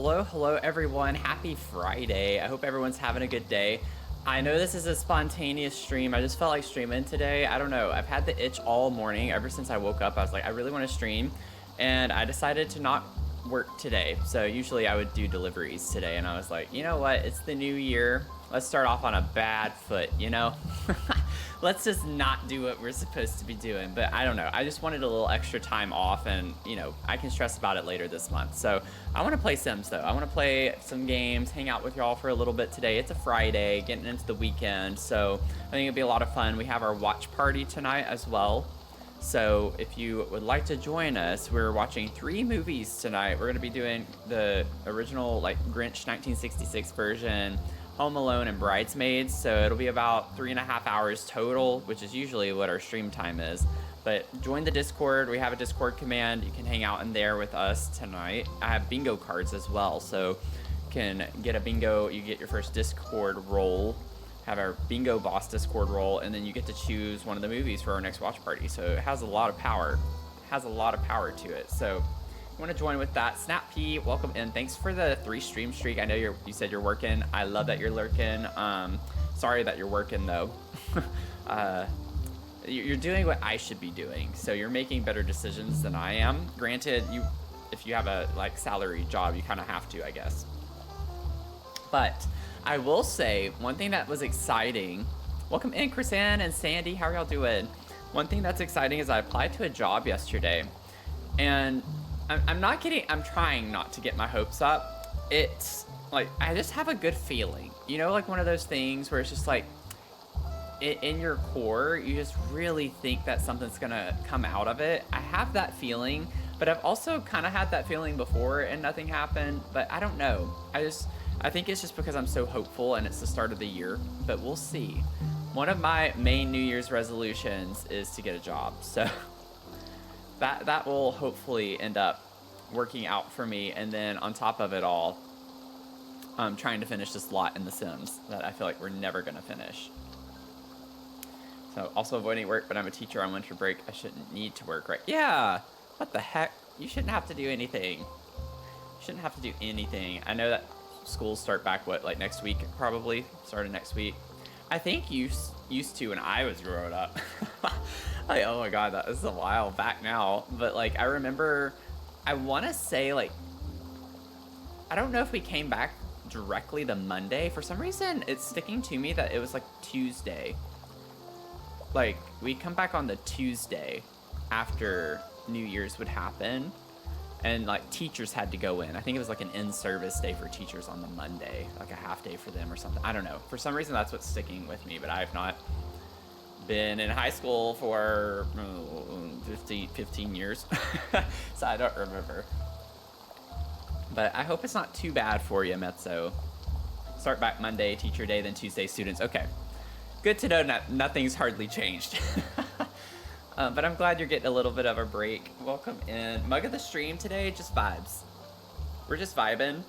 Hello everyone. Happy Friday. I hope everyone's having a good day. I know this is a spontaneous stream. I just felt like streaming today. I don't know. I've had the itch all morning. Ever since I woke up, I was like, I really want to stream. And I decided to not work today. So usually I would do deliveries today. And I was like, you know what? It's the new year. Let's start off on a bad foot, you know? Let's just not do what we're supposed to be doing. But I don't know. I just wanted a little extra time off, and I can stress about it later this month. So I want to play Sims though. I want to play some games, hang out with y'all for a little bit today. It's a Friday, getting into the weekend. So I think it'll be a lot of fun. We have our watch party tonight as well. So if you would like to join us, we're watching 3 movies tonight. We're going to be doing the original Grinch 1966 version, Home Alone, and Bridesmaids. So it'll be about 3.5 hours total, which is usually what our stream time is. But join the Discord. We have a Discord command. You can hang out in there with us tonight. I have bingo cards as well, so you can get a bingo. You get your first Discord roll, have our bingo boss Discord roll, and then you get to choose one of the movies for our next watch party. So it has a lot of power. It has a lot of power to it. So you want to join with that. Snap P, welcome in. Thanks for the 3 stream streak. I know you said you're working. I love that you're lurking. Sorry that you're working though. You're doing what I should be doing, so you're making better decisions than I am. Granted, if you have a salary job, you kind of have to, I guess. But I will say one thing that was exciting. Welcome in, Chris Ann and Sandy. How are y'all doing? One thing that's exciting is I applied to a job yesterday, and I'm not kidding. I'm trying not to get my hopes up. It's like I just have a good feeling. Like one of those things where it's just like in your core, you just really think that something's gonna come out of it. I have that feeling, but I've also kind of had that feeling before and nothing happened. But I don't know. I think it's just because I'm so hopeful and it's the start of the year. But we'll see. One of my main New Year's resolutions is to get a job. So that will hopefully end up working out for me. And then on top of it all, I'm trying to finish this lot in The Sims that I feel like we're never going to finish. So also avoiding work, but I'm a teacher on winter break. I shouldn't need to work, right? Yeah. What the heck? You shouldn't have to do anything. You shouldn't have to do anything. I know that schools start back, next week, probably. Started next week. I think used to when I was growing up. Oh my god, that is a while back now. But I remember, I want to say I don't know if we came back directly the Monday. For some reason, it's sticking to me that it was Tuesday. We'd come back on the Tuesday after New Year's would happen. And teachers had to go in. I think it was an in-service day for teachers on the Monday, a half day for them or something. I don't know. For some reason, that's what's sticking with me. But I have not been in high school for 15 years, so I don't remember. But I hope it's not too bad for you, Mezzo. Start back Monday, teacher day, then Tuesday, students. Okay, good to know nothing's hardly changed. But I'm glad you're getting a little bit of a break. Welcome in. Mug of the stream today, just vibes. We're just vibing.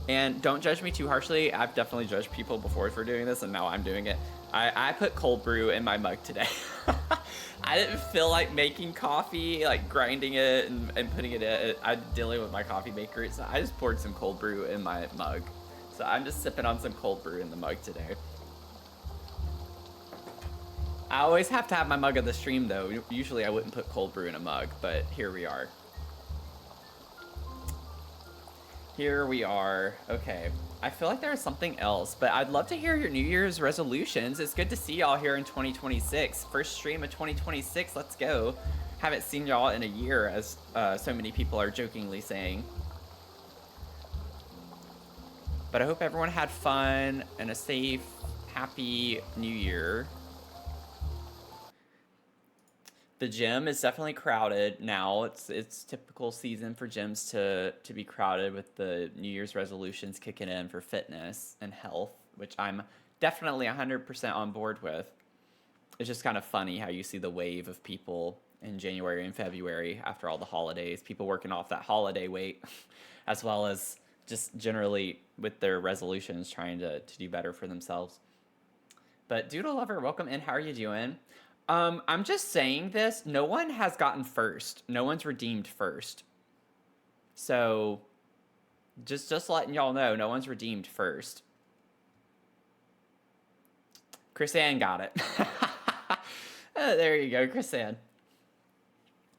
And don't judge me too harshly. I've definitely judged people before for doing this, and now I'm doing it. I put cold brew in my mug today. I didn't feel like making coffee, grinding it and putting it in. I'm dealing with my coffee maker, so I just poured some cold brew in my mug. So I'm just sipping on some cold brew in the mug today. I always have to have my mug of the stream, though. Usually I wouldn't put cold brew in a mug, but here we are. Here we are. Okay. I feel like there was something else, but I'd love to hear your New Year's resolutions. It's good to see y'all here in 2026. First stream of 2026. Let's go. Haven't seen y'all in a year, as so many people are jokingly saying. But I hope everyone had fun and a safe, happy New Year. The gym is definitely crowded now. It's typical season for gyms to be crowded with the New Year's resolutions kicking in for fitness and health, which I'm definitely 100% on board with. It's just kind of funny how you see the wave of people in January and February after all the holidays, people working off that holiday weight, as well as just generally with their resolutions trying to do better for themselves. But Doodle Lover, welcome in. How are you doing? I'm just saying this. No one has gotten first. No one's redeemed first. So Just letting y'all know, no one's redeemed first. Chris Ann got it. Oh, there you go, Chris Ann.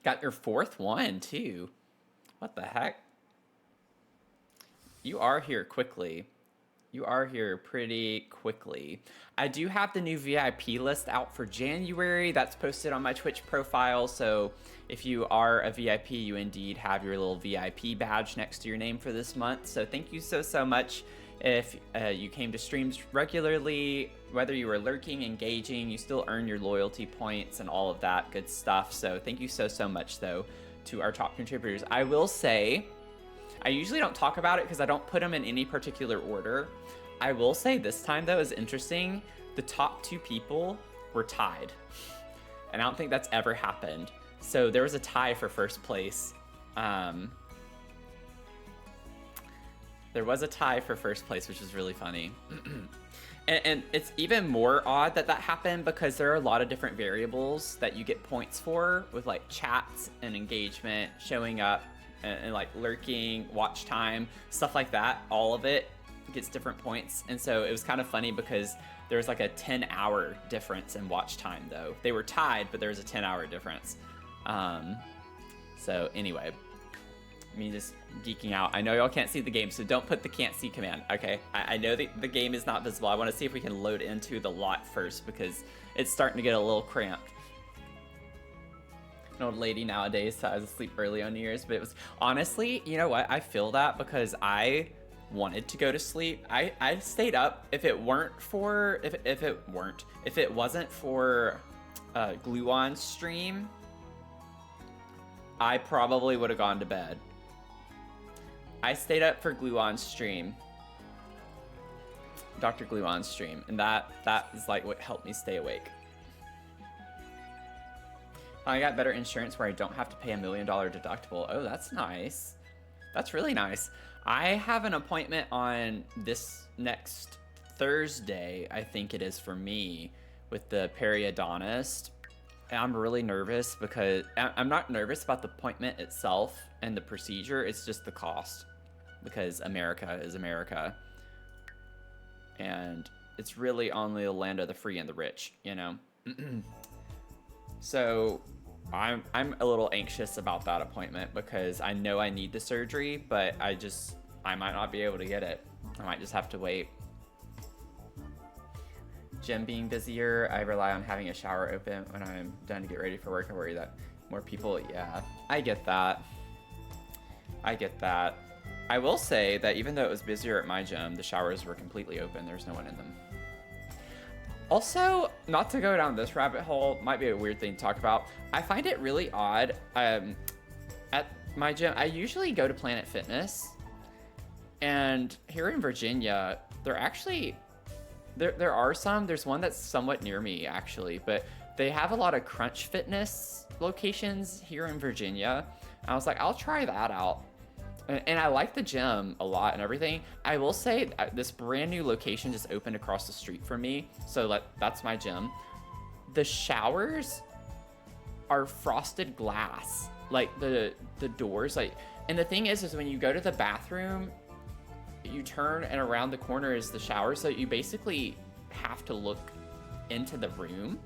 Got your 4th one, too. What the heck? You are here quickly. You are here pretty quickly. I do have the new VIP list out for January. That's posted on my Twitch profile. So if you are a VIP, you indeed have your little VIP badge next to your name for this month. So thank you so much. If you came to streams regularly, whether you were lurking, engaging, you still earn your loyalty points and all of that good stuff. So thank you so much, though, to our top contributors. I will say, I usually don't talk about it because I don't put them in any particular order. I will say this time, though, is interesting. The top 2 people were tied. And I don't think that's ever happened. So there was a tie for first place. There was a tie for first place, which is really funny. And it's even more odd that happened because there are a lot of different variables that you get points for, with like chats and engagement, showing up, and like lurking, watch time, stuff like that. All of it gets different points. And so it was kind of funny because there was like a 10-hour difference in watch time, though. They were tied, but there was a 10-hour difference. So anyway, me just geeking out. I know y'all can't see the game, so don't put the can't see command, okay? I know the game is not visible. I want to see if we can load into the lot first because it's starting to get a little cramped. An old lady nowadays, so I was asleep early on New Year's, but it was, honestly, you know what? I feel that because I wanted to go to sleep. I stayed up. If it wasn't for Gluon's stream, I probably would have gone to bed. I stayed up for Gluon's stream, Dr. Gluon's stream, and that is like what helped me stay awake. I got better insurance where I don't have to pay $1 million deductible. Oh, that's nice. That's really nice. I have an appointment on this next Thursday, I think it is for me, with the periodontist. And I'm really nervous because I'm not nervous about the appointment itself and the procedure. It's just the cost, because America is America. And it's really only the land of the free and the rich, you know? So I'm a little anxious about that appointment because I know I need the surgery, but I might not be able to get it. I might just have to wait. Gym being busier, I rely on having a shower open when I'm done to get ready for work. I worry that more people, yeah, I get that. I will say that even though it was busier at my gym, the showers were completely open. There's no one in them. Also, not to go down this rabbit hole, might be a weird thing to talk about. I find it really odd. At my gym, I usually go to Planet Fitness, and here in Virginia, they're actually, there are some. There's one that's somewhat near me, actually, but they have a lot of Crunch Fitness locations here in Virginia. I was like, I'll try that out. And I like the gym a lot and everything. I will say this brand new location just opened across the street from me. So that's my gym. The showers are frosted glass. Like the doors, like, and the thing is when you go to the bathroom, you turn and around the corner is the shower. So you basically have to look into the room.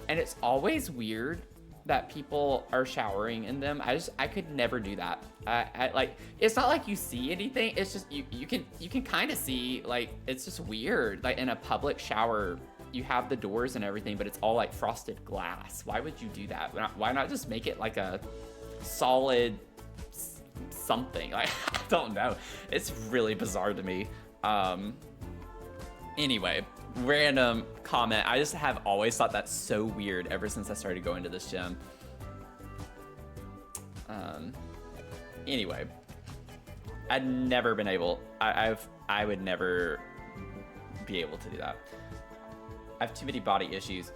And it's always weird that people are showering in them. I could never do that. I like, it's not like you see anything. It's just you can kind of see, like, it's just weird. Like in a public shower, you have the doors and everything, but it's all like frosted glass. Why would you do that? Why not just make it like a solid something? Like, I don't know. It's really bizarre to me. Anyway, random comment. I just have always thought that's so weird ever since I started going to this gym. Anyway, I'd never been able, I would never be able to do that. I have too many body issues.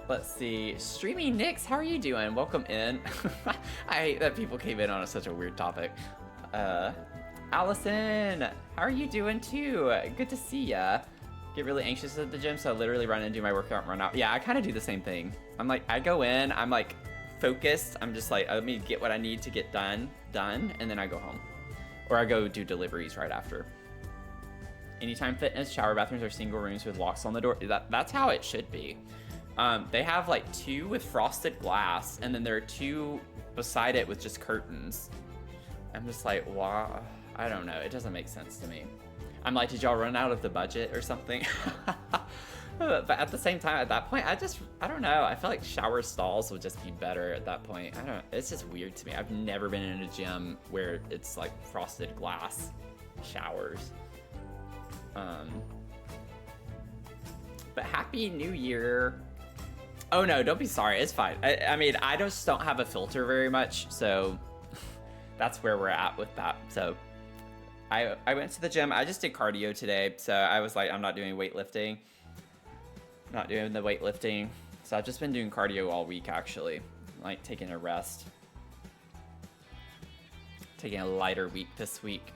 Let's see. Streaming Nix, how are you doing? Welcome in. I hate that people came in on such a weird topic. Allison, how are you doing too? Good to see ya. Get really anxious at the gym, so I literally run in and do my workout and run out. Yeah, I kind of do the same thing. I'm like, I go in, I'm like focused. I'm just like, let me get what I need to get done, and then I go home. Or I go do deliveries right after. Anytime Fitness, shower bathrooms are single rooms with locks on the door. That's how it should be. They have like 2 with frosted glass, and then there are 2 beside it with just curtains. I'm just like, wow, I don't know. It doesn't make sense to me. I'm like, did y'all run out of the budget or something? But at the same time, at that point, I don't know. I feel like shower stalls would just be better at that point. It's just weird to me. I've never been in a gym where it's like frosted glass showers. But happy new year. Oh no, don't be sorry, it's fine. I mean, I just don't have a filter very much, so that's where we're at with that. So I went to the gym. I just did cardio today, so I was like, I'm not doing weightlifting. Not doing the weightlifting. So I've just been doing cardio all week, actually. Like taking a rest. Taking a lighter week this week.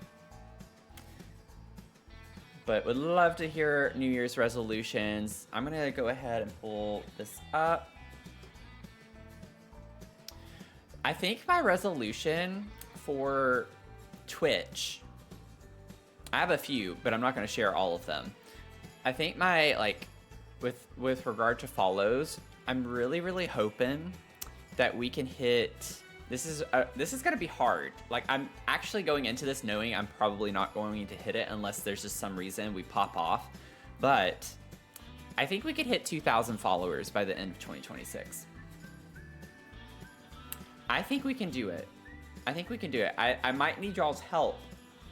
But would love to hear New Year's resolutions. I'm gonna go ahead and pull this up. I think my resolution for Twitch, I have a few, but I'm not gonna share all of them. I think my, like, with regard to follows, I'm really hoping that we can hit, this is gonna be hard. Like, I'm actually going into this knowing I'm probably not going to hit it unless there's just some reason we pop off. But I think we could hit 2,000 followers by the end of 2026. I think we can do it. I think we can do it. I might need y'all's help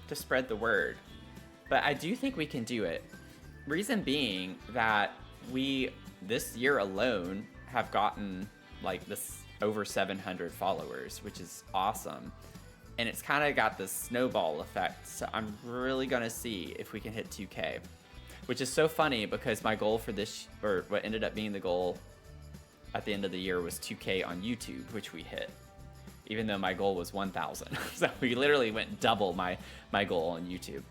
to spread the word, but I do think we can do it. Reason being that we, this year alone, have gotten like this over 700 followers, which is awesome. And it's kind of got this snowball effect. So I'm really gonna see if we can hit 2K, which is so funny because my goal for this, or what ended up being the goal at the end of the year, was 2K on YouTube, which we hit, even though my goal was 1,000. So we literally went double my goal on YouTube.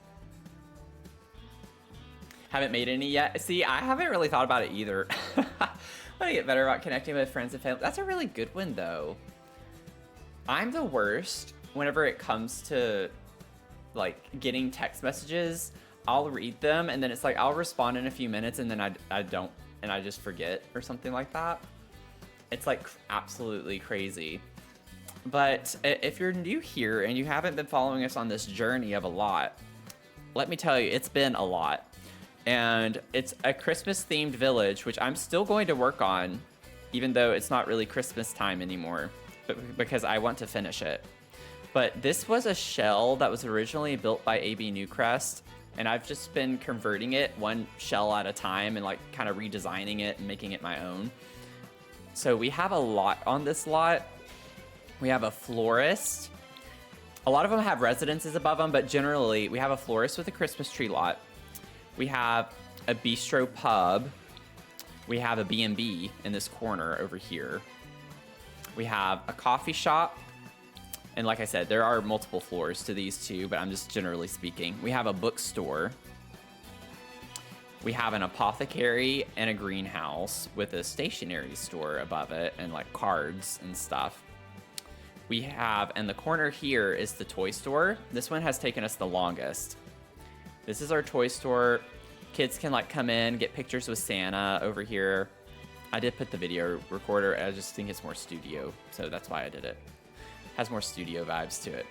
Haven't made any yet. See, I haven't really thought about it either. I want to get better about connecting with friends and family. That's a really good one, though. I'm the worst whenever it comes to, like, getting text messages. I'll read them, and then it's like, I'll respond in a few minutes, and then I don't, and I just forget or something like that. It's, like, absolutely crazy. But if you're new here and you haven't been following us on this journey of a lot, let me tell you, it's been a lot. And it's a Christmas-themed village, which I'm still going to work on, even though it's not really Christmas time anymore, but because I want to finish it. But this was a shell that was originally built by ABNewcrest, and I've just been converting it one shell at a time and like kind of redesigning it and making it my own. So we have a lot on this lot. We have a florist. A lot of them have residences above them, but generally we have a florist with a Christmas tree lot. We have a bistro pub. We have a B&B in this corner over here. We have a coffee shop. And like I said, there are multiple floors to these two, but I'm just generally speaking. We have a bookstore. We have an apothecary and a greenhouse with a stationery store above it and like cards and stuff. We have, in the corner here is the toy store. This one has taken us the longest. This is our toy store. Kids can like come in, get pictures with Santa over here. I did put the video recorder. I just think it's more studio, so that's why I did it. Has more studio vibes to it.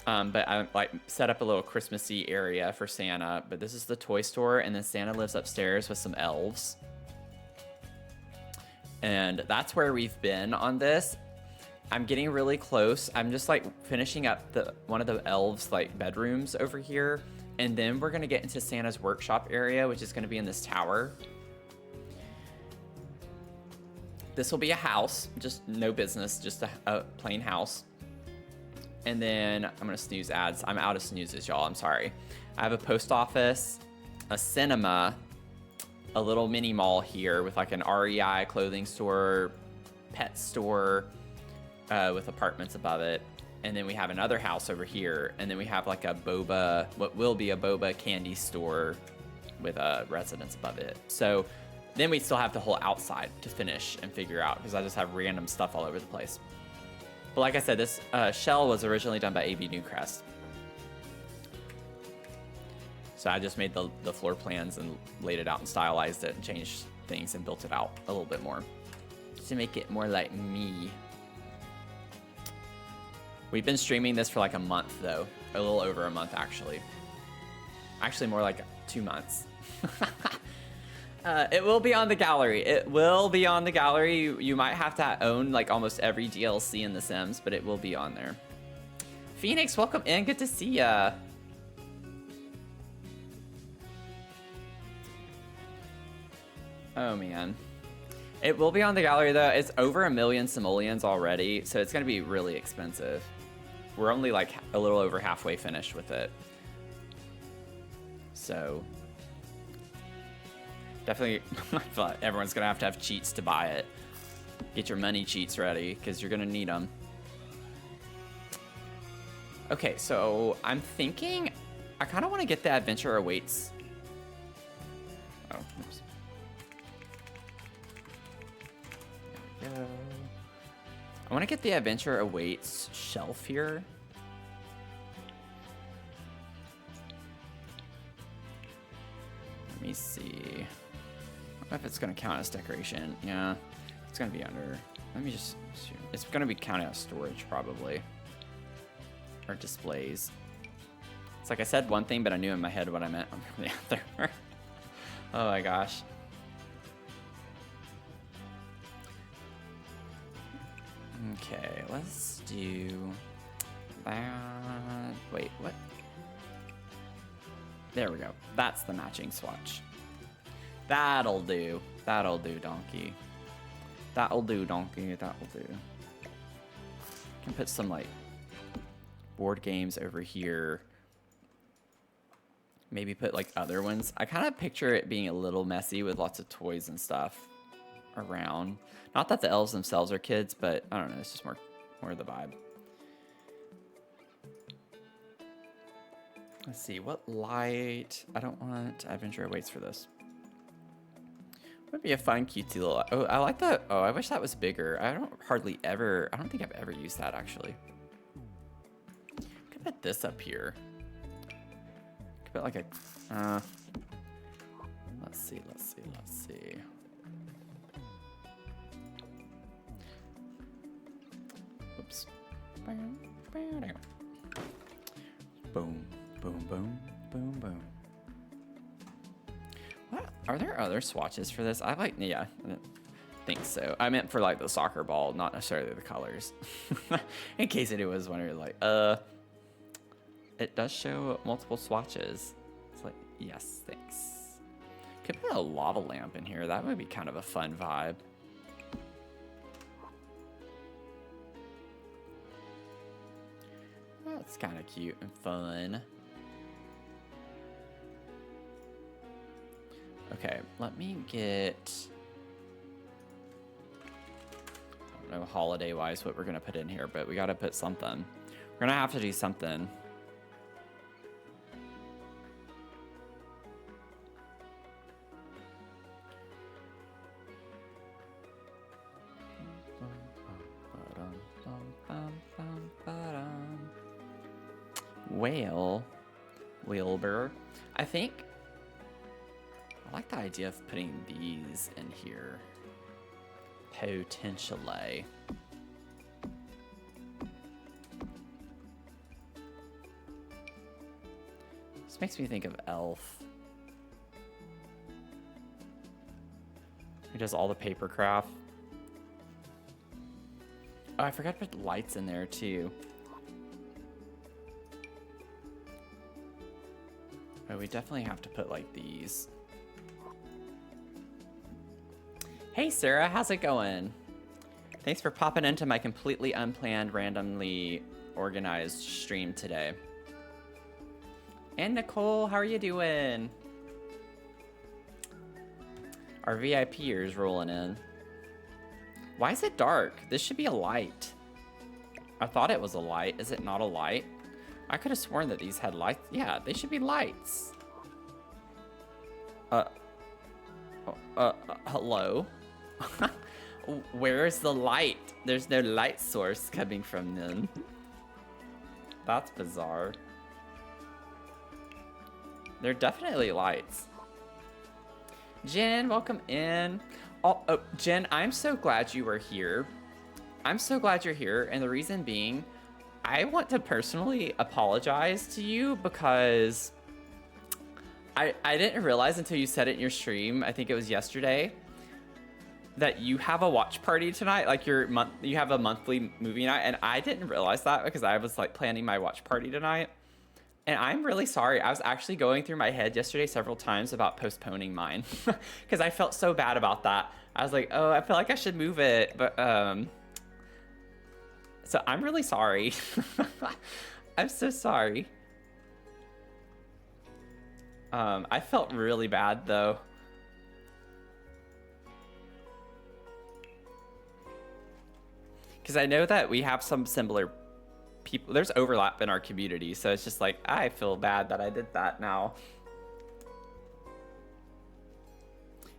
But I like set up a little Christmassy area for Santa. But this is the toy store, and then Santa lives upstairs with some elves. And that's where we've been on this. I'm getting really close. I'm just like finishing up one of the elves like bedrooms over here. And then we're gonna get into Santa's workshop area, which is gonna be in this tower. This will be a house, just no business, just a plain house. And then I'm gonna snooze ads. I'm out of snoozes, y'all, I'm sorry. I have a post office, a cinema, a little mini mall here with like an REI clothing store, pet store, with apartments above it. And then we have another house over here. And then we have like a boba, what will be a boba candy store with a residence above it. So Then we still have the whole outside to finish and figure out, because I just have random stuff all over the place. But like I said, this shell was originally done by ABNewcrest. So I just made the floor plans and laid it out and stylized it and changed things and built it out a little bit more to make it more like me. We've been streaming this for like a month though. A little over a month actually. Actually more like 2 months. It will be on the gallery. It will be on the gallery. You might have to own like almost every DLC in The Sims, but it will be on there. Phoenix, welcome in. Good to see ya. Oh man. It will be on the gallery though. It's over 1 million simoleons already, so it's gonna be really expensive. We're only like a little over halfway finished with it. So definitely everyone's gonna have to have cheats to buy it. Get your money cheats ready, because you're gonna need them. Okay, so I'm thinking I kind of want to get the Adventure Awaits. Oh, oops. There we go. I want to get the Adventure Awaits shelf here. Let me see. I don't know if it's going to count as decoration. Yeah, it's going to be under. Let me just. It's going to be counted as storage probably. Or displays. It's like I said one thing, but I knew in my head what I meant on the other. Oh my gosh. Okay, let's do that. Wait, what? There we go. That's the matching swatch. That'll do. That'll do, donkey. That'll do, donkey. That'll do. Can put some like board games over here. Maybe put like other ones. I kind of picture it being a little messy with lots of toys and stuff around. Not that the elves themselves are kids, but I don't know. It's just more of the vibe. Let's see, what light? I don't want Adventure Awaits for this. Would be a fun, cutesy little. Oh, I like that. Oh, I wish that was bigger. I don't think I've ever used that actually. Could put this up here. Could put like a. Let's see. Oops. Boom. Boom, boom, boom, boom. What? Are there other swatches for this? Yeah, I didn't think so. I meant for like the soccer ball, not necessarily the colors. In case anyone was wondering, like, it does show multiple swatches. It's like, yes, thanks. Could put a lava lamp in here. That would be kind of a fun vibe. That's kind of cute and fun. Okay, let me get, I don't know holiday-wise what we're going to put in here, but we got to put something. We're going to have to do something. Wilbur. I think I like the idea of putting these in here. Potentially. This makes me think of Elf. He does all the paper craft. Oh, I forgot to put lights in there too. Oh, we definitely have to put like these. Hey Sarah, how's it going? Thanks for popping into my completely unplanned, randomly organized stream today. And Nicole, how are you doing? Our VIPers rolling in. Why is it dark? This should be a light. I thought it was a light. Is it not a light? I could have sworn that these had lights. Yeah, they should be lights. Hello? Where's the light? There's no light source coming from them. That's bizarre. There are definitely lights. Jen, welcome in. Oh, Jen, I'm so glad you were here. I'm so glad you're here, and the reason being, I want to personally apologize to you because I didn't realize until you said it in your stream, I think it was yesterday, that you have a watch party tonight, like you have a monthly movie night, and I didn't realize that because I was like planning my watch party tonight. And I'm really sorry. I was actually going through my head yesterday several times about postponing mine because I felt so bad about that. I was like, oh, I feel like I should move it, but so I'm really sorry. I'm so sorry. I felt really bad though. Because I know that we have some similar people. There's overlap in our community, so it's just like, I feel bad that I did that now.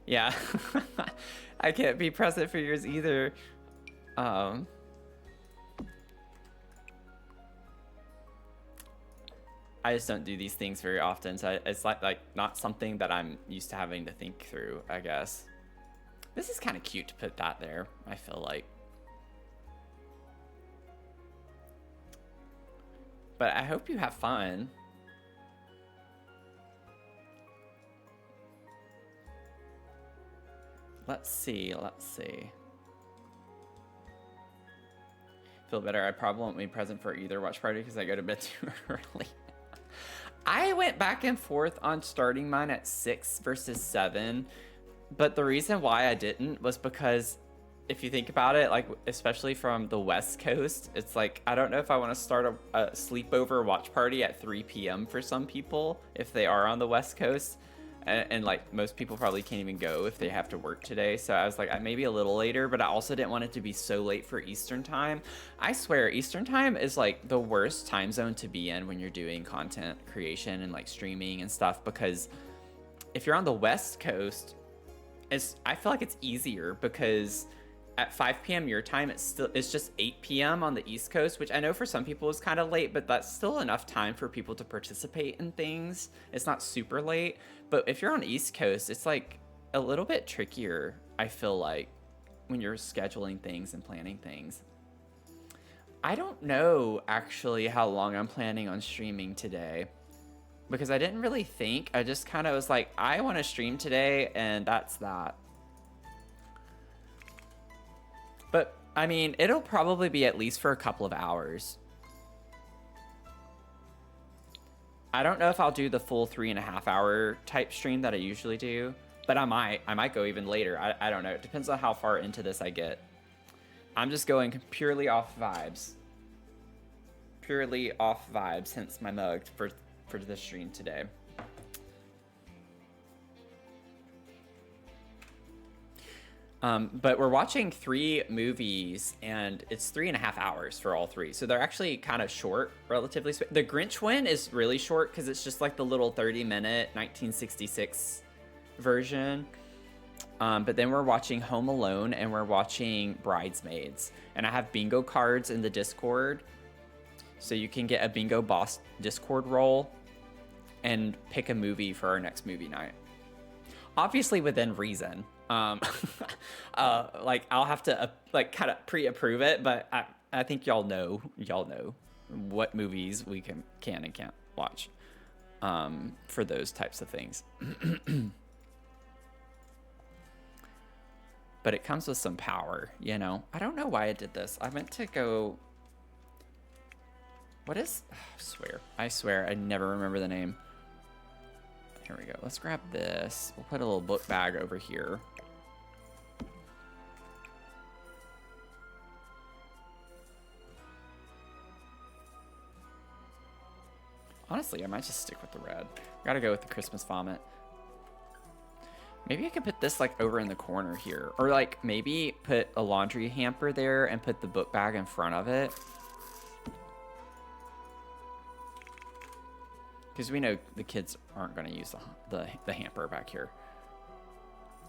Yeah. I can't be present for yours either. I just don't do these things very often, so it's like not something that I'm used to having to think through, I guess. This is kind of cute to put that there, I feel like. But I hope you have fun. Let's see. Feel better. I probably won't be present for either watch party because I go to bed too early. I went back and forth on starting mine at 6 versus 7. But the reason why I didn't was because if you think about it, like, especially from the West Coast, it's like, I don't know if I want to start a sleepover watch party at 3 p.m. for some people, if they are on the West Coast. And like, most people probably can't even go if they have to work today. So I was like, maybe a little later, but I also didn't want it to be so late for Eastern time. I swear, Eastern time is like the worst time zone to be in when you're doing content creation and like streaming and stuff, because if you're on the West Coast, I feel like it's easier because at 5 p.m. your time, it's just 8 p.m. on the East Coast, which I know for some people is kind of late, but that's still enough time for people to participate in things. It's not super late, but if you're on East Coast, it's like a little bit trickier, I feel like, when you're scheduling things and planning things. I don't know actually how long I'm planning on streaming today, because I didn't really think. I just kind of was like, I want to stream today, and that's that. But, I mean, it'll probably be at least for a couple of hours. I don't know if I'll do the full 3.5 hour type stream that I usually do, but I might go even later. I don't know. It depends on how far into this I get. I'm just going purely off vibes. Purely off vibes, hence my mug for this stream today. But we're watching 3 movies, and it's 3.5 hours for all 3. So they're actually kind of short, relatively. The Grinch one is really short because it's just like the little 30-minute 1966 version. But then we're watching Home Alone, and we're watching Bridesmaids. And I have bingo cards in the Discord, so you can get a Bingo Boss Discord role and pick a movie for our next movie night. Obviously within reason. Like, I'll have to like kind of pre-approve it, but I think y'all know what movies we can and can't watch for those types of things. But it comes with some power, you know. I don't know why I did this. I meant to go. What is? I swear I never remember the name. Here we go. Let's grab this. We'll put a little book bag over here. Honestly, I might just stick with the red. Gotta go with the Christmas vomit. Maybe I could put this like over in the corner here. Or like maybe put a laundry hamper there and put the book bag in front of it. Because we know the kids aren't going to use the hamper back here.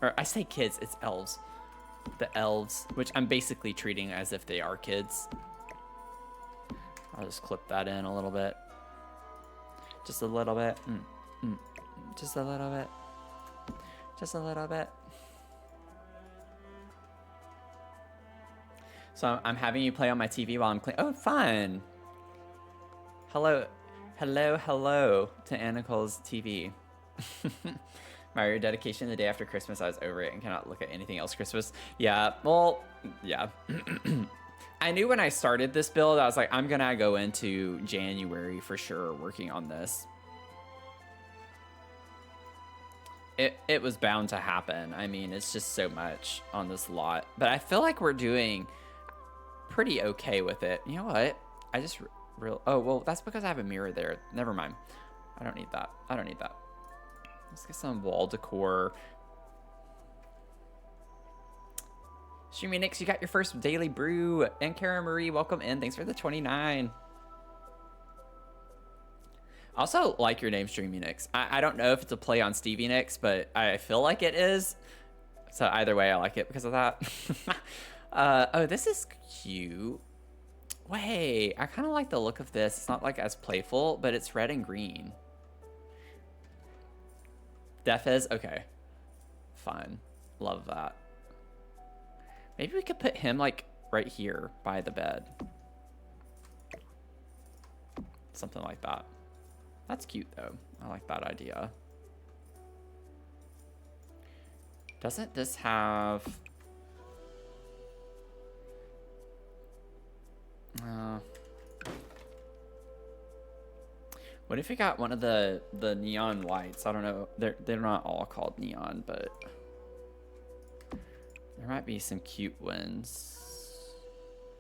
Or I say kids, it's elves. The elves, which I'm basically treating as if they are kids. I'll just clip that in a little bit. Just a little bit. Just a little bit. Just a little bit. So I'm having you play on my TV while I'm cleaning. Oh, fun. Hello. Hello, hello to Annicole's TV. Mario dedication the day after Christmas. I was over it and cannot look at anything else Christmas. Yeah, well, yeah. I knew when I started this build, I was like, I'm gonna go into January for sure working on this. It was bound to happen. I mean, it's just so much on this lot. But I feel like we're doing pretty okay with it. You know what? I just oh, well, that's because I have a mirror there. Never mind. I don't need that. I don't need that. Let's get some wall decor. Streamy Nix, you got your first daily brew. And Kara Marie, welcome in. Thanks for the 29. Also, like your name, Streamy Nix. I don't know if it's a play on Stevie Nicks, but I feel like it is. So either way, I like it because of that. Oh, this is cute. Wait, I kind of like the look of this. It's not like as playful, but it's red and green. Defez, okay. Fun. Love that. Maybe we could put him like right here by the bed. Something like that. That's cute though. I like that idea. Doesn't this have... what if we got one of the neon lights? I don't know. They're not all called neon, but there might be some cute ones.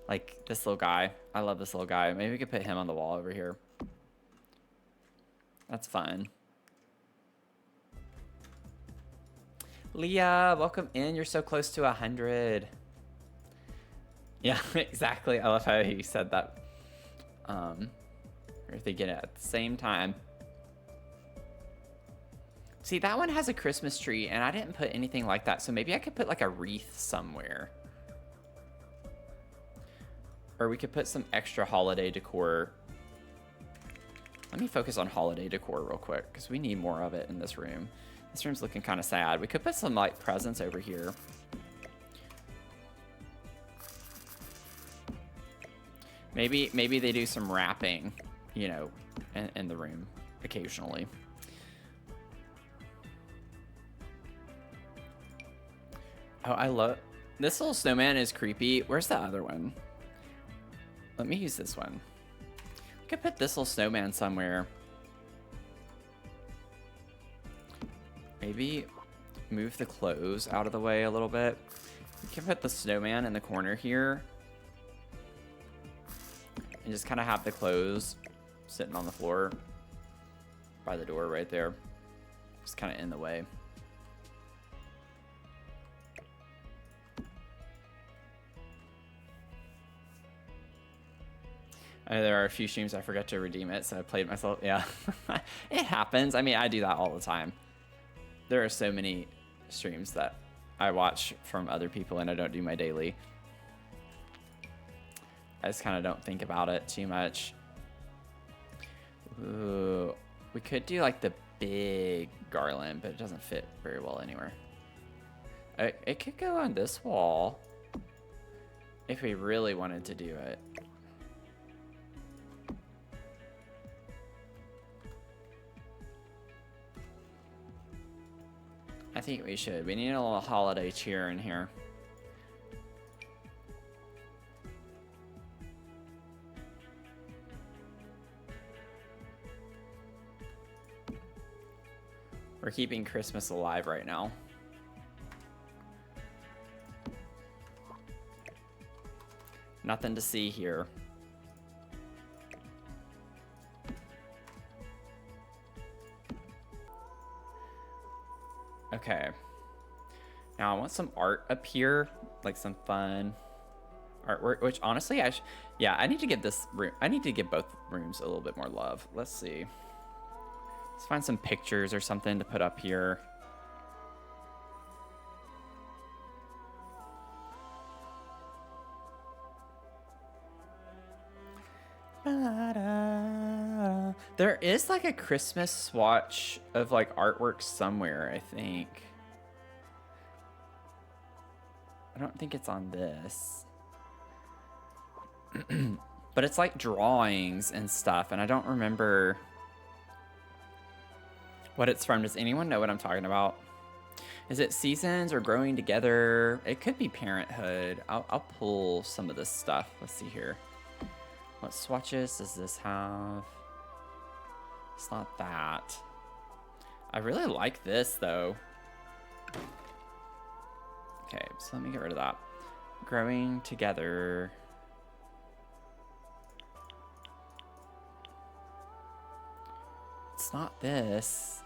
Like this little guy. I love this little guy. Maybe we could put him on the wall over here. That's fun. Leah, welcome in. You're so close to 100. Yeah, exactly. I love how he said that. We're thinking at the same time. See, that one has a Christmas tree, and I didn't put anything like that, so maybe I could put like a wreath somewhere. Or we could put some extra holiday decor. Let me focus on holiday decor real quick, because we need more of it in this room. This room's looking kind of sad. We could put some like presents over here. Maybe they do some wrapping, you know, in the room occasionally. Oh, I love... This little snowman is creepy. Where's the other one? Let me use this one. We could put this little snowman somewhere. Maybe move the clothes out of the way a little bit. We can put the snowman in the corner here. And just kind of have the clothes sitting on the floor by the door right there. Just kind of in the way. I know there are a few streams I forgot to redeem it, so I played myself. Yeah, it happens. I mean, I do that all the time. There are so many streams that I watch from other people and I don't do my daily. I just kind of don't think about it too much. Ooh, we could do like the big garland, but it doesn't fit very well anywhere. It could go on this wall if we really wanted to do it. I think we should. We need a little holiday cheer in here. We're keeping Christmas alive right now. Nothing to see here. Okay. Now I want some art up here, like some fun artwork, which honestly yeah, I need to give this room, I need to give both rooms a little bit more love. Let's see. Let's find some pictures or something to put up here. There is like a Christmas swatch of like artwork somewhere, I think. I don't think it's on this. But it's like drawings and stuff, and I don't remember what it's from. Does anyone know what I'm talking about? Is it Seasons or Growing Together? It could be Parenthood. I'll pull some of this stuff. Let's see here. What swatches does this have? It's not that. I really like this, though. Okay, so let me get rid of that. Growing Together. It's not this.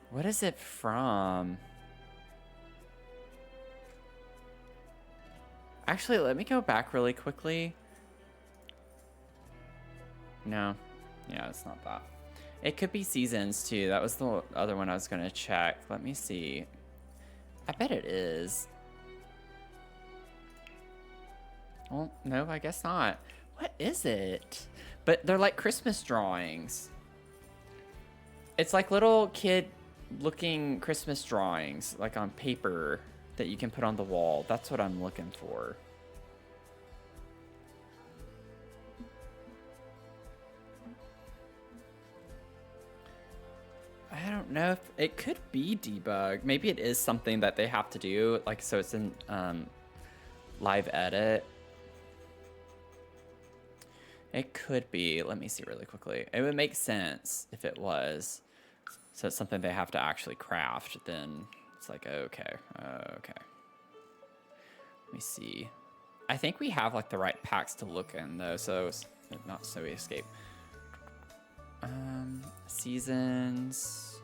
What is it from? Actually, let me go back really quickly. No. Yeah, it's not that. It could be Seasons, too. That was the other one I was going to check. Let me see. I bet it is. Well, no, I guess not. What is it? But they're like Christmas drawings. It's like little kid-looking Christmas drawings, like on paper, that you can put on the wall. That's what I'm looking for. I don't know if it could be debug. Maybe it is something that they have to do, like so it's in live edit. It could be. Let me see really quickly. It would make sense if it was. So it's something they have to actually craft. Then it's like, okay, okay. Let me see. I think we have like the right packs to look in though, so it's not so we escape. Seasons.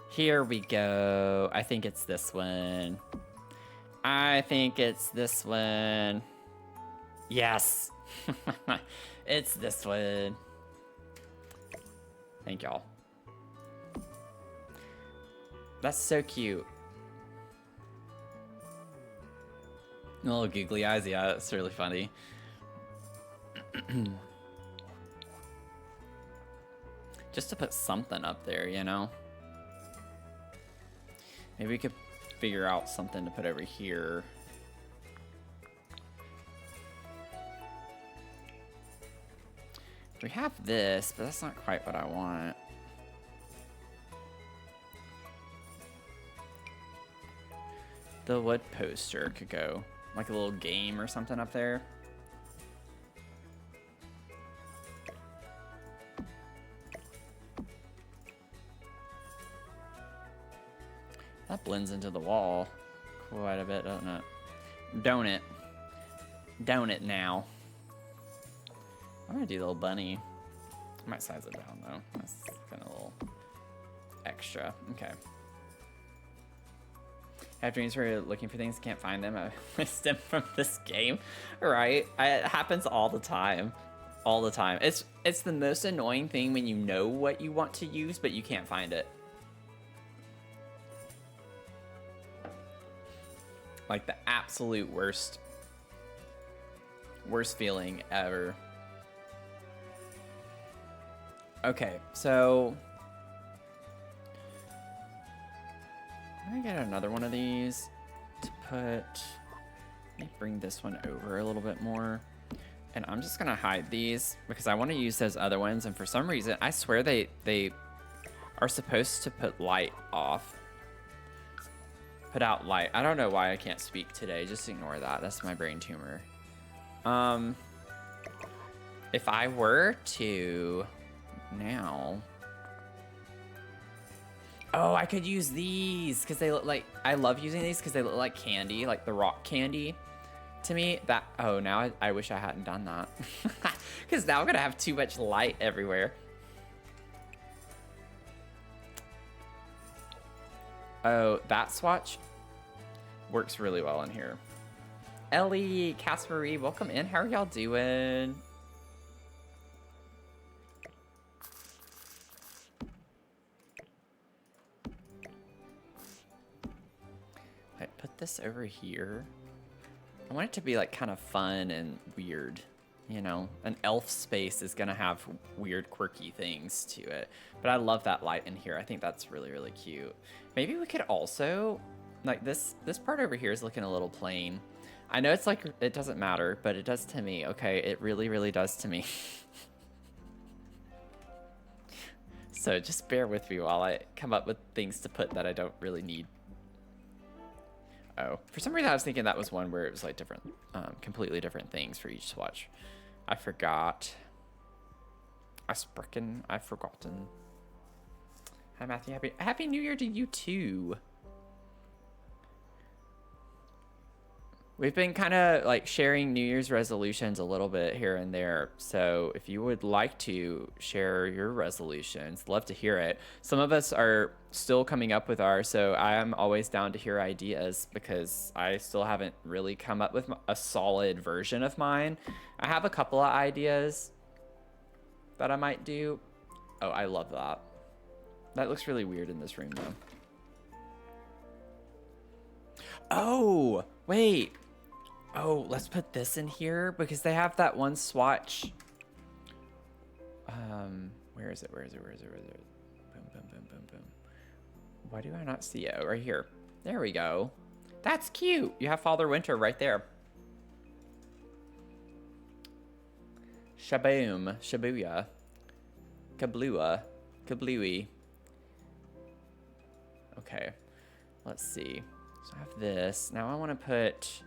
Here we go. I think it's this one. I think it's this one. Yes. It's this one. Thank y'all. That's so cute. Little googly eyes, yeah, that's really funny. Just to put something up there, you know? Maybe we could figure out something to put over here. We have this, but that's not quite what I want. The wood poster could go. Like a little game or something up there. That blends into the wall quite a bit, doesn't it? Don't it? Don't it now? I'm gonna do the little bunny. I might size it down though. That's kind of a little extra. Okay. Have dreams where you're looking for things, can't find them. I missed them from this game, right? It happens all the time. All the time. It's the most annoying thing when you know what you want to use, but you can't find it. Like the absolute worst feeling ever. Okay, so I'm gonna get another one of these to put. Let me bring this one over a little bit more. And I'm just gonna hide these because I want to use those other ones, and for some reason I swear they are supposed to put light off. Put out light. I don't know why I can't speak today. Just ignore that. That's my brain tumor. If I were to now. Oh, I could use these because they look like, I love using these because they look like candy, like the rock candy to me. That, oh, now I wish I hadn't done that because now I'm going to have too much light everywhere. Oh, that swatch works really well in here. Ellie, Caspery, welcome in. How are y'all doing? this over here. I want it to be like kind of fun and weird. You know, an elf space is gonna have weird, quirky things to it. But I love that light in here. I think that's really, really cute. Maybe we could also, like this part over here is looking a little plain. I know it's like, it doesn't matter, but it does to me. Okay, it really, really does to me. So just bear with me while I come up with things to put that I don't really need. Oh, for some reason I was thinking that was one where it was like different, completely different things for each swatch. I forgot. I've forgotten. Hi Matthew, happy New Year to you too. We've been kind of like sharing New Year's resolutions a little bit here and there. So if you would like to share your resolutions, love to hear it. Some of us are still coming up with ours, so I am always down to hear ideas because I still haven't really come up with a solid version of mine. I have a couple of ideas that I might do. Oh, I love that. That looks really weird in this room though. Oh, wait. Oh, let's put this in here because they have that one swatch. Where is it? Boom, boom, boom, boom, boom. Why do I not see it? Oh, right here. There we go. That's cute. You have Father Winter right there. Shaboom, Shabuya, Kablua, Kablooey. Okay, let's see. So I have this. Now I want to put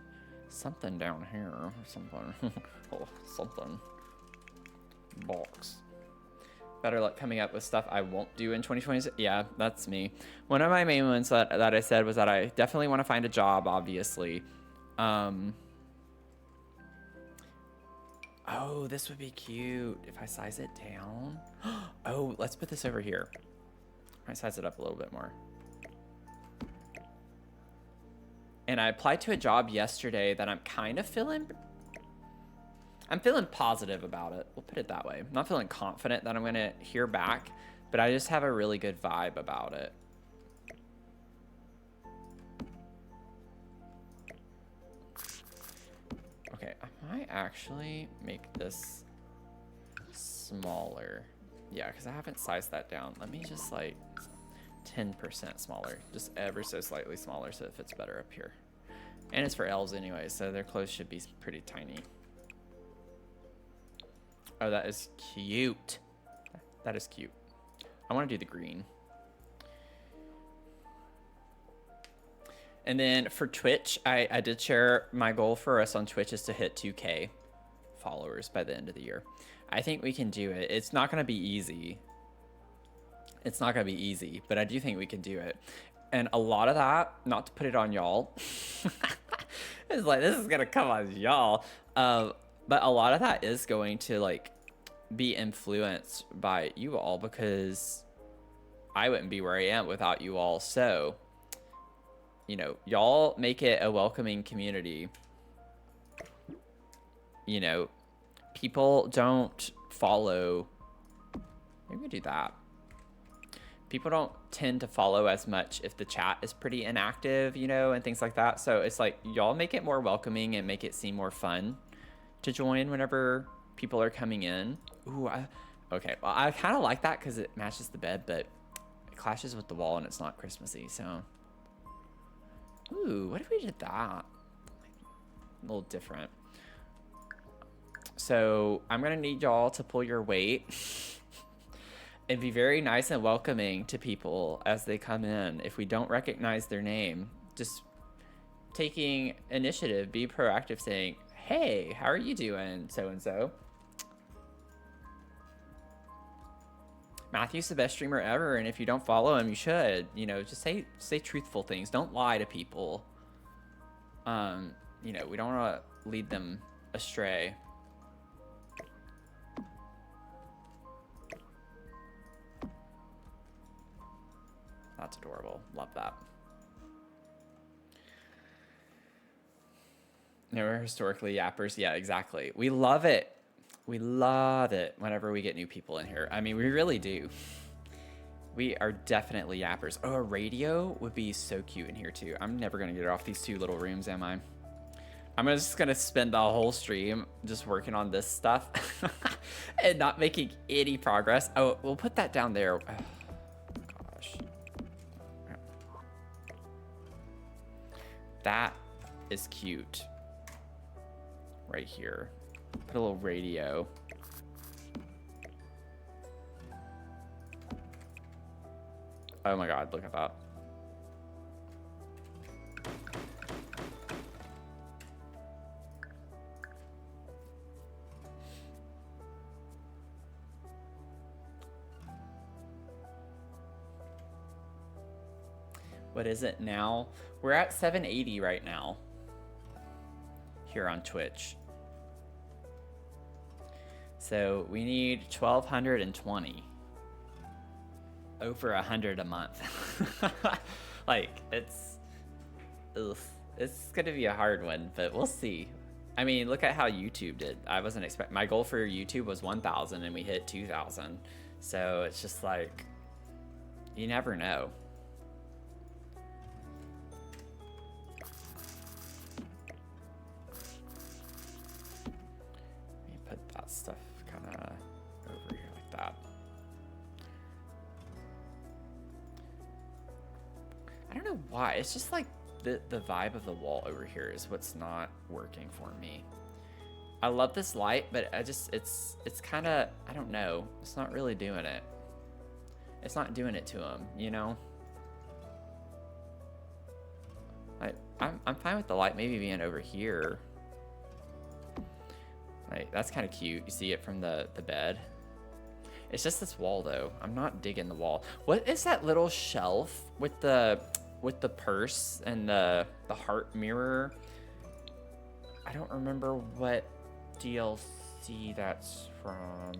something down here or something. Oh, something. Box. Better luck coming up with stuff I won't do in 2026. Yeah, that's me. One of my main ones that I said was that I definitely want to find a job, obviously. Oh, this would be cute if I size it down. Oh, let's put this over here. I might size it up a little bit more. And I applied to a job yesterday that I'm kind of feeling positive about it. We'll put it that way. I'm not feeling confident that I'm going to hear back, but I just have a really good vibe about it. Okay, I might actually make this smaller. Yeah, because I haven't sized that down. Let me just like 10% smaller, just ever so slightly smaller so it fits better up here. And it's for elves anyway, so their clothes should be pretty tiny. Oh, that is cute. That is cute. I want to do the green. And then for Twitch, I did share my goal for us on Twitch is to hit 2K followers by the end of the year. I think we can do it. It's not going to be easy. It's not going to be easy, but I do think we can do it. And a lot of that, not to put it on y'all, it's like, this is going to come on y'all. But a lot of that is going to like be influenced by you all because I wouldn't be where I am without you all. So, you know, y'all make it a welcoming community. You know, people don't follow. Maybe we do that. People don't tend to follow as much if the chat is pretty inactive, you know, and things like that. So it's like y'all make it more welcoming and make it seem more fun to join whenever people are coming in. Ooh, okay. Well, I kind of like that because it matches the bed, but it clashes with the wall and it's not Christmassy. So, ooh, what if we did that? A little different. So I'm gonna need y'all to pull your weight and be very nice and welcoming to people as they come in. If we don't recognize their name, just taking initiative, be proactive, saying, hey, how are you doing, so-and-so? Matthew's the best streamer ever, and if you don't follow him, you should. You know, just say truthful things. Don't lie to people. You know, we don't want to lead them astray. That's adorable. Love that. No, we're historically yappers. Yeah, exactly. We love it. We love it whenever we get new people in here. I mean, we really do. We are definitely yappers. Oh, a radio would be so cute in here too. I'm never gonna get off these 2 little rooms, am I? I'm just gonna spend the whole stream just working on this stuff and not making any progress. Oh, we'll put that down there. Oh, gosh. That is cute. Right here. Put a little radio. Oh my god, look at that. What is it now? We're at 780 right now. Here on Twitch. So we need 1,220. Over 100 a month. Like, it's gonna be a hard one, but we'll see. I mean, look at how YouTube did. I wasn't expecting, my goal for YouTube was 1,000 and we hit 2,000. So it's just like, you never know. Let me put that stuff kind of over here like that. I don't know why. It's just like the vibe of the wall over here is what's not working for me. I love this light, but it's kind of, I don't know. It's not really doing it. It's not doing it to him, you know? I'm fine with the light maybe being over here. Like, that's kind of cute. You see it from the bed. It's just this wall though. I'm not digging the wall. What is that little shelf with the purse and the heart mirror? I don't remember what DLC that's from.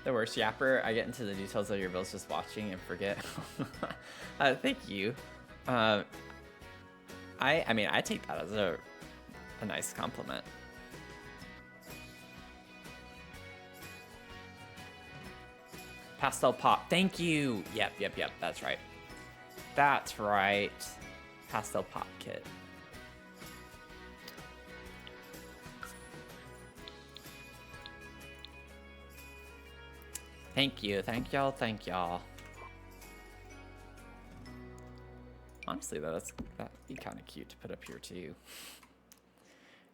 The worst yapper. I get into the details of your bills just watching and forget. Thank you. I mean, I take that as a nice compliment. Pastel pop. Thank you. Yep. That's right. That's right. Pastel pop kit. Thank you. Thank y'all. Honestly, though, that'd be kind of cute to put up here, too.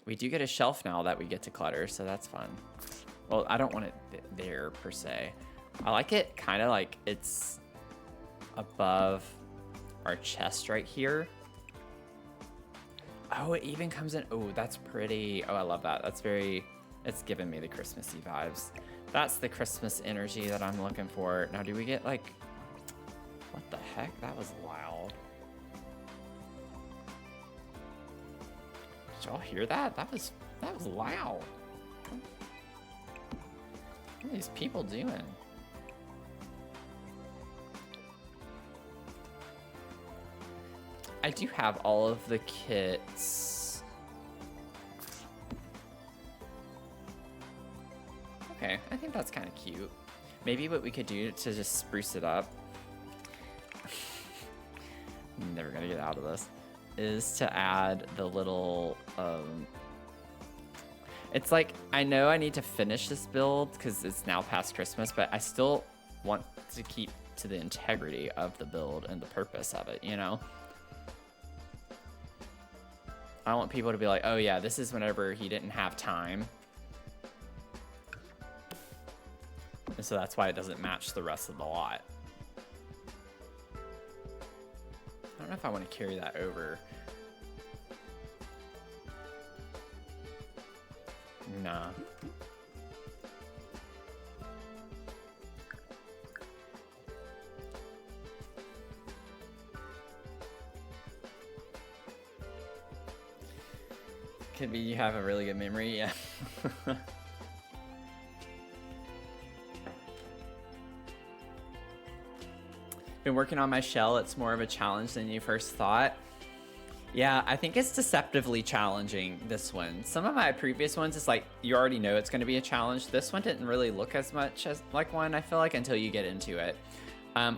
We do get a shelf now that we get to clutter, so that's fun. Well, I don't want it there, per se. I like it kind of like it's above our chest right here. Oh, it even comes in. Oh, that's pretty. Oh, I love that. That's very, it's giving me the Christmassy vibes. That's the Christmas energy that I'm looking for. Now, do we get like, what the heck? That was loud. Did y'all hear that? That was loud. What are these people doing? I do have all of the kits. Okay, I think that's kind of cute. Maybe what we could do to just spruce it up, I'm never gonna get out of this, is to add the little, it's like, I know I need to finish this build because it's now past Christmas, but I still want to keep to the integrity of the build and the purpose of it, you know? I don't want people to be like, oh yeah, this is whenever he didn't have time. And so that's why it doesn't match the rest of the lot. I don't know if I want to carry that over. Nah. Could be you have a really good memory, yeah. Been working on my shell. It's more of a challenge than you first thought. Yeah, I think it's deceptively challenging, this one. Some of my previous ones, it's like, you already know it's going to be a challenge. This one didn't really look as much as like one, I feel like, until you get into it.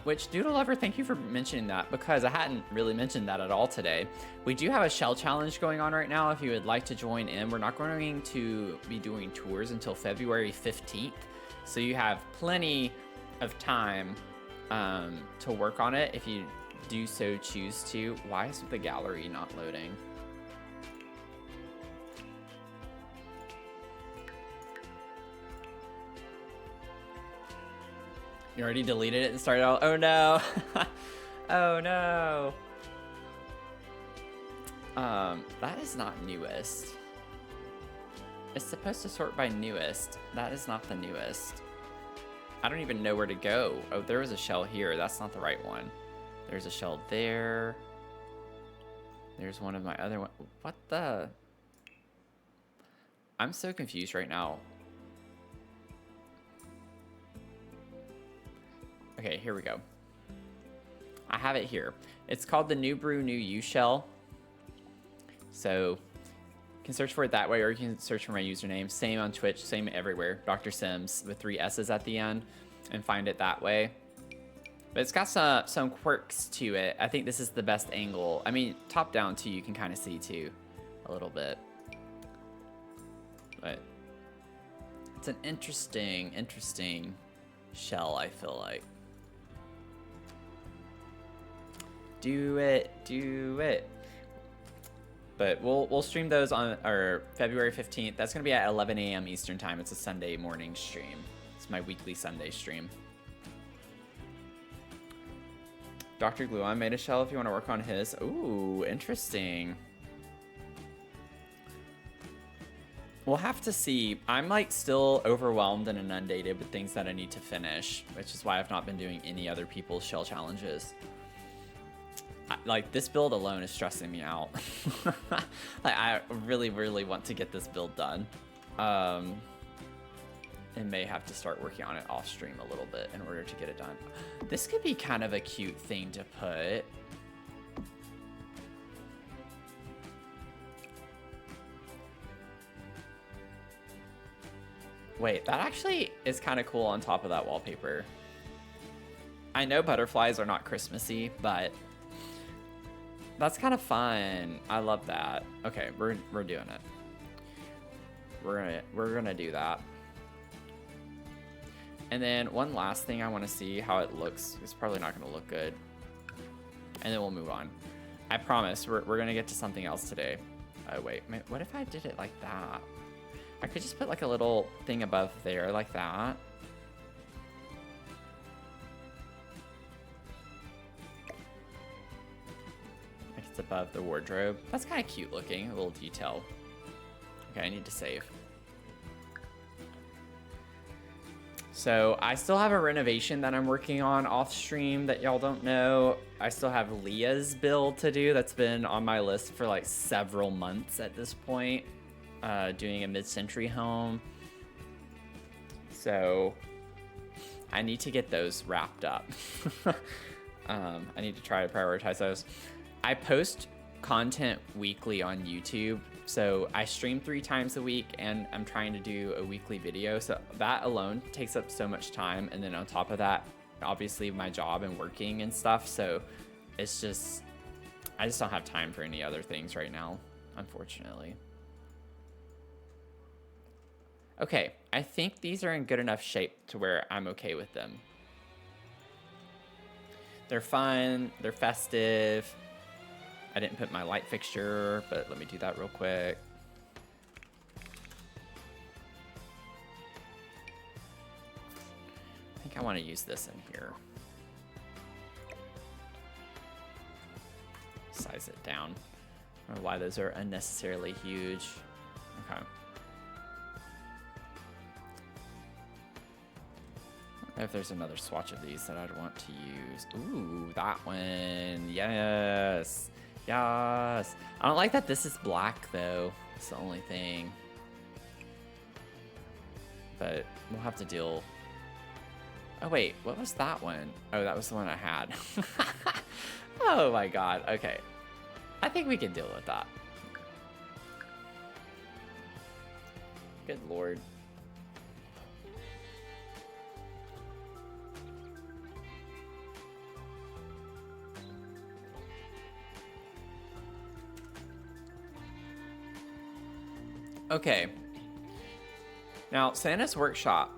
Which, Doodle Lover, thank you for mentioning that, because I hadn't really mentioned that at all today. We do have a shell challenge going on right now if you would like to join in. We're not going to be doing tours until February 15th, so you have plenty of time to work on it if you do so choose to. Why is the gallery not loading? You already deleted it and started all. Oh no. Oh no. That is not newest. It's supposed to sort by newest. That is not the newest. I don't even know where to go. Oh, there was a shell here. That's not the right one. There's a shell there. There's one of my other one. What the? I'm so confused right now. Okay, here we go. I have it here. It's called the New Brew New You shell. So you can search for it that way, or you can search for my username. Same on Twitch, same everywhere. Dr. Sims with 3 S's at the end, and find it that way. But it's got some quirks to it. I think this is the best angle. I mean, top down too, you can kind of see too, a little bit. But it's an interesting shell, I feel like. Do it. But we'll stream those on February 15th. That's gonna be at 11 a.m. Eastern time. It's a Sunday morning stream. It's my weekly Sunday stream. Dr. Gluon made a shell if you want to work on his. Ooh, interesting. We'll have to see. I'm like still overwhelmed and inundated with things that I need to finish, which is why I've not been doing any other people's shell challenges. Like, this build alone is stressing me out. Like, I really want to get this build done. And may have to start working on it off stream a little bit in order to get it done. This could be kind of a cute thing to put. Wait, that actually is kind of cool on top of that wallpaper. I know butterflies are not Christmassy, but that's kind of fun. I love that. Okay, we're doing it. We're gonna do that. And then one last thing I want to see how it looks. It's probably not going to look good. And then we'll move on. I promise we're going to get to something else today. Oh, wait. What if I did it like that? I could just put like a little thing above there like that. Like it's above the wardrobe. That's kind of cute looking. A little detail. Okay, I need to save. So I still have a renovation that I'm working on off stream that y'all don't know. I still have Leah's build to do. That's been on my list for like several months at this point. Doing a mid-century home. So I need to get those wrapped up. I need to try to prioritize those. I post content weekly on YouTube. So I stream 3 times a week and I'm trying to do a weekly video. So that alone takes up so much time. And then on top of that, obviously my job and working and stuff. So it's just, I just don't have time for any other things right now, unfortunately. Okay, I think these are in good enough shape to where I'm okay with them. They're fun, they're festive. I didn't put my light fixture, but let me do that real quick. I think I want to use this in here. Size it down. I don't know why those are unnecessarily huge. Okay. I don't know if there's another swatch of these that I'd want to use. Ooh, that one. Yes. Yes. I don't like that this is black, though. It's the only thing. But we'll have to deal. Oh, wait. What was that one? Oh, that was the one I had. Oh, my God. Okay. I think we can deal with that. Good lord. Okay. Now, Santa's workshop,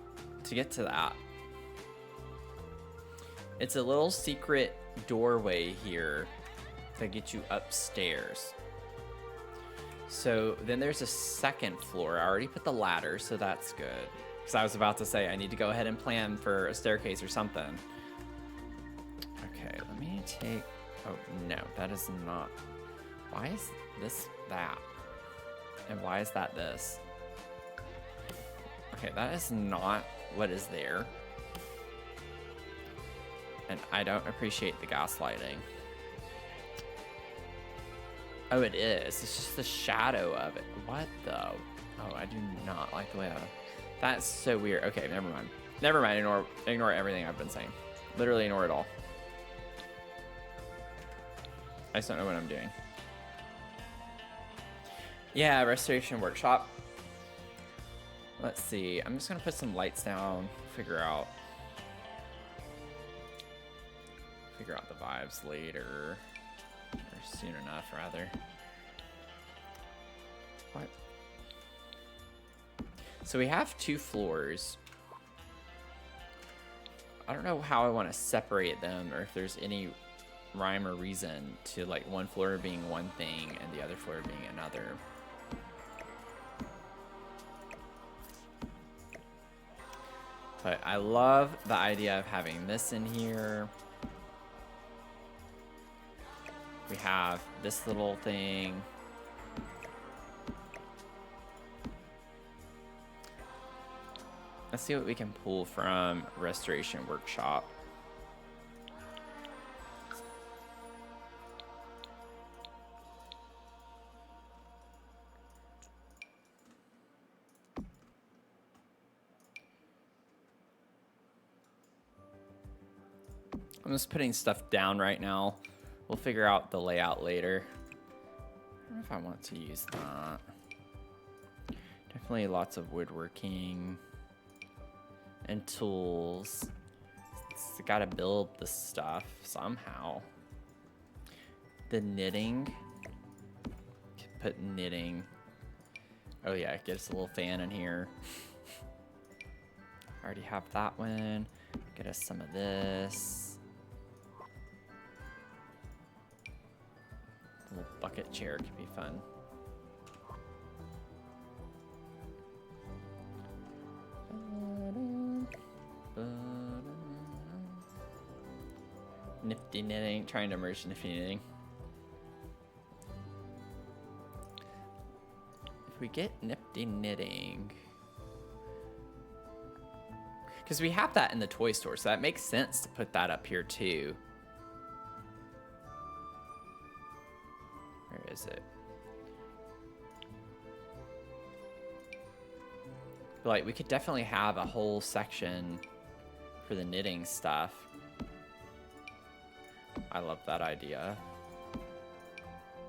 to get to that, it's a little secret doorway here to get you upstairs. So then there's a second floor. I already put the ladder, so that's good. Because I was about to say I need to go ahead and plan for a staircase or something. Okay, let me take... Oh, no, that is not... Why is this that? And why is that this? Okay, that is not what is there. And I don't appreciate the gaslighting. Oh, it is. It's just the shadow of it. What though? Oh, I do not like the way that... That's so weird. Okay, never mind. Never mind. Ignore everything I've been saying. Literally ignore it all. I just don't know what I'm doing. Yeah, restoration workshop. Let's see. I'm just gonna put some lights down. Figure out the vibes later, or soon enough, rather. What? So we have 2 floors. I don't know how I want to separate them, or if there's any rhyme or reason to like one floor being one thing and the other floor being another. But I love the idea of having this in here. We have this little thing. Let's see what we can pull from Restoration Workshop. I'm just putting stuff down right now. We'll figure out the layout later. I don't know if I want to use that. Definitely lots of woodworking and tools. It's gotta build the stuff somehow. The knitting. Put knitting. Oh yeah, get us a little fan in here. I already have that one. Get us some of this. A little bucket chair could be fun. Nifty knitting, trying to merge nifty knitting. If we get nifty knitting, because we have that in the toy store, so that makes sense to put that up here too. Where is it? But like, we could definitely have a whole section for the knitting stuff. I love that idea.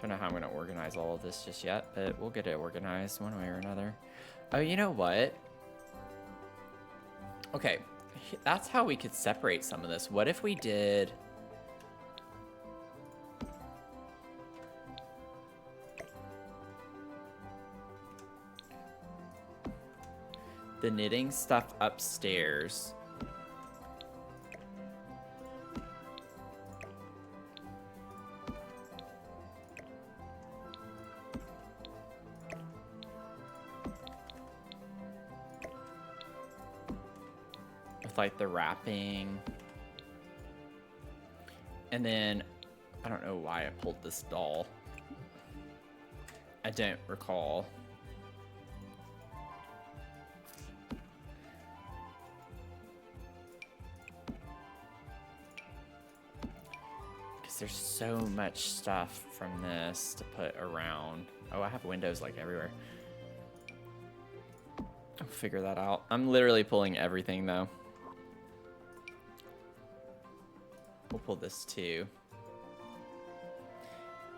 Don't know how I'm going to organize all of this just yet, but we'll get it organized one way or another. Oh, you know what? Okay, that's how we could separate some of this. What if we did... the knitting stuff upstairs. With like the wrapping. And then, I don't know why I pulled this doll. I don't recall. There's so much stuff from this to put around. Oh, I have windows like everywhere. I'll figure that out. I'm literally pulling everything though. We'll pull this too.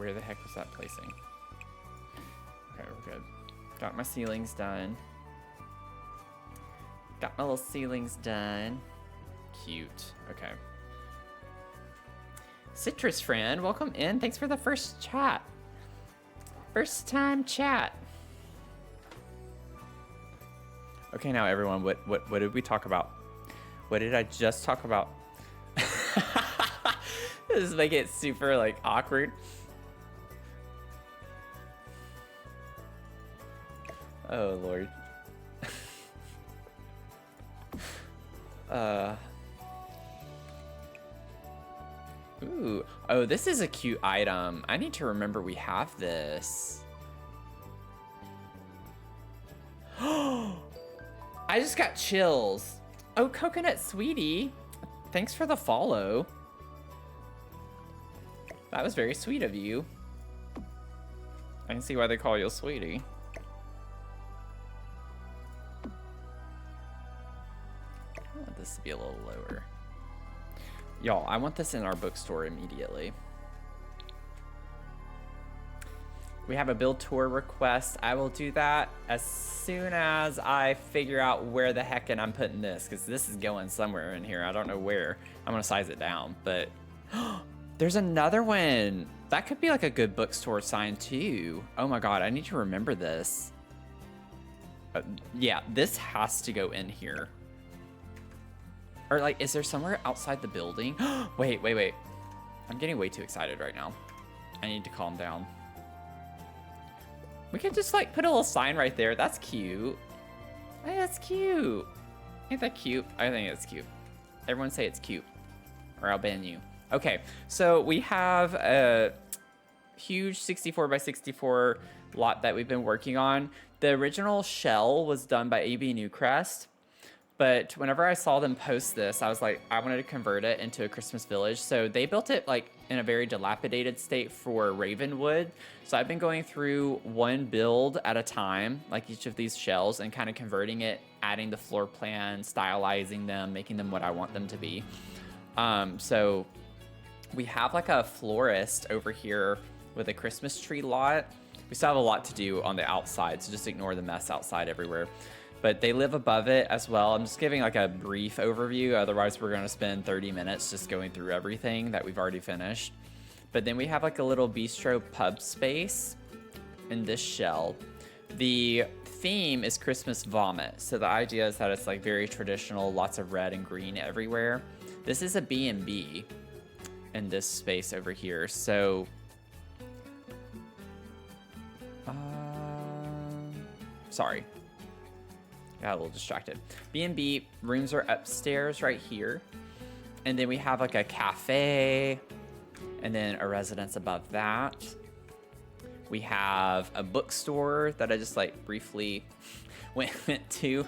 where the heck was that placing? Okay, we're good. Got my ceilings done. Got my little ceilings done. Cute. Okay. Citrus friend, welcome in. Thanks for the first chat. First time chat. Okay, now everyone, what did we talk about? What did I just talk about? This is make it super like awkward. Oh Lord. Ooh. Oh, this is a cute item. I need to remember we have this. I just got chills. Oh, Coconut Sweetie. Thanks for the follow. That was very sweet of you. I can see why they call you a sweetie. I want this to be a little lower. Y'all, I want this in our bookstore immediately. We have a build tour request. I will do that as soon as I figure out where the heck I'm putting this, because this is going somewhere in here. I don't know where. I'm gonna size it down, but there's another one. That could be like a good bookstore sign too. Oh my God, I need to remember this. Yeah, this has to go in here. Or like, is there somewhere outside the building? Wait. I'm getting way too excited right now. I need to calm down. We could just like put a little sign right there. That's cute. Hey, that's cute. Ain't that cute? I think it's cute. Everyone say it's cute, or I'll ban you. Okay, so we have a huge 64 by 64 lot that we've been working on. The original shell was done by ABNewcrest. But whenever I saw them post this, I was like, I wanted to convert it into a Christmas village. So they built it like in a very dilapidated state for Ravenwood. So I've been going through one build at a time, like each of these shells, and kind of converting it, adding the floor plan, stylizing them, making them what I want them to be. So we have like a florist over here with a Christmas tree lot. We still have a lot to do on the outside, so just ignore the mess outside everywhere. But they live above it as well. I'm just giving like a brief overview. Otherwise, we're going to spend 30 minutes just going through everything that we've already finished. But then we have like a little bistro pub space in this shell. The theme is Christmas vomit. So the idea is that it's like very traditional, lots of red and green everywhere. This is a B&B in this space over here. So sorry. Got a little distracted. B&B rooms are upstairs right here. And then we have like a cafe and then a residence above that. We have a bookstore that I just like briefly went to.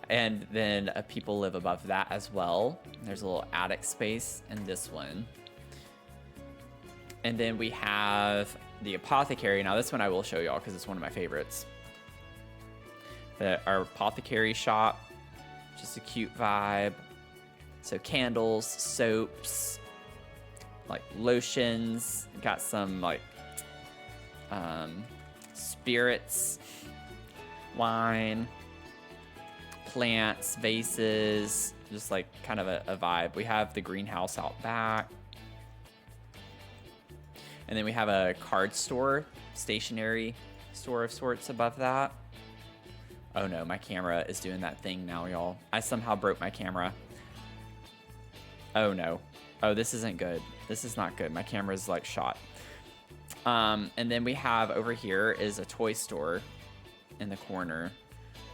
And then people live above that as well. There's a little attic space in this one. And then we have the apothecary. Now this one I will show y'all because it's one of my favorites. Our apothecary shop, just a cute vibe. So candles, soaps, like lotions, got some like spirits, wine, plants, vases, just like kind of a vibe. We have the greenhouse out back. And then we have a card store, stationery store of sorts above that. Oh no, my camera is doing that thing now, y'all. I somehow broke my camera. Oh no. Oh, this isn't good. This is not good. My camera is like shot. And then we have over here is a toy store in the corner.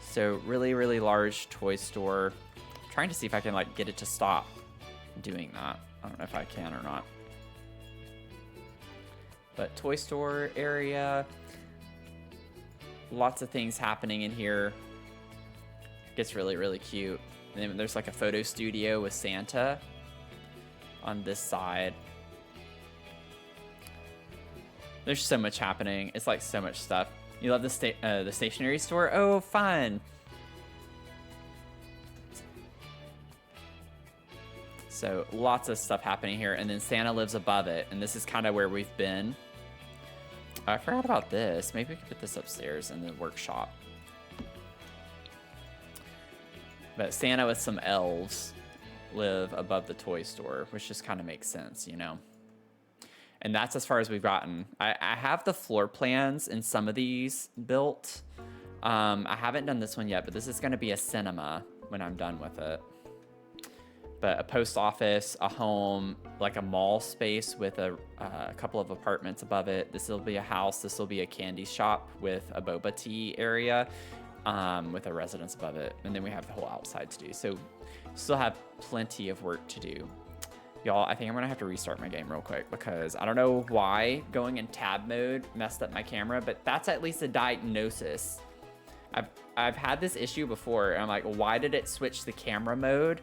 So really, really large toy store. I'm trying to see if I can like get it to stop doing that. I don't know if I can or not. But toy store area. Lots of things happening in here. Gets really, really cute. And then there's like a photo studio with Santa on this side. There's so much happening. It's like so much stuff. You love the stationery store? Oh, fun. So lots of stuff happening here. And then Santa lives above it. And this is kind of where we've been I forgot about this. Maybe we could put this upstairs in the workshop. But Santa with some elves live above the toy store, which just kind of makes sense, you know? And that's as far as we've gotten. I have the floor plans in some of these built. I haven't done this one yet, but this is going to be a cinema when I'm done with it. But a post office, a home, like a mall space with a couple of apartments above it. This will be a house. This will be a candy shop with a boba tea area with a residence above it. And then we have the whole outside to do. So still have plenty of work to do. Y'all, I think I'm going to have to restart my game real quick because I don't know why going in tab mode messed up my camera, but that's at least a diagnosis. I've had this issue before, and I'm like, why did it switch the camera mode?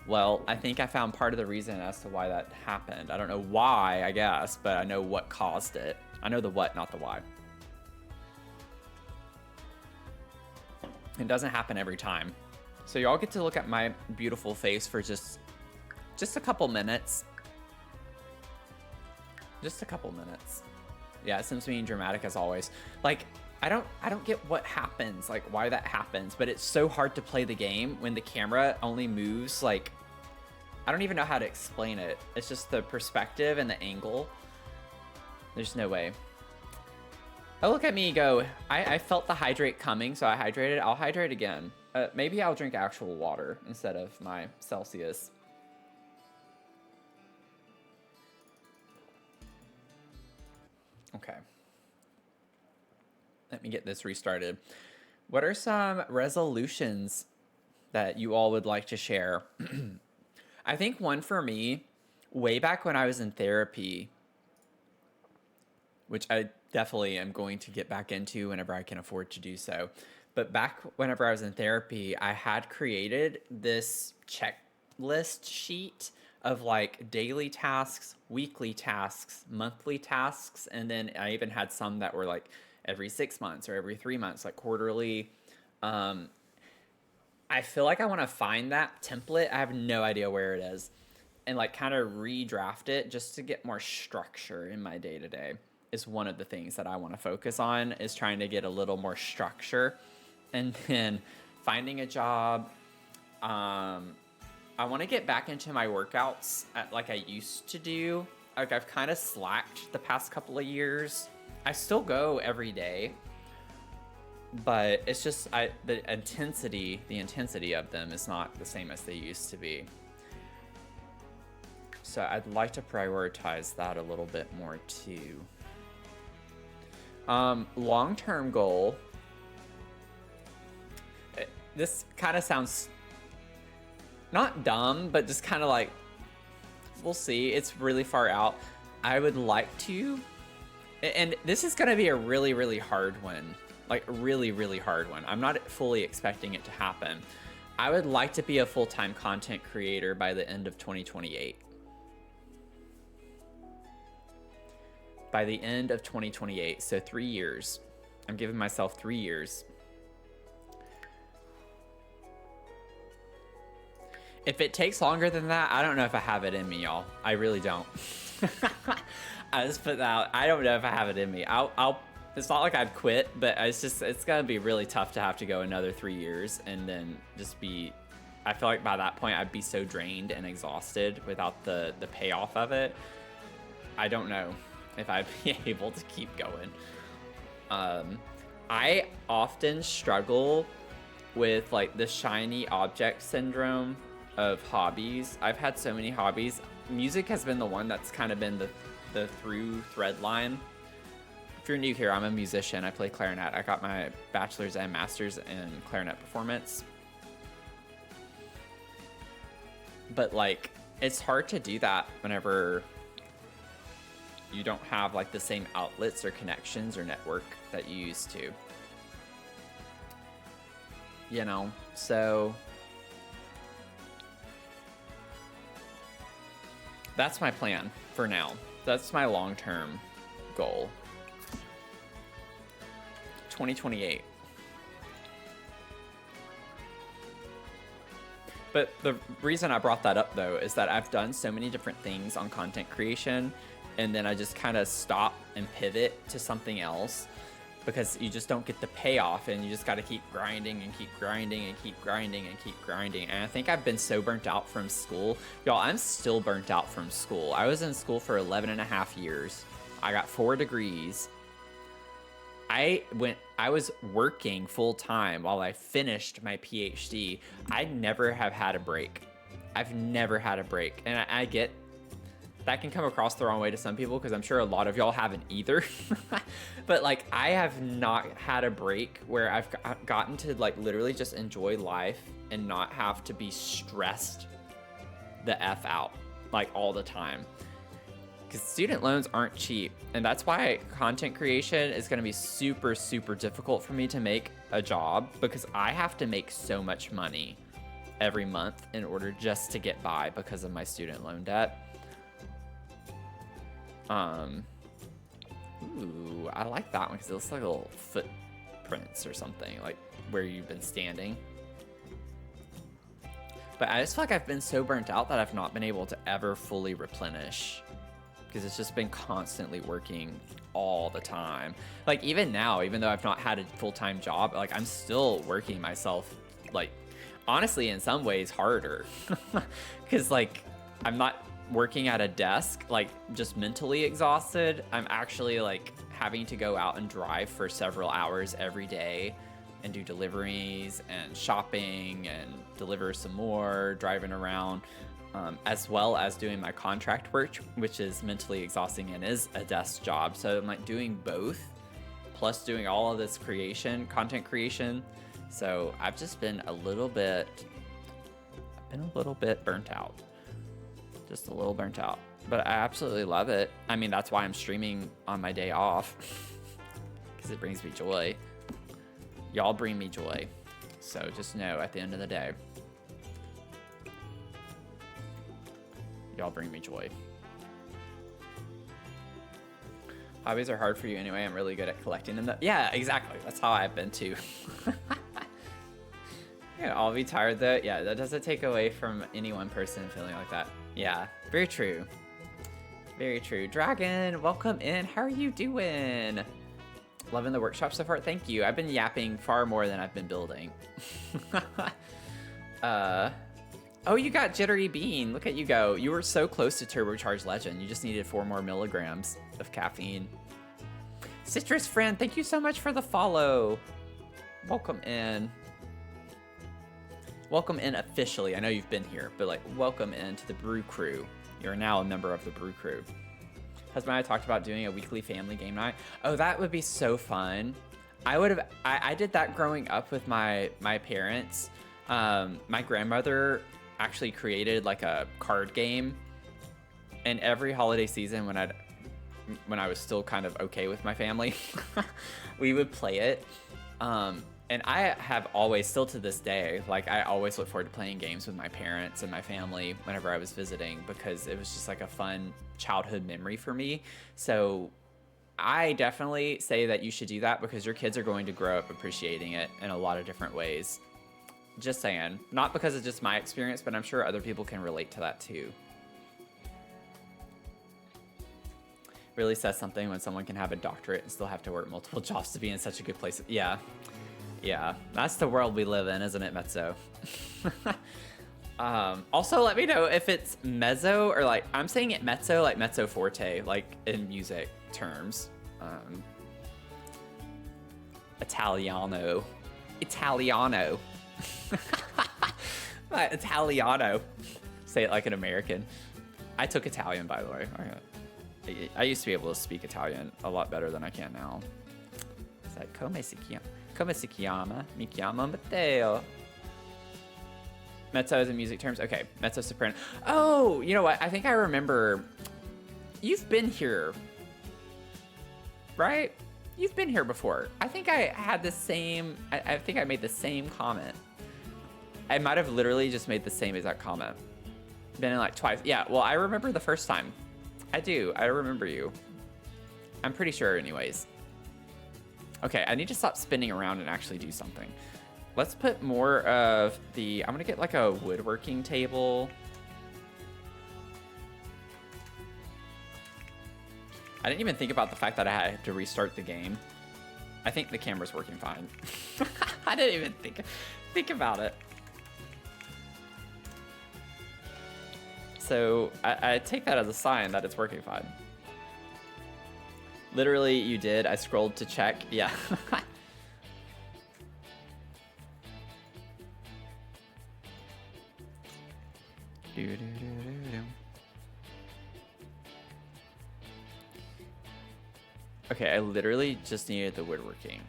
Well, I think I found part of the reason as to why that happened. I don't know why, I guess, but I know what caused it. I know the what, not the why. It doesn't happen every time. So y'all get to look at my beautiful face for just a couple minutes. Just a couple minutes. Yeah, Sims being dramatic as always. Like, I don't get what happens, like why that happens, but it's so hard to play the game when the camera only moves, like, I don't even know how to explain it. It's just the perspective and the angle. There's no way. Oh, look at me go. I felt the hydrate coming, so I hydrated. I'll hydrate again. Maybe I'll drink actual water instead of my Celsius. Okay. Let me get this restarted. What are some resolutions that you all would like to share? I think one for me, way back when I was in therapy, which I definitely am going to get back into whenever I can afford to do so. But back whenever I was in therapy, I had created this checklist sheet of like daily tasks, weekly tasks, monthly tasks, and then I even had some that were like every 6 months or every 3 months, like quarterly. I feel like I want to find that template. I have no idea where it is, and like kind of redraft it just to get more structure in my day-to-day is one of the things that I want to focus on, is trying to get a little more structure. And then finding a job. I want to get back into my workouts like I used to do. Like I've kind of slacked the past couple of years. I still go every day, but it's just the intensity of them is not the same as they used to be. So I'd like to prioritize that a little bit more too. Long-term goal. This kind of sounds not dumb, but just kind of like, we'll see. It's really far out. I would like to, and this is going to be a really, really hard one. Like really, really hard one. I'm not fully expecting it to happen. I would like to be a full-time content creator by the end of 2028. By the end of 2028, so 3 years. I'm giving myself 3 years. If it takes longer than that, I don't know if I have it in me, y'all. I really don't. I just put that out. I don't know if I have it in me. It's not like I'd quit, but it's gonna be really tough to have to go another 3 years and then just be, I feel like by that point I'd be so drained and exhausted without the payoff of it. I don't know if I'd be able to keep going. I often struggle with like the shiny object syndrome of hobbies. I've had so many hobbies. Music has been the one that's kind of been the through thread line. If you're new here, I'm a musician. I play clarinet. I got my bachelor's and master's in clarinet performance. But like, it's hard to do that whenever you don't have like the same outlets or connections or network that you used to. You know, so that's my plan for now. That's my long-term goal. 2028. But the reason I brought that up, though, is that I've done so many different things on content creation, and then I just kind of stop and pivot to something else because you just don't get the payoff, and you just got to keep grinding and keep grinding and keep grinding and keep grinding. And I think I've been so burnt out from school. Y'all, I'm still burnt out from school. I was in school for 11 and a half years. I got 4 degrees. I was working full time while I finished my PhD. I never have had a break. I've never had a break. And I get that can come across the wrong way to some people because I'm sure a lot of y'all haven't either. But like, I have not had a break where I've gotten to like literally just enjoy life and not have to be stressed the F out like all the time. Because student loans aren't cheap, and that's why content creation is going to be super, super difficult for me to make a job, because I have to make so much money every month in order just to get by because of my student loan debt. Ooh, I like that one because it looks like little footprints or something, like where you've been standing. But I just feel like I've been so burnt out that I've not been able to ever fully replenish, because it's just been constantly working all the time. Like even now, even though I've not had a full-time job, like I'm still working myself, like honestly in some ways harder, because like I'm not working at a desk, like just mentally exhausted. I'm actually like having to go out and drive for several hours every day and do deliveries and shopping and deliver some more, driving around. As well as doing my contract work, which is mentally exhausting and is a desk job. So I'm like doing both, plus doing all of this content creation. So I've just been a little bit burnt out. Just a little burnt out. But I absolutely love it. I mean, that's why I'm streaming on my day off, because it brings me joy. Y'all bring me joy. So just know at the end of the day, y'all bring me joy. Hobbies are hard for you anyway. I'm really good at collecting them. Yeah, exactly. That's how I've been too. Yeah, I'll be tired though. Yeah, that doesn't take away from any one person feeling like that. Yeah, very true. Very true. Dragon, welcome in. How are you doing? Loving the workshop so far. Thank you. I've been yapping far more than I've been building. Oh, you got Jittery Bean. Look at you go. You were so close to Turbocharged Legend. You just needed 4 more milligrams of caffeine. Citrus Friend, thank you so much for the follow. Welcome in. Welcome in officially. I know you've been here, but like, welcome into the Brew Crew. You're now a member of the Brew Crew. Husband and I talked about doing a weekly family game night. Oh, that would be so fun. I did that growing up with my parents. My grandmother actually created like a card game, and every holiday season when I was still kind of okay with my family, we would play it. And I have always, still to this day, like I always look forward to playing games with my parents and my family whenever I was visiting, because it was just like a fun childhood memory for me. So I definitely say that you should do that, because your kids are going to grow up appreciating it in a lot of different ways. Just saying. Not because it's just my experience, but I'm sure other people can relate to that too. Really says something when someone can have a doctorate and still have to work multiple jobs to be in such a good place. Yeah. Yeah. That's the world we live in, isn't it, Mezzo? Also, let me know if it's mezzo or like, I'm saying it mezzo, like mezzo forte, like in music terms. Italiano. Italiano. Say it like an American. I took Italian, by the way. I used to be able to speak Italian a lot better than I can now. It's like, come si chiama? Mi chiamo Matteo. Mezzo is in music terms? Okay, mezzo soprano. Oh, you know what? I think I remember. You've been here, right? You've been here before. I think I had the same, I think I made the same comment. I might have literally just made the same exact comment. Been in like twice. Yeah, well, I remember the first time. I do. I remember you. I'm pretty sure anyways. Okay, I need to stop spinning around and actually do something. Let's put more of the... I'm gonna get like a woodworking table. I didn't even think about the fact that I had to restart the game. I think the camera's working fine. I didn't even think about it. So I take that as a sign that it's working fine. Literally, you did. I scrolled to check. Yeah. Okay, I literally just needed the woodworking.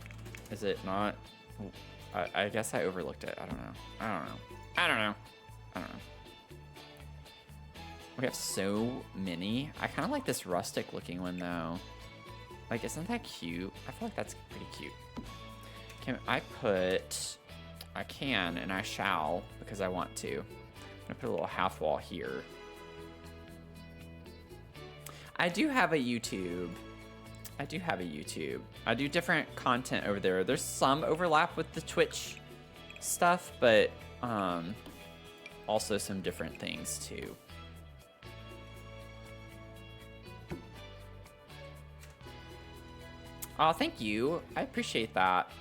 Is it not? I guess I overlooked it. I don't know. We have so many. I kind of like this rustic looking one though. Like, isn't that cute? I feel like that's pretty cute. Can I put... I can and I shall because I want to. I'm gonna put a little half wall here. I do have a YouTube. I do different content over there. There's some overlap with the Twitch stuff, but also some different things too. Oh, thank you. I appreciate that.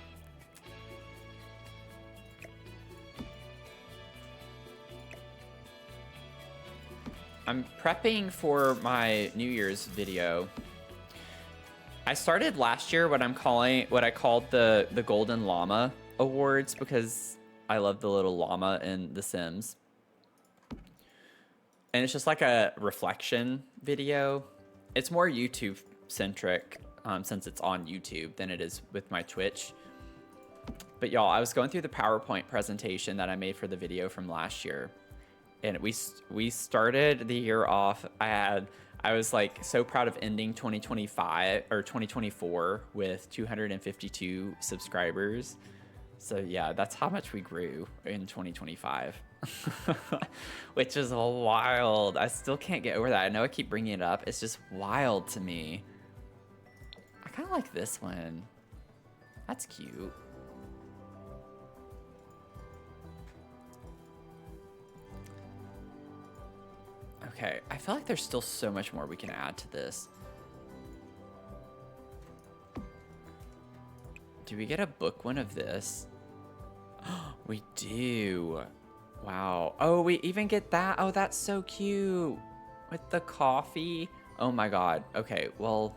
I'm prepping for my New Year's video. I started last year what I called the Golden Llama Awards because I love the little llama in The Sims. And it's just like a reflection video. It's more YouTube centric since it's on YouTube than it is with my Twitch. But y'all, I was going through the PowerPoint presentation that I made for the video from last year. And we started the year off. I was like so proud of ending 2025 or 2024 with 252 subscribers. So yeah, that's how much we grew in 2025, which is wild. I still can't get over that. I know I keep bringing it up. It's just wild to me. I kind of like this one. That's cute. Okay, I feel like there's still so much more we can add to this. Do we get a book one of this? We do. Wow. Oh, we even get that. Oh, that's so cute. With the coffee. Oh my god. Okay, well.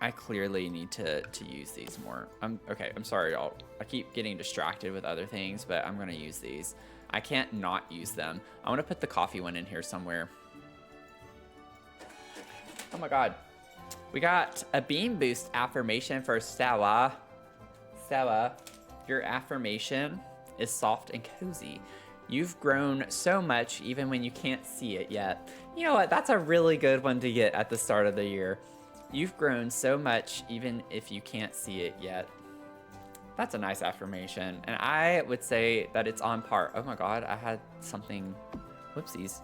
I clearly need to use these more. Okay, I'm sorry, y'all. I keep getting distracted with other things, but I'm gonna use these. I can't not use them. I want to put the coffee one in here somewhere. Oh my god. We got a beam boost affirmation for Stella. Stella, your affirmation is soft and cozy. You've grown so much even when you can't see it yet. You know what? That's a really good one to get at the start of the year. You've grown so much even if you can't see it yet. That's a nice affirmation. And I would say that it's on par. Oh my god, I had something. Whoopsies.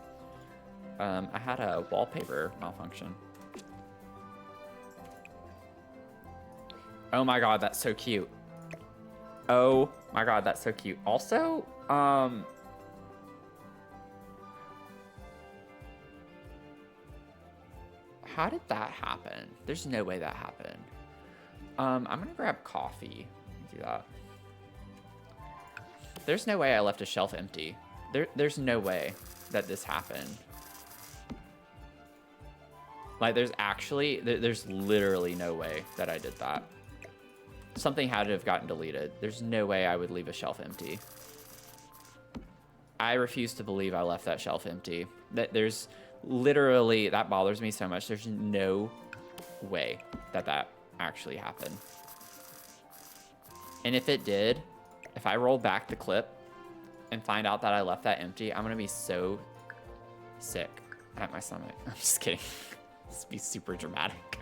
I had a wallpaper malfunction. Oh my god, that's so cute. Oh my god, that's so cute. Also, how did that happen? There's no way that happened. I'm gonna grab coffee. Do that. There's no way I left a shelf empty. There's no way that this happened. Like, there's literally no way that I did that. Something had to have gotten deleted. There's no way I would leave a shelf empty. I refuse to believe I left that shelf empty. There's literally, that bothers me so much. There's no way that actually happened. And if it did, if I roll back the clip and find out that I left that empty, I'm gonna be so sick at my stomach. I'm just kidding. This would be super dramatic.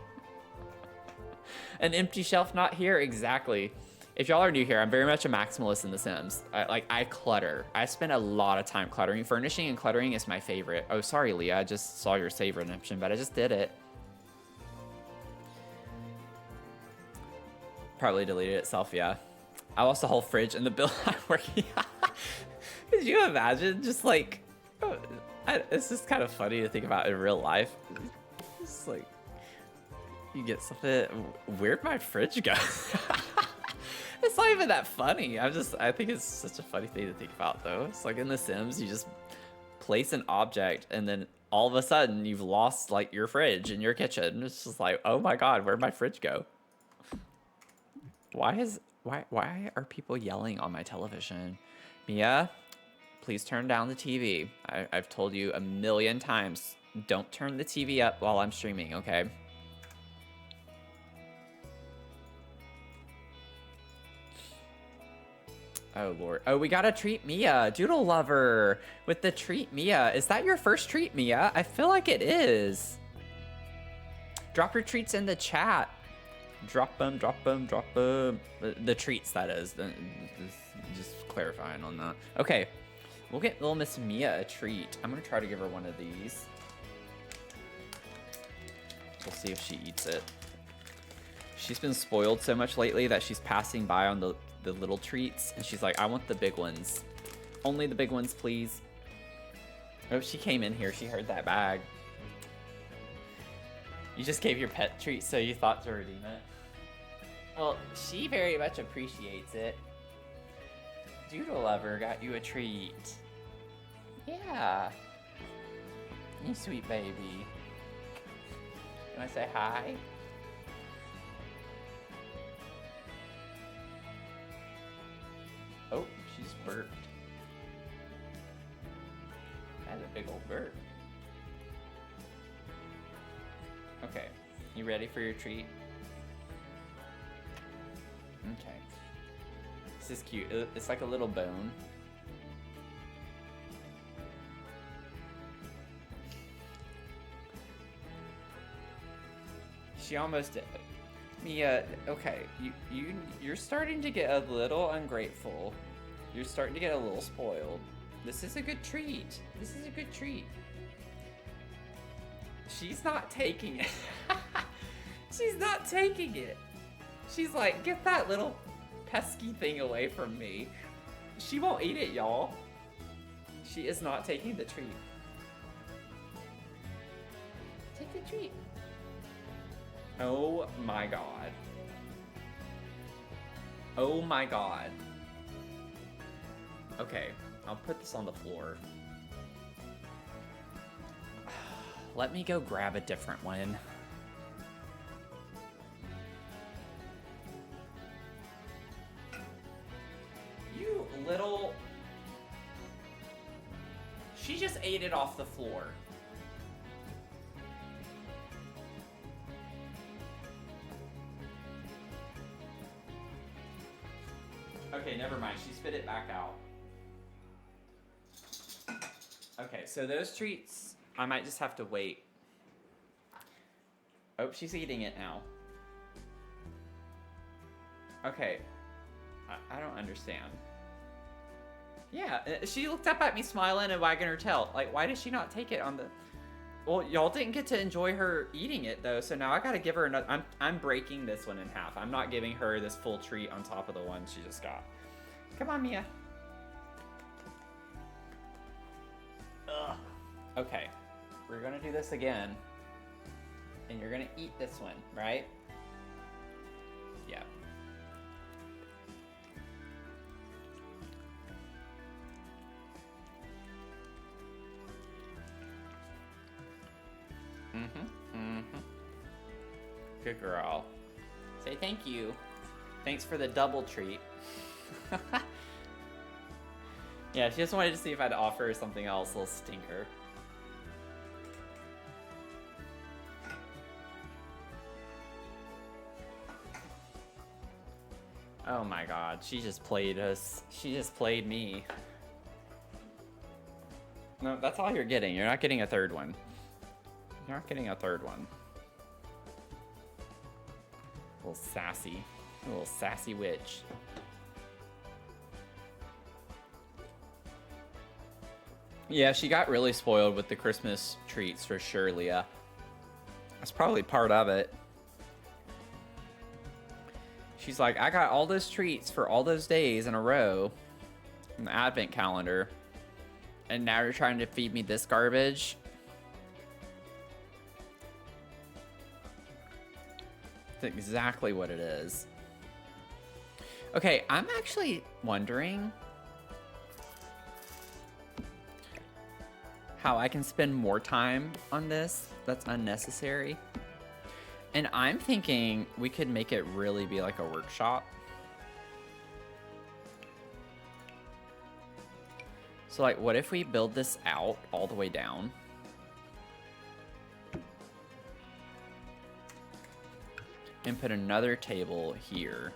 An empty shelf not here, exactly. If y'all are new here, I'm very much a maximalist in The Sims. I clutter. I spend a lot of time cluttering. Furnishing and cluttering is my favorite. Oh, sorry, Leah. I just saw your save redemption, but I just did it. Probably deleted itself, yeah. I lost the whole fridge in the build I'm working on. Could you imagine? Just like, it's just kind of funny to think about in real life. It's like, you get something, where'd my fridge go? It's not even that funny. I think it's such a funny thing to think about though. It's like in The Sims, you just place an object and then all of a sudden you've lost like your fridge in your kitchen. It's just like, oh my God, where'd my fridge go? Why are people yelling on my television? Mia, please turn down the TV. I've told you a million times, don't turn the TV up while I'm streaming, okay? Oh, Lord. Oh, we gotta treat Mia. Doodle Lover with the treat Mia. Is that your first treat, Mia? I feel like it is. Drop your treats in the chat. Drop them, drop them, drop them. The treats, that is. Just clarifying on that. Okay. We'll get little Miss Mia a treat. I'm gonna try to give her one of these. We'll see if she eats it. She's been spoiled so much lately that she's passing by on the little treats, and she's like, I want the big ones. Only the big ones, please. Oh, she came in here. She heard that bag. You just gave your pet treat, so you thought to redeem it. Well, she very much appreciates it. Doodle Lover got you a treat. Yeah. You sweet baby. You wanna say hi? Oh, she's burped. That's a big old burp. Okay, you ready for your treat? Okay. This is cute. It's like a little bone. She almost did. Mia, okay, you're starting to get a little ungrateful. You're starting to get a little spoiled. This is a good treat. This is a good treat. She's not taking it. She's not taking it. She's like, get that little pesky thing away from me. She won't eat it, y'all. She is not taking the treat. Take the treat. Oh my God. Oh my God. Okay, I'll put this on the floor. Let me go grab a different one. You little... She just ate it off the floor. Okay, never mind. She spit it back out. Okay, so those treats, I might just have to wait. Oh, she's eating it now. Okay. I don't understand. Yeah, she looked up at me smiling and wagging her tail. Like, why did she not take it on the... Well, y'all didn't get to enjoy her eating it, though, so now I gotta give her another... I'm breaking this one in half. I'm not giving her this full treat on top of the one she just got. Come on, Mia. Ugh. Okay, we're gonna do this again. And you're gonna eat this one, right? Yeah. Good girl. Say thank you. Thanks for the double treat. Yeah, she just wanted to see if I'd offer her something else, little stinker. Oh my God, she just played us. She just played me. No, that's all you're getting. You're not getting a third one. You're not getting a third one. A little sassy witch. Yeah, she got really spoiled with the Christmas treats for sure, Leah. That's probably part of it. She's like, I got all those treats for all those days in a row in the advent calendar, and now you're trying to feed me this garbage? That's exactly what it is. Okay, I'm actually wondering how I can spend more time on this that's unnecessary. And I'm thinking we could make it really be like a workshop. So like, what if we build this out all the way down? And put another table here.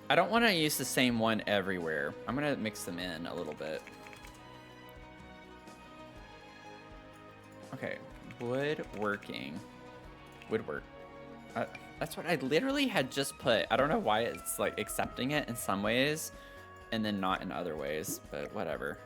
I don't want to use the same one everywhere. I'm going to mix them in a little bit. Okay, woodworking. Woodwork. That's what I literally had just put. I don't know why it's like accepting it in some ways and then not in other ways, but whatever.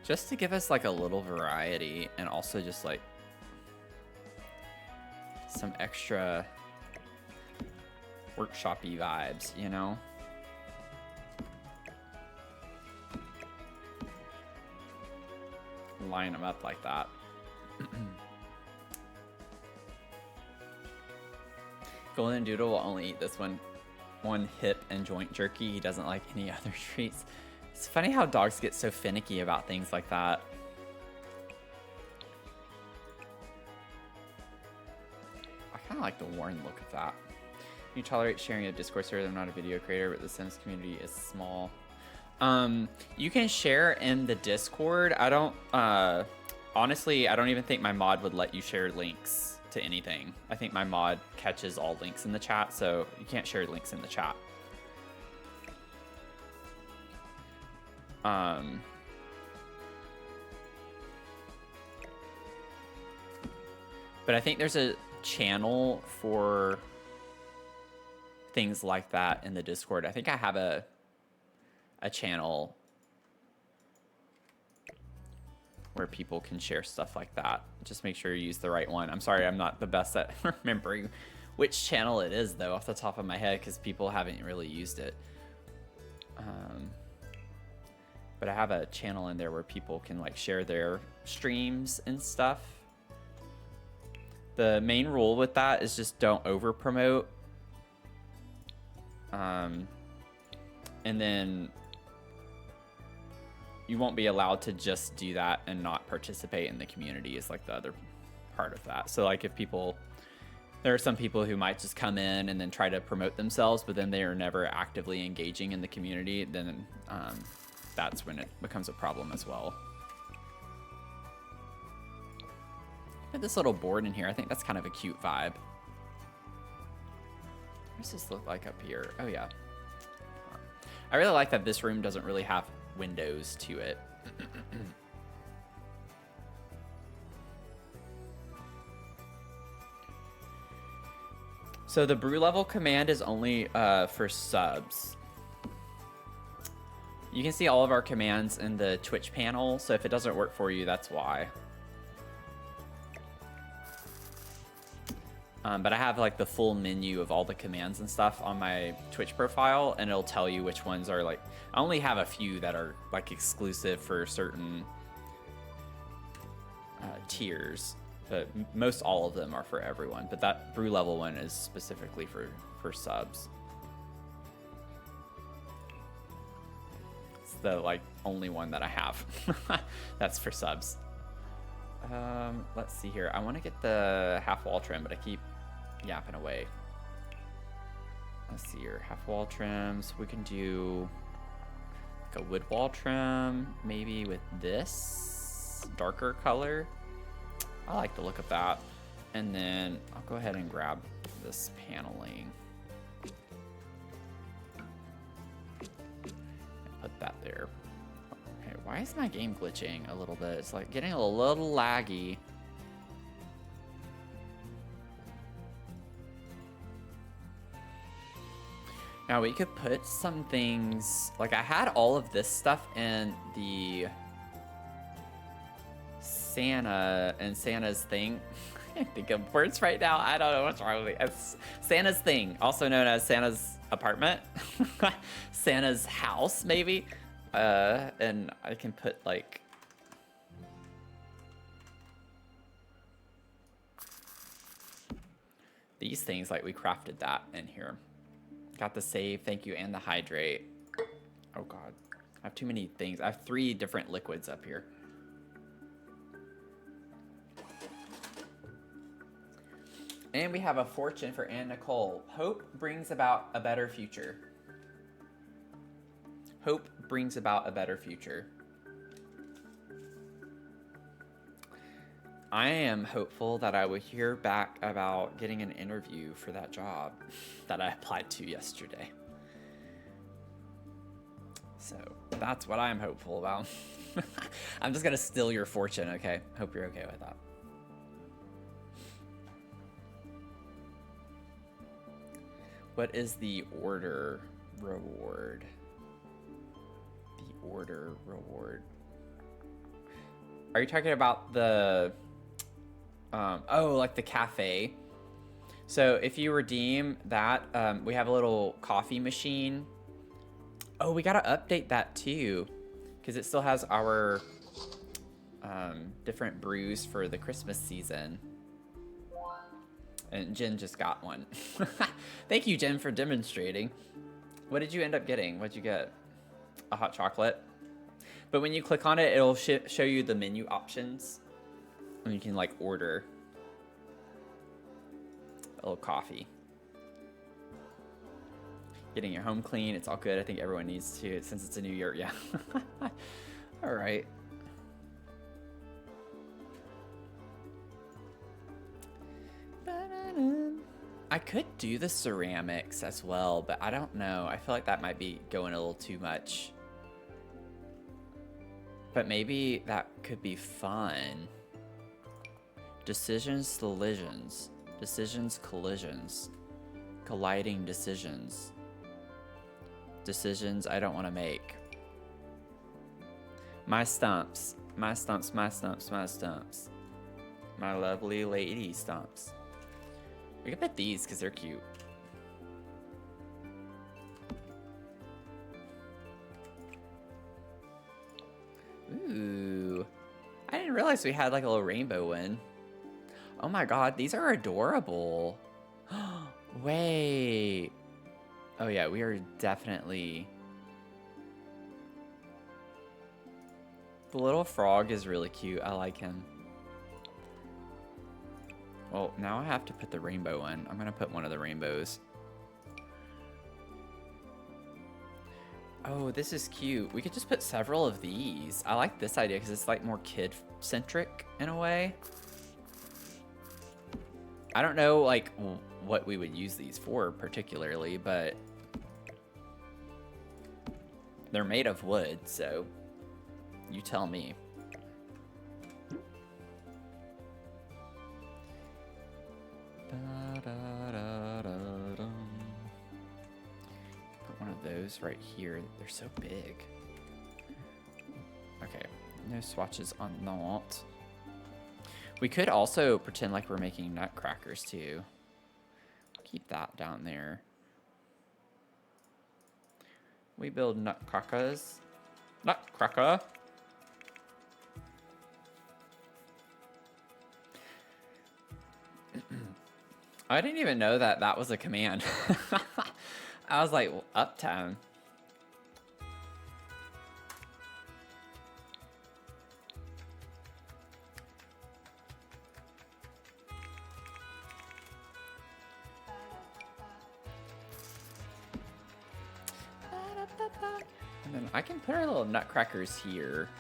Just to give us like a little variety and also just like some extra workshop-y vibes, you know? Line them up like that. Golden Doodle will only eat this one hip and joint jerky. He doesn't like any other treats. It's funny how dogs get so finicky about things like that. I kind of like the worn look of that. You tolerate sharing a Discord server. I'm not a video creator, but the Sims community is small. You can share in the Discord. I don't, honestly, I don't even think my mod would let you share links to anything. I think my mod catches all links in the chat, so you can't share links in the chat. But I think there's a channel for things like that in the Discord. I think I have a channel where people can share stuff like that. Just make sure you use the right one. I'm sorry, I'm not the best at remembering which channel it is though off the top of my head because people haven't really used it. But I have a channel in there where people can like share their streams and stuff. The main rule with that is just don't over promote. And then you won't be allowed to just do that and not participate in the community is like the other part of that. So like if people, there are some people who might just come in and then try to promote themselves, but then they are never actively engaging in the community, then that's when it becomes a problem as well. Put this little board in here. I think that's kind of a cute vibe. What does this look like up here? Oh yeah. I really like that this room doesn't really have windows to it. So the brew level command is only for subs. You can see all of our commands in the Twitch panel, so if it doesn't work for you, that's why. But I have like the full menu of all the commands and stuff on my Twitch profile, and it'll tell you which ones are like, I only have a few that are like exclusive for certain tiers, but most all of them are for everyone. But that brew level one is specifically for subs. It's the like only one that I have. That's for subs. Let's see here. I want to get the half wall trim, but I keep yapping away. Let's see here. Half wall trims. We can do like a wood wall trim, maybe with this darker color. I like the look of that. And then I'll go ahead and grab this paneling and put that there. Okay, why is my game glitching a little bit? It's like getting a little laggy. Now we could put some things, like I had all of this stuff in the Santa's thing. I can't think of words right now. I don't know what's wrong with me. It's Santa's thing, also known as Santa's apartment. Santa's house, maybe. And I can put like... these things, like we crafted that in here. Got the save, thank you, and the hydrate. Oh god, I have too many things. I have 3 different liquids up here. And we have a fortune for Anne Nicole. Hope brings about a better future. Hope brings about a better future. I am hopeful that I will hear back about getting an interview for that job that I applied to yesterday. So that's what I'm hopeful about. I'm just gonna steal your fortune, okay? Hope you're okay with that. What is the order reward? The order reward. Are you talking about the... oh, like the cafe. So if you redeem that, we have a little coffee machine. Oh, we gotta update that too, because it still has our different brews for the Christmas season. And Jen just got one. Thank you, Jen, for demonstrating. What did you end up getting? What'd you get? A hot chocolate? But when you click on it, it'll show you the menu options. And you can like order a little coffee. Getting your home clean, it's all good. I think everyone needs to, since it's a new year, yeah. All right. I could do the ceramics as well, but I don't know. I feel like that might be going a little too much. But maybe that could be fun. Decisions, collisions. Decisions, collisions. Colliding decisions. Decisions I don't want to make. My stumps. My stumps, my stumps, my stumps. My lovely lady stumps. We can put these because they're cute. Ooh. I didn't realize we had like a little rainbow one. Oh my god, these are adorable. Wait. Oh yeah, we are definitely... The little frog is really cute. I like him. Well, now I have to put the rainbow one. I'm gonna put one of the rainbows. Oh, this is cute. We could just put several of these. I like this idea because it's like more kid-centric in a way. I don't know like what we would use these for particularly, but they're made of wood, so you tell me. Put one of those right here. They're so big. Okay, no swatches on that. We could also pretend like we're making nutcrackers too. Keep that down there. We build nutcrackers. Nutcracker. I didn't even know that that was a command. I was like, well, uptown. And then I can put our little nutcrackers here.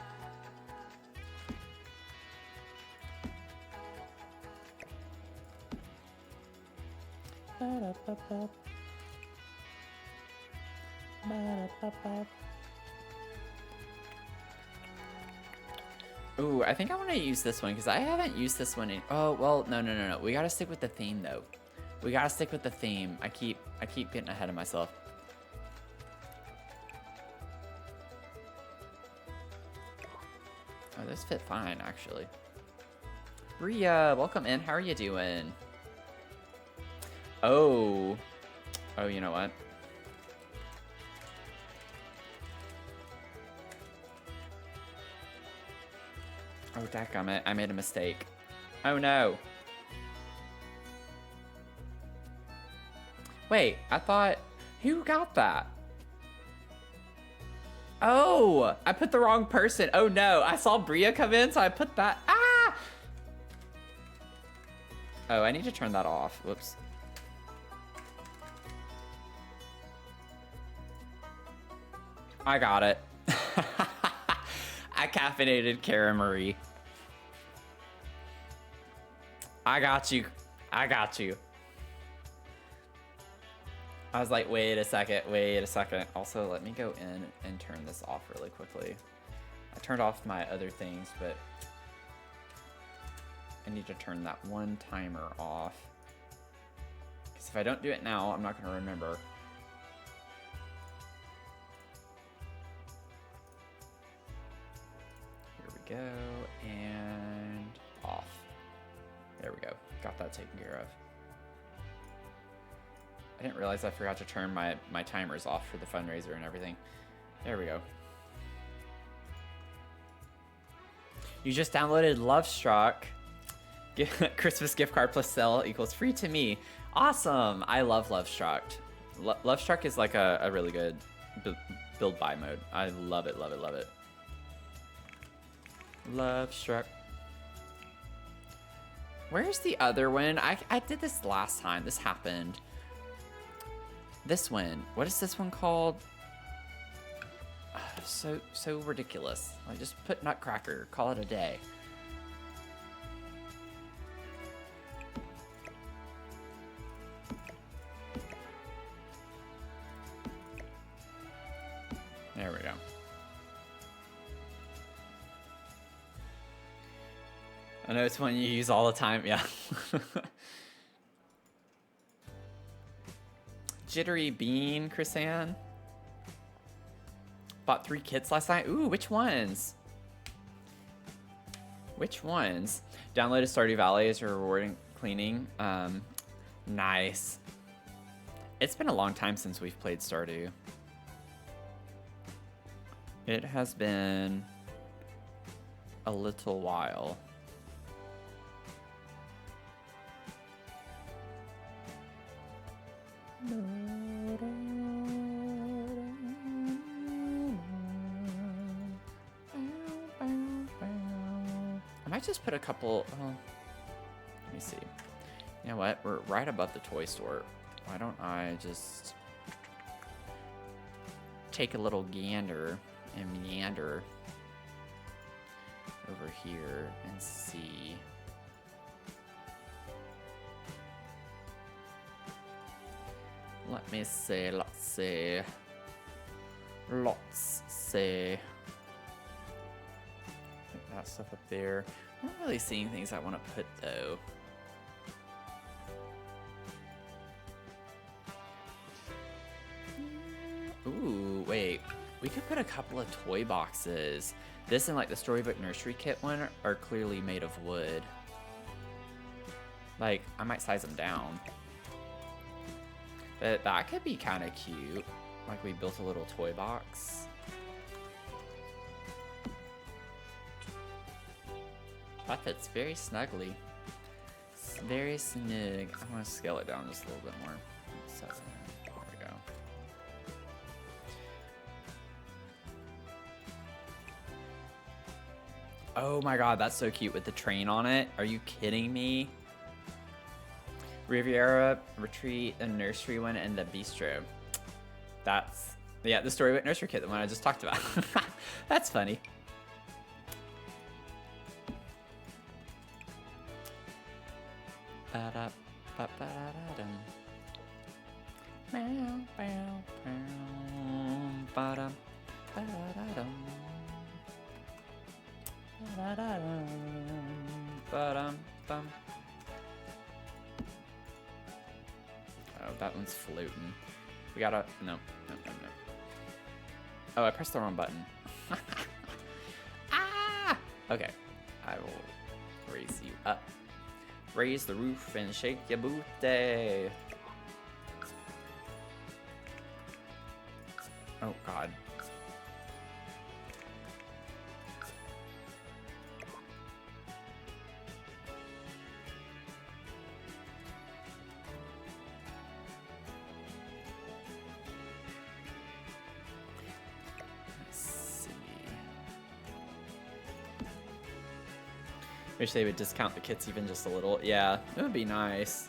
Ooh, I think I want to use this one because I haven't used this one in... Oh, well, no. We got to stick with the theme, though. We got to stick with the theme. I keep getting ahead of myself. Oh, those fit fine, actually. Bria, welcome in. How are you doing? Oh. Oh, you know what? Oh, dadgummit. I made a mistake. Oh, no. Wait, I thought... Who got that? Oh, I put the wrong person. Oh, no. I saw Bria come in, so I put that... Ah! Oh, I need to turn that off. Whoops. I got it. I caffeinated Cara Marie. I got you. I got you. I was like, wait a second, wait a second. Also, let me go in and turn this off really quickly. I turned off my other things, but I need to turn that one timer off. Because if I don't do it now, I'm not going to remember. Here we go, and off. There we go. Got that taken care of. I didn't realize I forgot to turn my timers off for the fundraiser and everything. There we go. You just downloaded Lovestruck. Christmas gift card plus sell equals free to me. Awesome. I love Lovestruck. Lovestruck is like a really good build buy mode. I love it, love it, love it. Lovestruck. Where's the other one? I did this last time. This happened. This one. What is this one called? So ridiculous. Like, just put Nutcracker. Call it a day. There we go. I know it's one you use all the time. Yeah. Jittery Bean, Chrisanne. Bought 3 kits last night. Ooh, which ones? Which ones? Downloaded Stardew Valley as your rewarding cleaning. Nice. It's been a long time since we've played Stardew. It has been a little while. I might just put a couple, let me see. You know what, we're right above the toy store. Why don't I just take a little gander and meander over here and see. Let me see, let's see. Let's see. Put that stuff up there. I'm not really seeing things I want to put though. Ooh, wait. We could put a couple of toy boxes. This and like the Storybook Nursery Kit one are clearly made of wood. Like, I might size them down. But that could be kind of cute. Like we built a little toy box. That fits very snugly. It's very snug. I want to scale it down just a little bit more. So, there we go. Oh my god, that's so cute with the train on it. Are you kidding me? Riviera, Retreat, the nursery one, and the bistro. That's, yeah, the Storybook Nursery Kit, the one I just talked about. That's funny. Oh, that one's floating. We gotta, no. Oh, I pressed the wrong button. Ah! Okay, I will raise you up. Raise the roof and shake your booty. Oh God. Wish they would discount the kits even just a little. Yeah, it would be nice.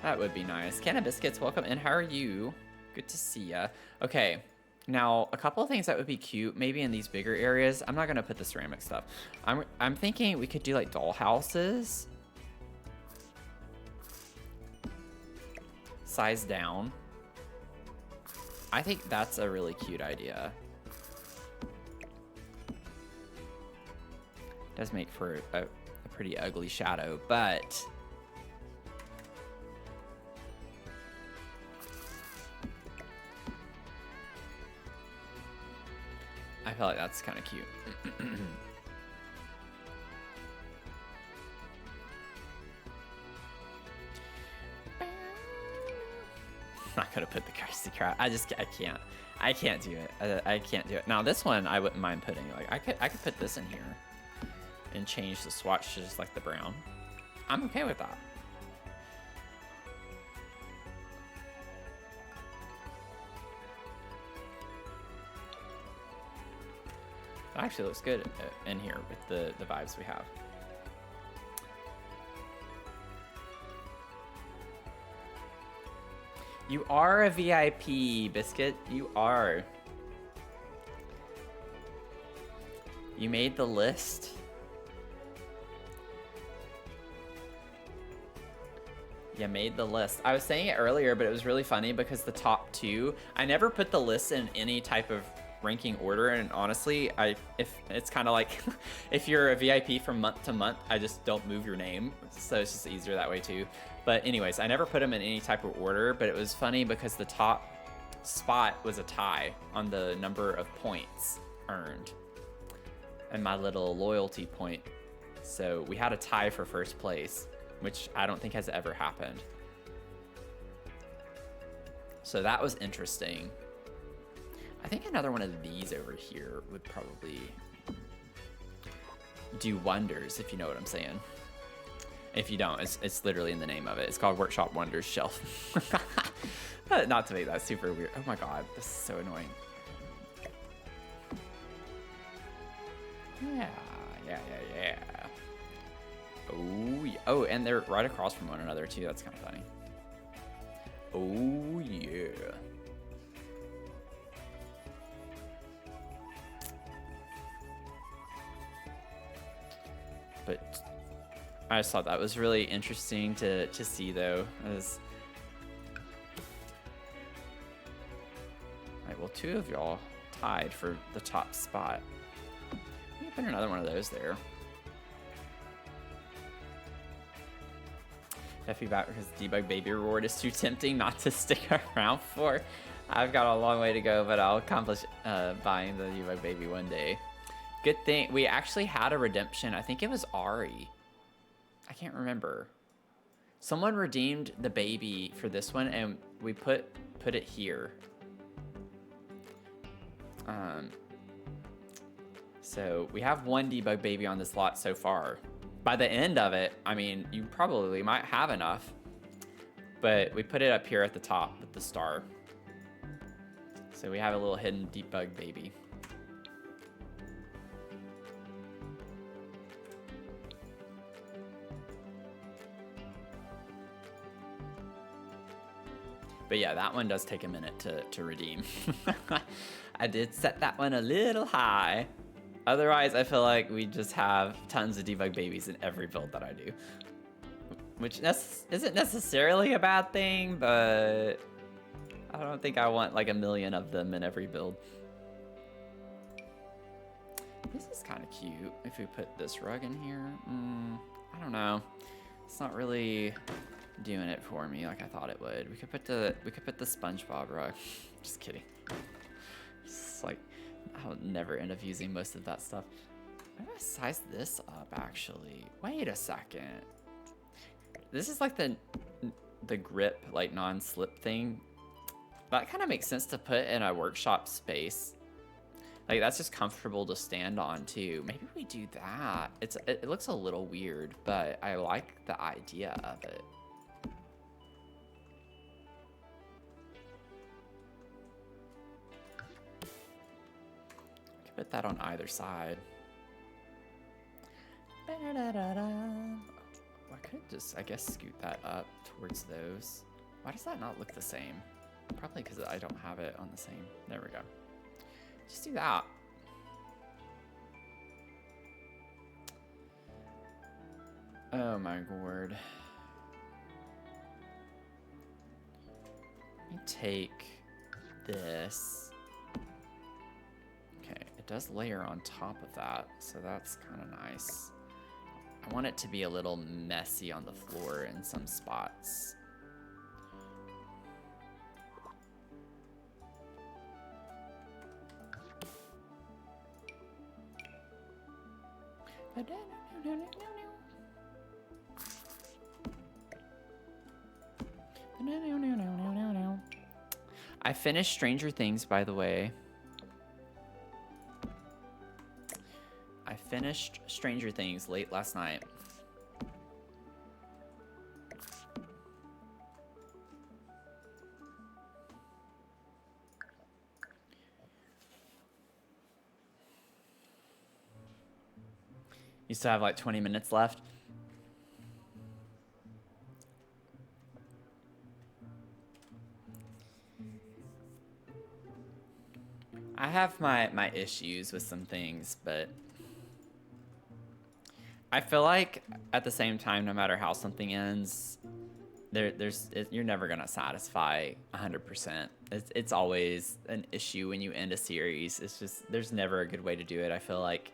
That would be nice. Canna Biscuits, welcome. And how are you? Good to see ya. Okay, now a couple of things that would be cute, maybe in these bigger areas. I'm not gonna put the ceramic stuff. I'm thinking we could do like doll houses. Size down. I think that's a really cute idea. Does make for a pretty ugly shadow, but I feel like that's kind of cute. I'm not gonna put the Kirsty crap. I can't do it. I can't do it. Now this one I wouldn't mind putting. Like I could put this in here and change the swatch to just like the brown. I'm okay with that. It actually looks good in here with the vibes we have. You are a VIP, Biscuit. You are. You made the list. You made the list. I was saying it earlier, but it was really funny because the top two, I never put the list in any type of ranking order, and honestly, if it's kind of like if you're a VIP from month to month, I just don't move your name, so it's just easier that way too. But anyways, I never put them in any type of order, but it was funny because the top spot was a tie on the number of points earned and my little loyalty point. So we had a tie for first place, which I don't think has ever happened. So that was interesting. I think another one of these over here would probably do wonders, if you know what I'm saying. If you don't, it's literally in the name of it. It's called Workshop Wonders Shelf. Not to make that super weird. Oh my God, this is so annoying. Yeah. Oh, yeah. Oh, and they're right across from one another too. That's kind of funny. Oh, yeah. But I just thought that was really interesting to see, though. As right, well, two of y'all tied for the top spot. Let me put another one of those there. Definitely back because Debug Baby reward is too tempting not to stick around for. I've got a long way to go, but I'll accomplish buying the Debug Baby one day. Good thing we actually had a redemption. I think it was Ari. I can't remember. Someone redeemed the baby for this one, and we put it here. So we have one Debug Baby on this lot so far. By the end of it, I mean, you probably might have enough, but we put it up here at the top with the star. So we have a little hidden Debug Baby. But yeah, that one does take a minute to redeem. I did set that one a little high. Otherwise, I feel like we just have tons of Debug Babies in every build that I do. Which isn't necessarily a bad thing, but I don't think I want like 1 million of them in every build. This is kind of cute if we put this rug in here. I don't know. It's not really doing it for me like I thought it would. We could put the SpongeBob rug. Just kidding. It's like I'll never end up using most of that stuff. Why did I size this up, actually? Wait a second. This is like the grip, like non-slip thing. That kind of makes sense to put in a workshop space. Like, that's just comfortable to stand on, too. Maybe we do that. It looks a little weird, but I like the idea of it. I could put that on either side. I could just, I guess, scoot that up towards those. Why does that not look the same? Probably because I don't have it on the same. There we go. Just do that. Oh my word. Let me take this. Okay, it does layer on top of that, so that's kind of nice. I want it to be a little messy on the floor in some spots. I finished Stranger Things, by the way. I finished Stranger Things late last night. You still have like 20 minutes left. I have my issues with some things, but I feel like at the same time, no matter how something ends, you're never gonna satisfy 100%. It's always an issue when you end a series. It's just, there's never a good way to do it, I feel like.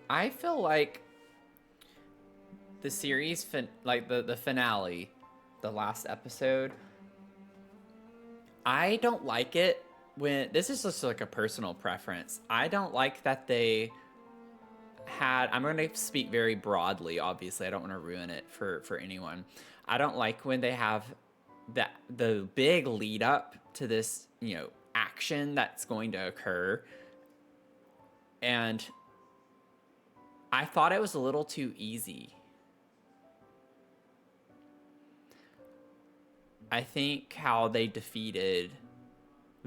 I feel like the series, like the finale, the last episode, I don't like it when, this is just like a personal preference. I don't like that they had, I'm going to speak very broadly, obviously. I don't want to ruin it for anyone. I don't like when they have the big lead up to this, you know, action that's going to occur. And I thought it was a little too easy. I think how they defeated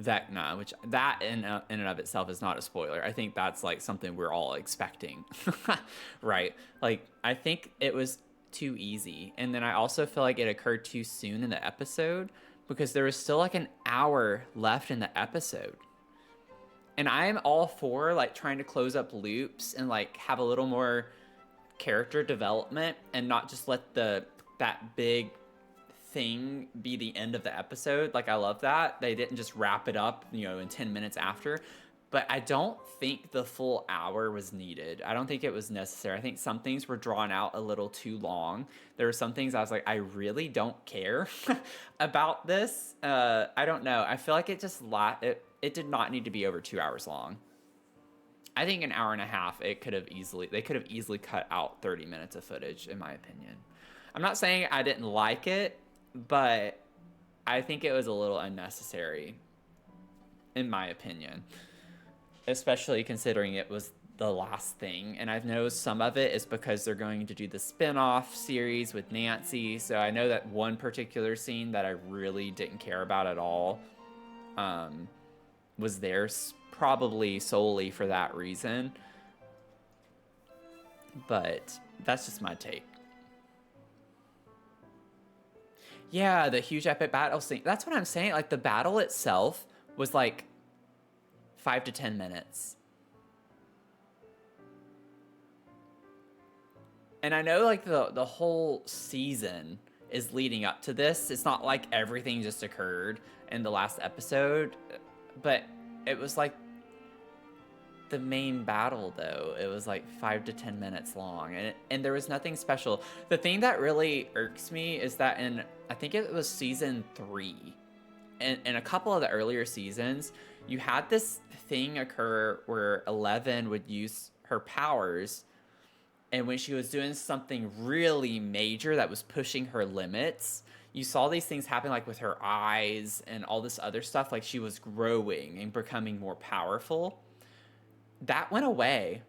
Vecna, which that in and of itself is not a spoiler. I think that's like something we're all expecting, right? Like, I think it was too easy. And then I also feel like it occurred too soon in the episode because there was still like an hour left in the episode. And I'm all for like trying to close up loops and like have a little more character development and not just let that big thing be the end of the episode. Like, I love that they didn't just wrap it up, you know, in 10 minutes after. But I don't think the full hour was needed. I don't think it was necessary. I think some things were drawn out a little too long. There were some things I was like, I really don't care about this. I don't know. I feel like it just it did not need to be over 2 hours long. I think an hour and a half, they could have easily cut out 30 minutes of footage, in my opinion. I'm not saying I didn't like it, but I think it was a little unnecessary, in my opinion. Especially considering it was the last thing. And I know some of it is because they're going to do the spin-off series with Nancy. So I know that one particular scene that I really didn't care about at all was there probably solely for that reason. But that's just my take. Yeah, the huge epic battle scene. That's what I'm saying. Like, the battle itself was like 5 to 10 minutes. And I know like the whole season is leading up to this. It's not like everything just occurred in the last episode, but it was like the main battle, though. It was like 5 to 10 minutes long, and there was nothing special. The thing that really irks me is that in, I think it was season 3, and in a couple of the earlier seasons, you had this thing occur where Eleven would use her powers, and when she was doing something really major that was pushing her limits, you saw these things happen, like with her eyes and all this other stuff, like she was growing and becoming more powerful. That went away.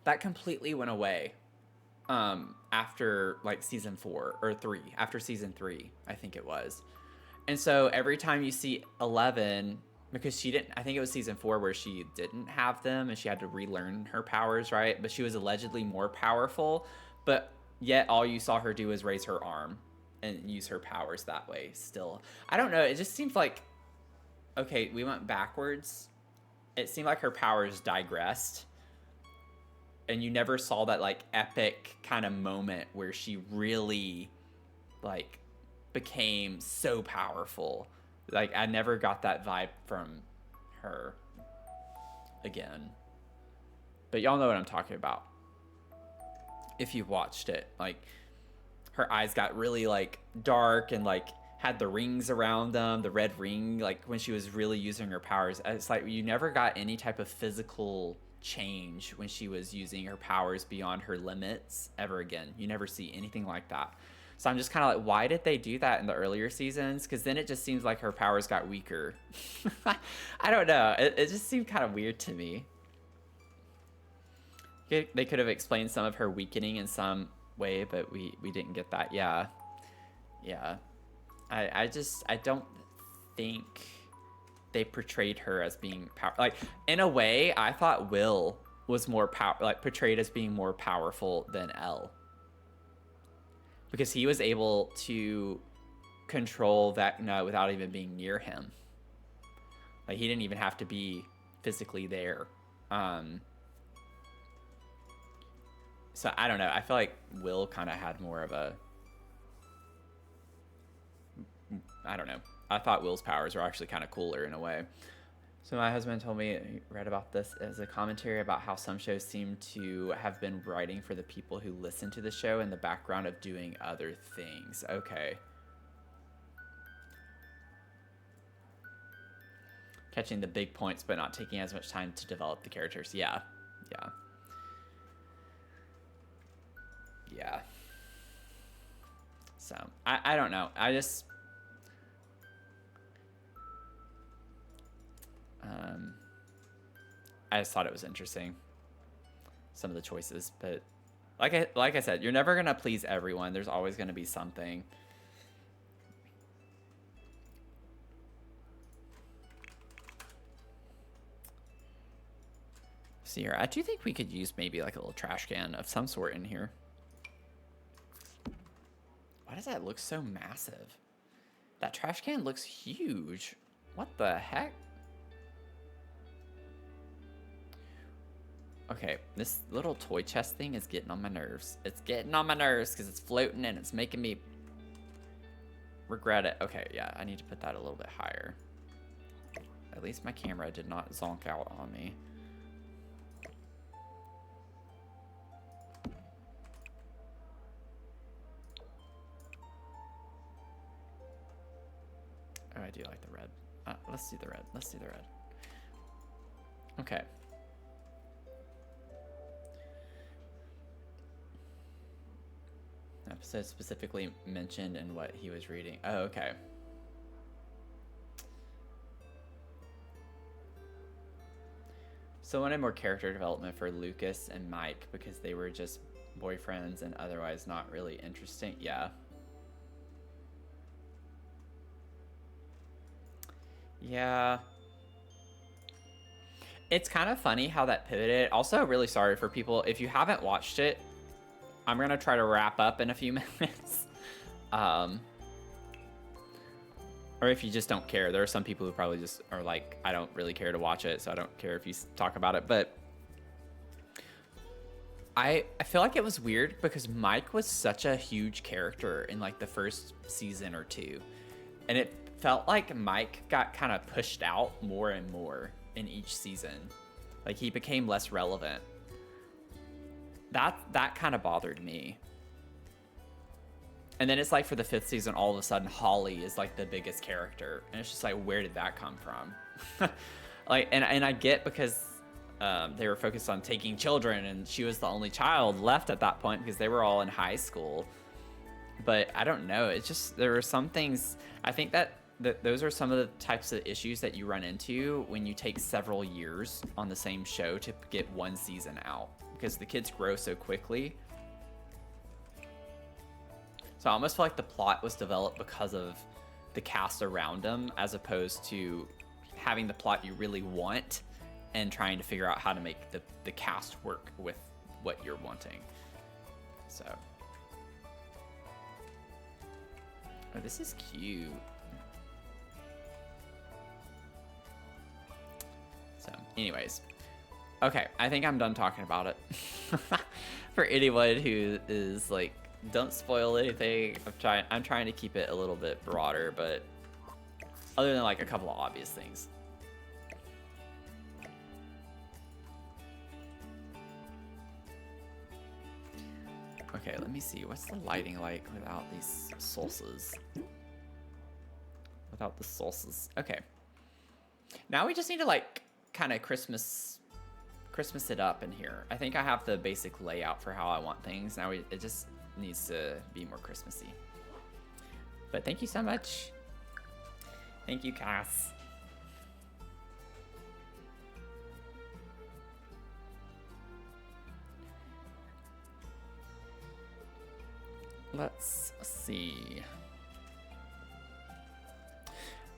That completely went away after like season 4 or 3, after season 3, I think it was. And so every time you see Eleven, because she didn't, I think it was season 4 where she didn't have them and she had to relearn her powers, right? But she was allegedly more powerful, but yet all you saw her do was raise her arm and use her powers that way still. I don't know, it just seems like, okay, we went backwards. It seemed like her powers digressed. And you never saw that like epic kind of moment where she really like became so powerful. Like I never got that vibe from her again. But y'all know what I'm talking about. If you've watched it, like her eyes got really like dark and like had the rings around them, the red ring, like when she was really using her powers. It's like you never got any type of physical change when she was using her powers beyond her limits ever again. You never see anything like that. So I'm just kind of like, why did they do that in the earlier seasons? Because then it just seems like her powers got weaker. I don't know. It just seemed kind of weird to me. They could have explained some of her weakening in some way, but we didn't get that. Yeah. I don't think they portrayed her as being like, in a way I thought Will was more portrayed as being more powerful than Elle, because he was able to control Vecna without even being near him. Like he didn't even have to be physically there. So I don't know, I feel like Will kind of had more of a, I don't know. I thought Will's powers were actually kind of cooler in a way. So my husband told me, he read about this as a commentary about how some shows seem to have been writing for the people who listen to the show in the background of doing other things. Okay. Catching the big points, but not taking as much time to develop the characters. Yeah. So, I don't know. I just thought it was interesting, some of the choices, but like I said, you're never gonna please everyone. There's always gonna be something. See here, I do think we could use maybe like a little trash can of some sort in here. Why does that look so massive? That trash can looks huge. What the heck? Okay, this little toy chest thing is getting on my nerves. It's getting on my nerves because it's floating and it's making me regret it. Okay, yeah, I need to put that a little bit higher. At least my camera did not zonk out on me. Oh, I do like the red. Let's do the red. Let's do the red. Okay. Episode specifically mentioned in what he was reading. Oh, okay. So I wanted more character development for Lucas and Mike because they were just boyfriends and otherwise not really interesting. Yeah. Yeah. It's kind of funny how that pivoted. Also, really sorry for people. If you haven't watched it, I'm going to try to wrap up in a few minutes. Or if you just don't care. There are some people who probably just are like, I don't really care to watch it, so I don't care if you talk about it. But I feel like it was weird because Mike was such a huge character in like the first season or two. And felt like Mike got kind of pushed out more and more in each season. Like, he became less relevant. That kind of bothered me. And then it's like for the 5th season, all of a sudden Holly is like the biggest character, and it's just like, where did that come from? Like, and I get because they were focused on taking children, and she was the only child left at that point because they were all in high school. But I don't know. It's just, there were some things. I think that those are some of the types of issues that you run into when you take several years on the same show to get one season out, because the kids grow so quickly. So I almost feel like the plot was developed because of the cast around them, as opposed to having the plot you really want and trying to figure out how to make the cast work with what you're wanting. So. Oh, this is cute. So, anyways. Okay, I think I'm done talking about it. For anyone who is like, don't spoil anything. I'm trying to keep it a little bit broader, but other than like a couple of obvious things. Okay, let me see. What's the lighting like without these sauces? Without the sauces. Okay. Now we just need to like kind of Christmas it up in here. I think I have the basic layout for how I want things. Now it just needs to be more Christmassy. But thank you so much. Thank you, Cass. Let's see.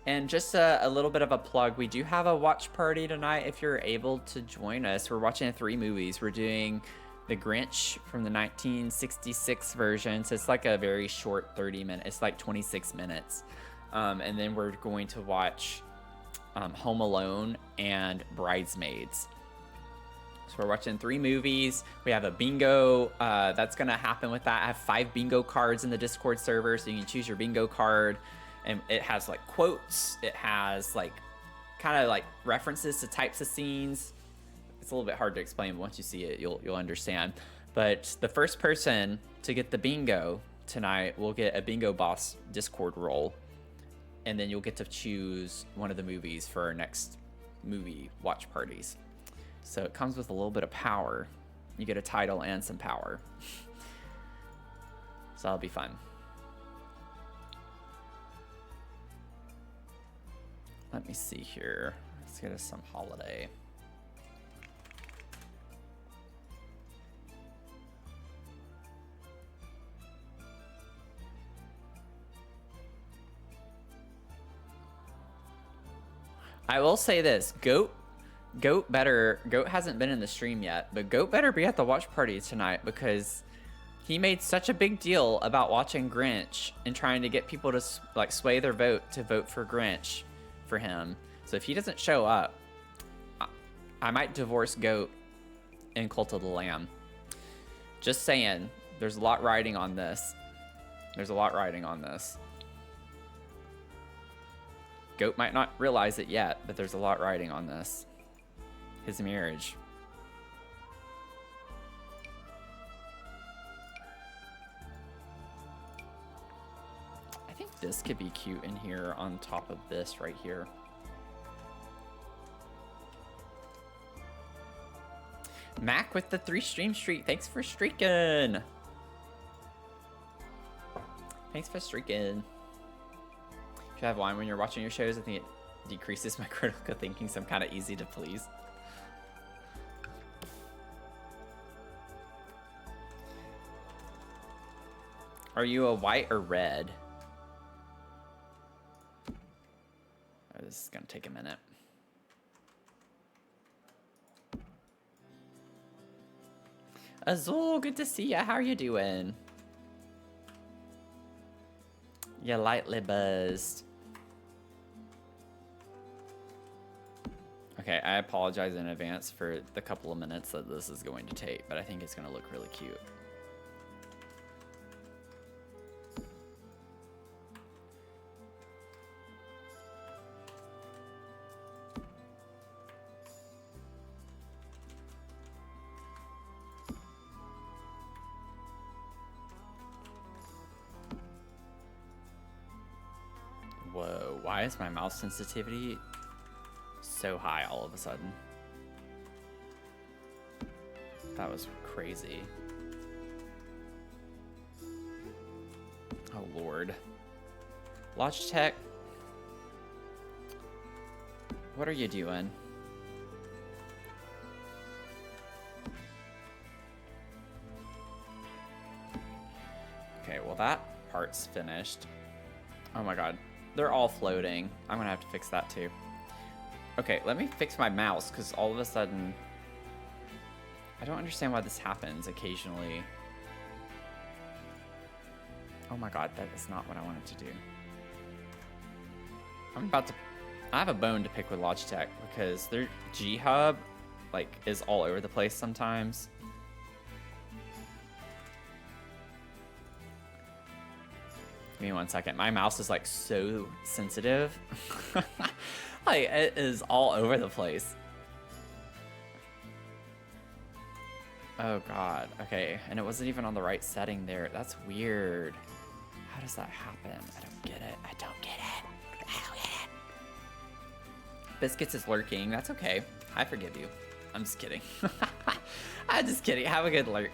And just a little bit of a plug. We do have a watch party tonight if you're able to join us. We're watching 3 movies. We're doing The Grinch from the 1966 version. So it's like a very short 30 minutes. It's like 26 minutes. And then we're going to watch Home Alone and Bridesmaids. So we're watching 3 movies. We have a bingo that's going to happen with that. I have 5 bingo cards in the Discord server, so you can choose your bingo card. And it has like quotes. It has like kind of like references to types of scenes. It's a little bit hard to explain, but once you see it, you'll understand. But the first person to get the bingo tonight will get a Bingo Boss Discord role. And then you'll get to choose one of the movies for our next movie watch parties. So it comes with a little bit of power. You get a title and some power. So that'll be fun. Let me see here. Let's get us some holiday. I will say this, Goat hasn't been in the stream yet, but Goat better be at the watch party tonight, because he made such a big deal about watching Grinch and trying to get people to like sway their vote to vote for Grinch for him. So if he doesn't show up, I might divorce Goat and Cult of the Lamb. Just saying, there's a lot riding on this. There's a lot riding on this. Goat might not realize it yet, but there's a lot riding on this. His marriage. I think this could be cute in here on top of this right here. Mac with the 3 stream streak. Thanks for streaking. Thanks for streaking. Should I have wine when you're watching your shows? I think it decreases my critical thinking, so I'm kind of easy to please. Are you a white or red? Oh, this is gonna take a minute. Azul, good to see ya. How are you doing? You're lightly buzzed. Okay, I apologize in advance for the couple of minutes that this is going to take, but I think it's going to look really cute. Why is my mouse sensitivity so high all of a sudden? That was crazy. Oh, Lord. Logitech, what are you doing? Okay, well, that part's finished. Oh my god. They're all floating. I'm gonna have to fix that too. Okay, let me fix my mouse, because all of a sudden... I don't understand why this happens occasionally. Oh my god, that is not what I wanted to do. I have a bone to pick with Logitech, because their G-Hub, like, is all over the place sometimes. Give me 1 second. My mouse is, like, so sensitive. Like, it is all over the place. Oh, God. Okay, and it wasn't even on the right setting there. That's weird. How does that happen? I don't get it. I don't get it. I don't get it. Biscuits is lurking. That's okay. I forgive you. I'm just kidding. I'm just kidding. Have a good lurk.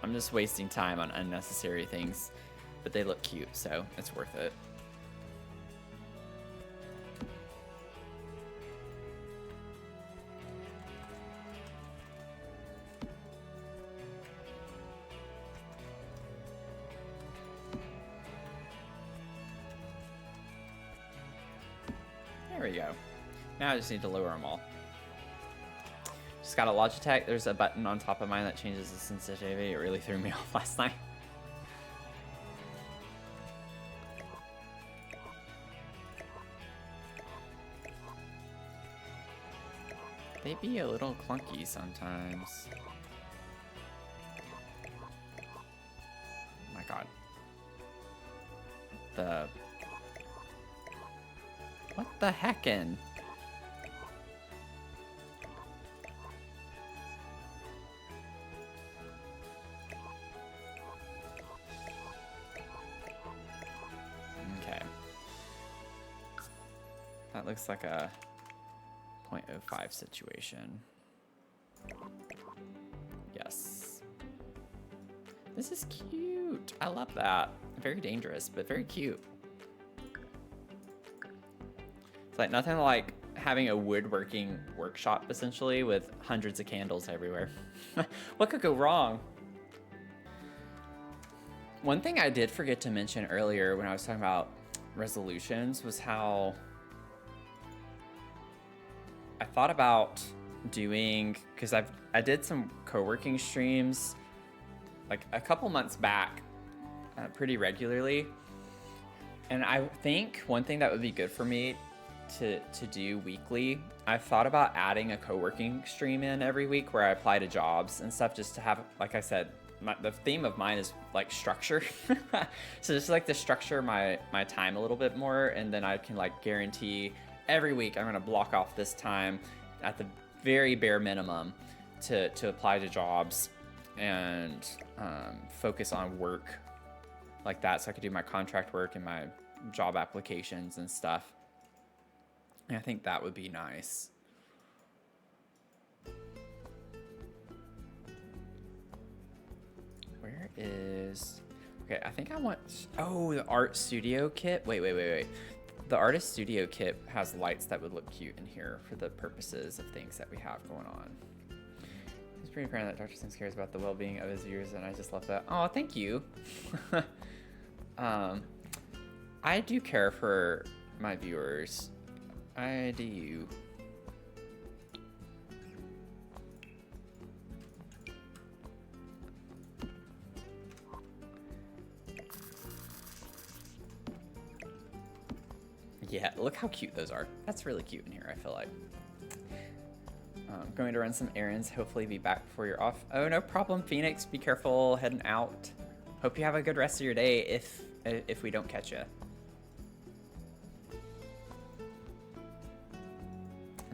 I'm just wasting time on unnecessary things, but they look cute, so it's worth it. There we go. Now I just need to lower them all. Just got a Logitech. There's a button on top of mine that changes the sensitivity. It really threw me off last night. They be a little clunky sometimes. Oh my god. What the heckin'? Okay. That looks like a 0.05 situation. Yes. This is cute. I love that. Very dangerous, but very cute. It's like nothing like having a woodworking workshop, essentially, with hundreds of candles everywhere. What could go wrong? One thing I did forget to mention earlier when I was talking about resolutions was how I thought about doing, because I did some co-working streams like a couple months back pretty regularly, and I think one thing that would be good for me to do weekly, I've thought about adding a co-working stream in every week where I apply to jobs and stuff, just to have, like I said, the theme of mine is like structure. So just like to structure my time a little bit more, and then I can like guarantee every week I'm gonna block off this time at the very bare minimum to apply to jobs and focus on work like that, so I could do my contract work and my job applications and stuff. And I think that would be nice. Where is... Okay, I think I want... Oh, the art studio kit. Wait. The artist studio kit has lights that would look cute in here for the purposes of things that we have going on. It's pretty apparent that Dr. Sims cares about the well-being of his viewers, and I just love that. Oh, thank you. I do care for my viewers. I do. Yeah, look how cute those are. That's really cute in here, I feel like. Going to run some errands, hopefully be back before you're off. Oh, no problem, Phoenix. Be careful heading out. Hope you have a good rest of your day if we don't catch you.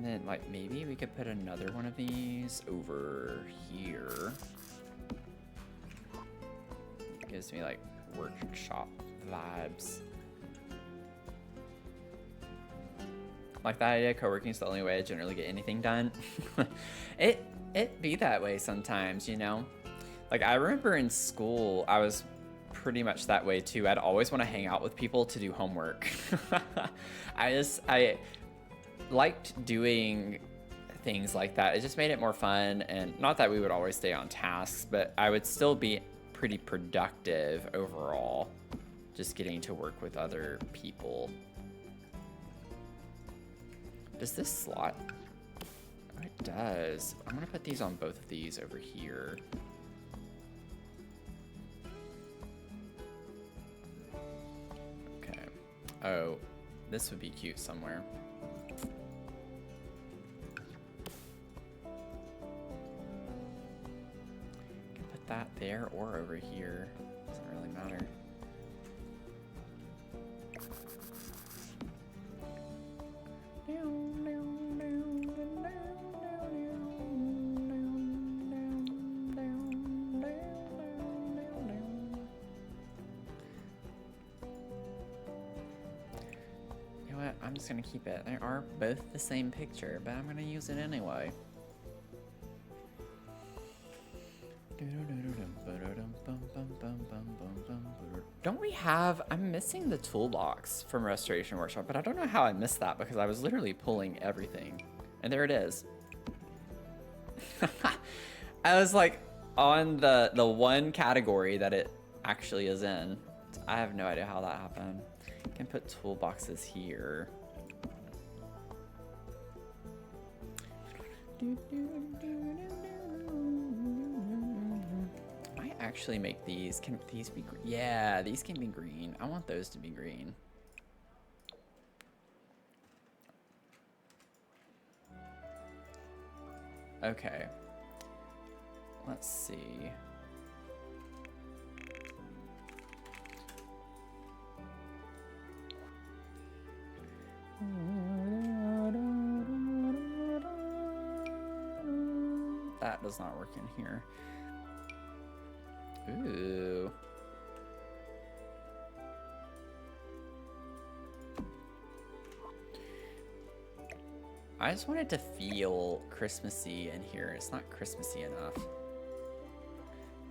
And then, like, maybe we could put another one of these over here. It gives me, like, workshop vibes. Like that idea, co-working is the only way I generally get anything done. It be that way sometimes, you know? Like, I remember in school, I was pretty much that way too. I'd always want to hang out with people to do homework. I liked doing things like that. It just made it more fun, and not that we would always stay on tasks, but I would still be pretty productive overall, just getting to work with other people. Does this slot? Oh, it does. I'm gonna put these on both of these over here. Okay. Oh, this would be cute somewhere. Can put that there or over here. Doesn't really matter. I'm just gonna keep it. They are both the same picture, but I'm gonna use it anyway. Don't we have... I'm missing the toolbox from Restoration Workshop, but I don't know how I missed that because I was literally pulling everything. And there it is. I was like on the one category that it actually is in. I have no idea how that happened. I can put toolboxes here. Might actually make these. Can these be green? Yeah, these can be green. I want those to be green. Okay. Let's see. That does not work in here. Ooh. I just want it to feel Christmassy in here. It's not Christmassy enough.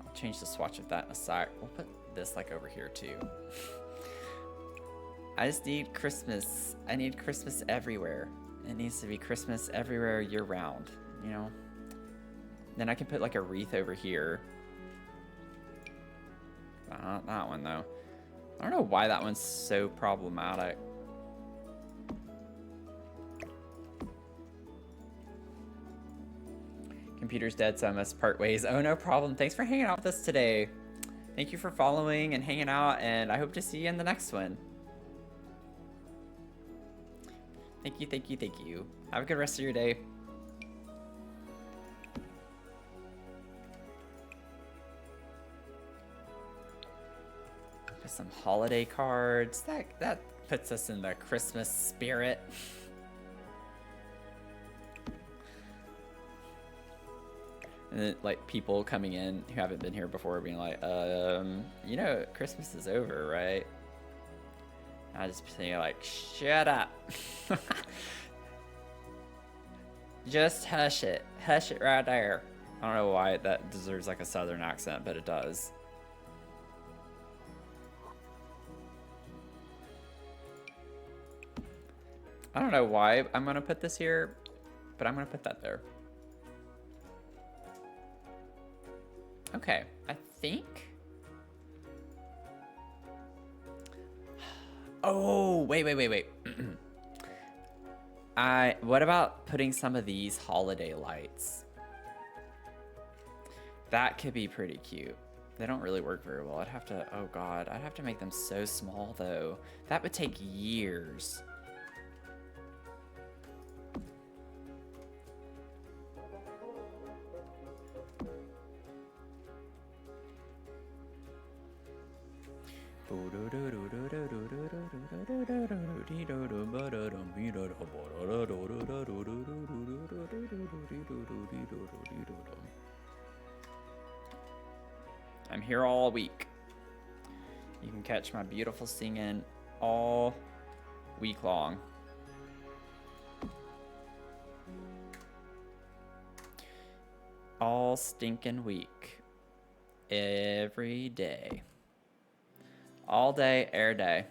I'll change the swatch of that in a sec. We'll put this like over here too. I just need Christmas. I need Christmas everywhere. It needs to be Christmas everywhere year round, you know? Then I can put like a wreath over here. Not that one though. I don't know why that one's so problematic. Computer's dead, so I must part ways. Oh, no problem. Thanks for hanging out with us today. Thank you for following and hanging out, and I hope to see you in the next one. Thank you, thank you, thank you. Have a good rest of your day. Some holiday cards. That puts us in the Christmas spirit. And then, like, people coming in who haven't been here before being like, you know, Christmas is over, right? I just say like, shut up. Just hush it. Hush it right there. I don't know why that deserves like a southern accent, but it does. I don't know why I'm gonna put this here, but I'm gonna put that there. Okay, I think. Oh, wait. What about putting some of these holiday lights? That could be pretty cute. They don't really work very well. I'd have to, oh God, I'd have to make them so small though. That would take years. I'm here all week. You can catch my beautiful singing all week long. All stinking week. Every day. All day, air day.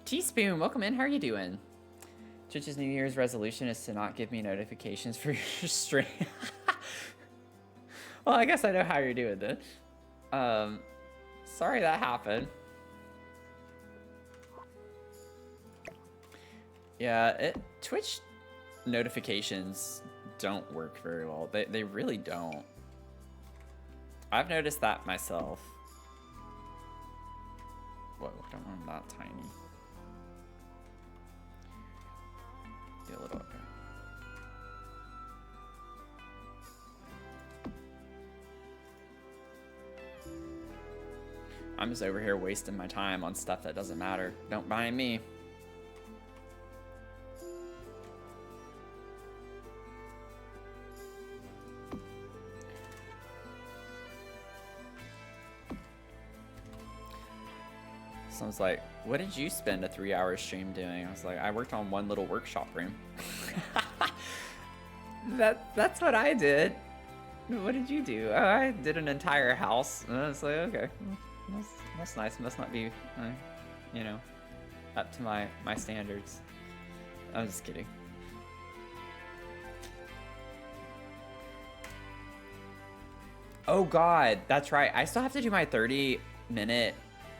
Teaspoon, welcome in. How are you doing? Twitch's New Year's resolution is to not give me notifications for your stream. Well, I guess I know how you're doing this. Sorry that happened. Yeah, Twitch notifications don't work very well. They really don't. I've noticed that myself. Whoa, don't want that tiny. Get a little up here. I'm just over here wasting my time on stuff that doesn't matter. Don't mind me. Someone's like, what did you spend a 3-hour stream doing? I was like, I worked on one little workshop room. That's what I did. What did you do? Oh, I did an entire house. And I was like, okay, that's nice. Must not be, you know, up to my standards. I'm just kidding. Oh God, that's right. I still have to do my 30-minute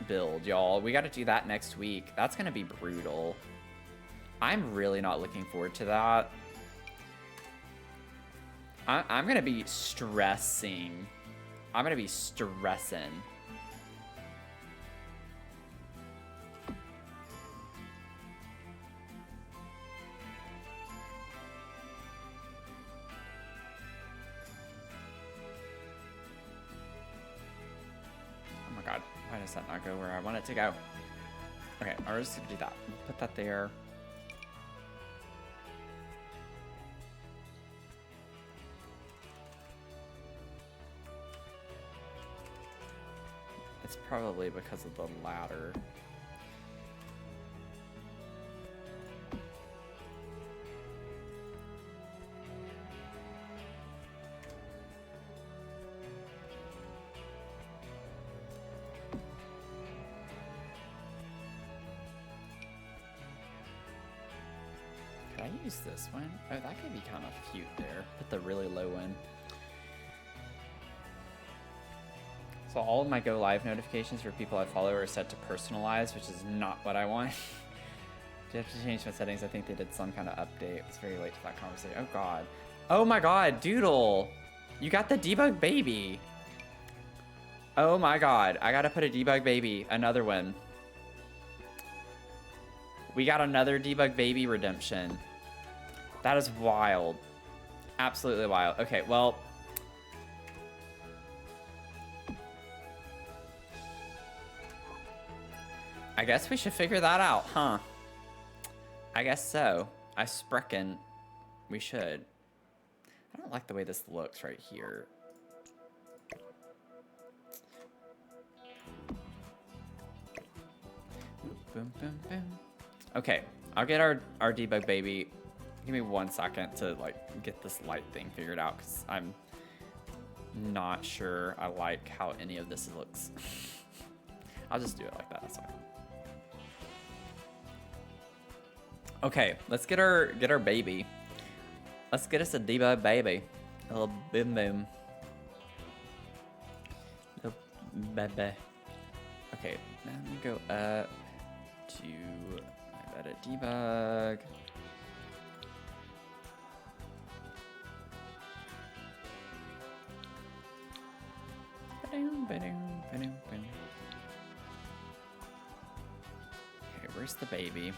build, y'all. We got to do that next week. That's gonna be brutal. I'm really not looking forward to that. I'm gonna be stressing. I'm gonna be stressing. Oh my God, why does that not go where I want it to go? Okay, I was just gonna do that. Put that there. It's probably because of the ladder. Could I use this one? Oh, that could be kind of cute there. Put the really low one. So all of my go live notifications for people I follow are set to personalized, which is not what I want. Do you have to change my settings? I think they did some kind of update. It's very late to that conversation. Oh God. Oh my God, Doodle. You got the debug baby. Oh my God. I gotta put a debug baby. Another one. We got another debug baby redemption. That is wild. Absolutely wild. Okay, well. I guess we should figure that out, huh? I guess so. I sprechen we should. I don't like the way this looks right here. Boom, boom, boom. Okay, I'll get our debug baby. Give me 1 second to like get this light thing figured out because I'm not sure I like how any of this looks. I'll just do it like that. That's fine. Okay, let's get our baby. Let's get us a debug baby. A little boom boom. Little baby. Okay, now we go up to edit debug. Okay, where's the baby?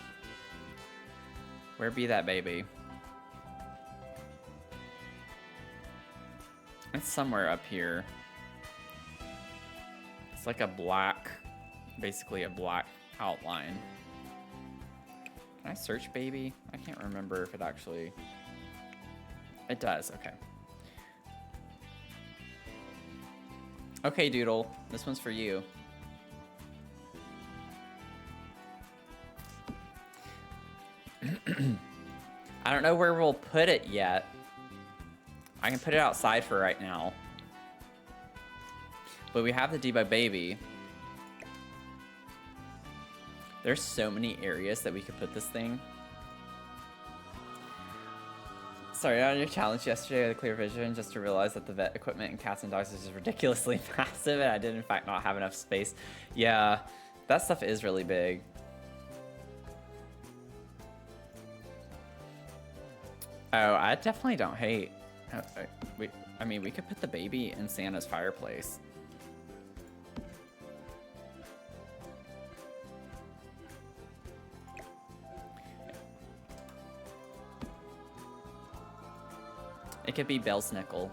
Where be that baby? It's somewhere up here. It's like a black, basically a black outline. Can I search baby? I can't remember if it actually... It does, okay. Okay, Doodle, this one's for you. I don't know where we'll put it yet. I can put it outside for right now. But we have the debug baby. There's so many areas that we could put this thing. Sorry, on your challenge yesterday with clear vision, just to realize that the vet equipment and cats and dogs is just ridiculously massive, and I did in fact not have enough space. Yeah, that stuff is really big. Oh, I definitely don't hate. I mean, we could put the baby in Santa's fireplace. It could be Bell's nickel.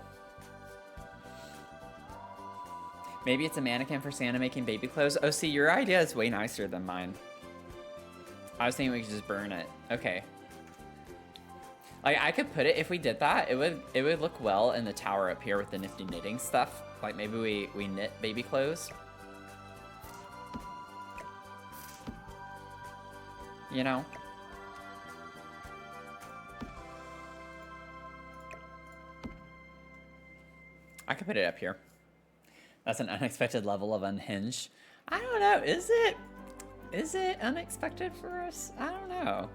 Maybe it's a mannequin for Santa making baby clothes. Oh, see, your idea is way nicer than mine. I was thinking we could just burn it. Okay. Like, I could put it, if we did that, it would look well in the tower up here with the nifty knitting stuff. Like, maybe we knit baby clothes. You know? I could put it up here. That's an unexpected level of unhinged. I don't know, is it? Is it unexpected for us? I don't know.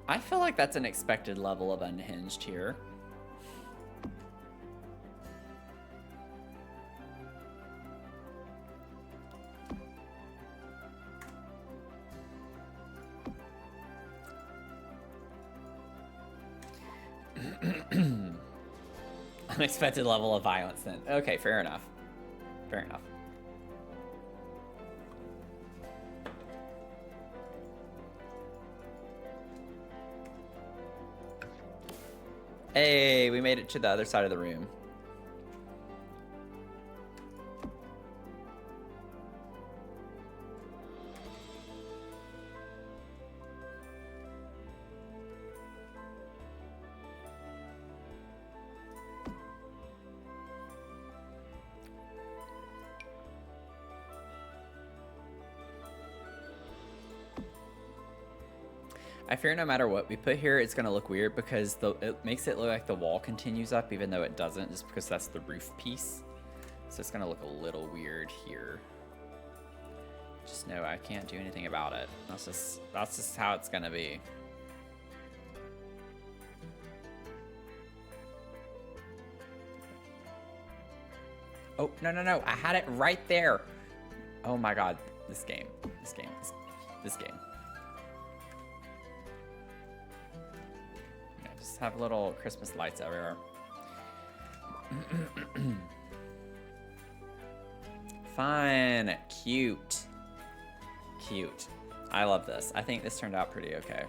I feel like that's an expected level of unhinged here. Unexpected level of violence then. Okay, fair enough. Fair enough. Hey, we made it to the other side of the room. I fear no matter what we put here, it's going to look weird because it makes it look like the wall continues up even though it doesn't, just because that's the roof piece. So it's going to look a little weird here. Just know I can't do anything about it. That's just how it's going to be. Oh, no, no, no. I had it right there. Oh my God. This game. Just have little Christmas lights everywhere. Fun. Cute. Cute. I love this. I think this turned out pretty okay.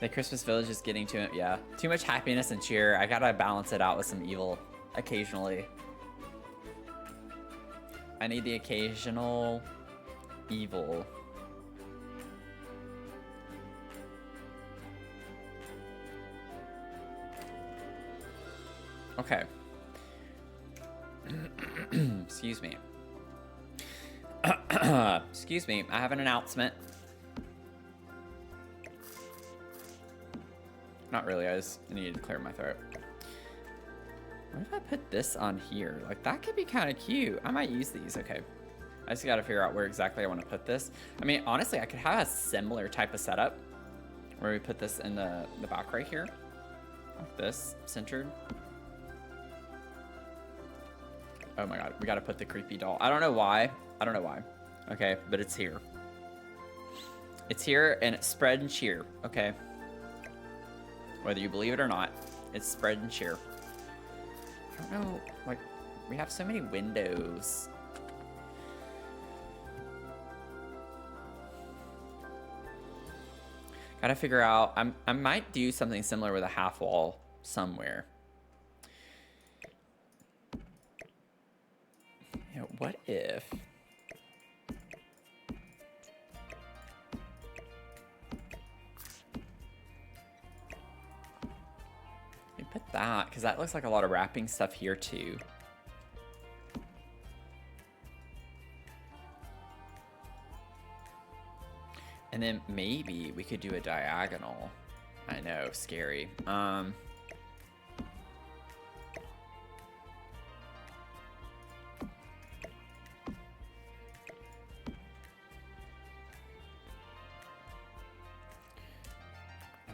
The Christmas village is getting too, yeah, too much happiness and cheer. I gotta balance it out with some evil occasionally. I need the occasional evil. Okay. Excuse me. Excuse me, I have an announcement. Not really, I just needed to clear my throat. What if I put this on here? Like, that could be kind of cute. I might use these, okay. I just gotta figure out where exactly I want to put this. I mean, honestly, I could have a similar type of setup where we put this in the back right here. Like this, centered. Oh my God, we gotta put the creepy doll. I don't know why. Okay, but it's here. It's here and it's spread and cheer, okay? Whether you believe it or not, it's spread and cheer. I don't know, like, we have so many windows. Gotta figure out, I might do something similar with a half wall somewhere. if we put that, because that looks like a lot of wrapping stuff here too. And then maybe we could do a diagonal. I know, scary. I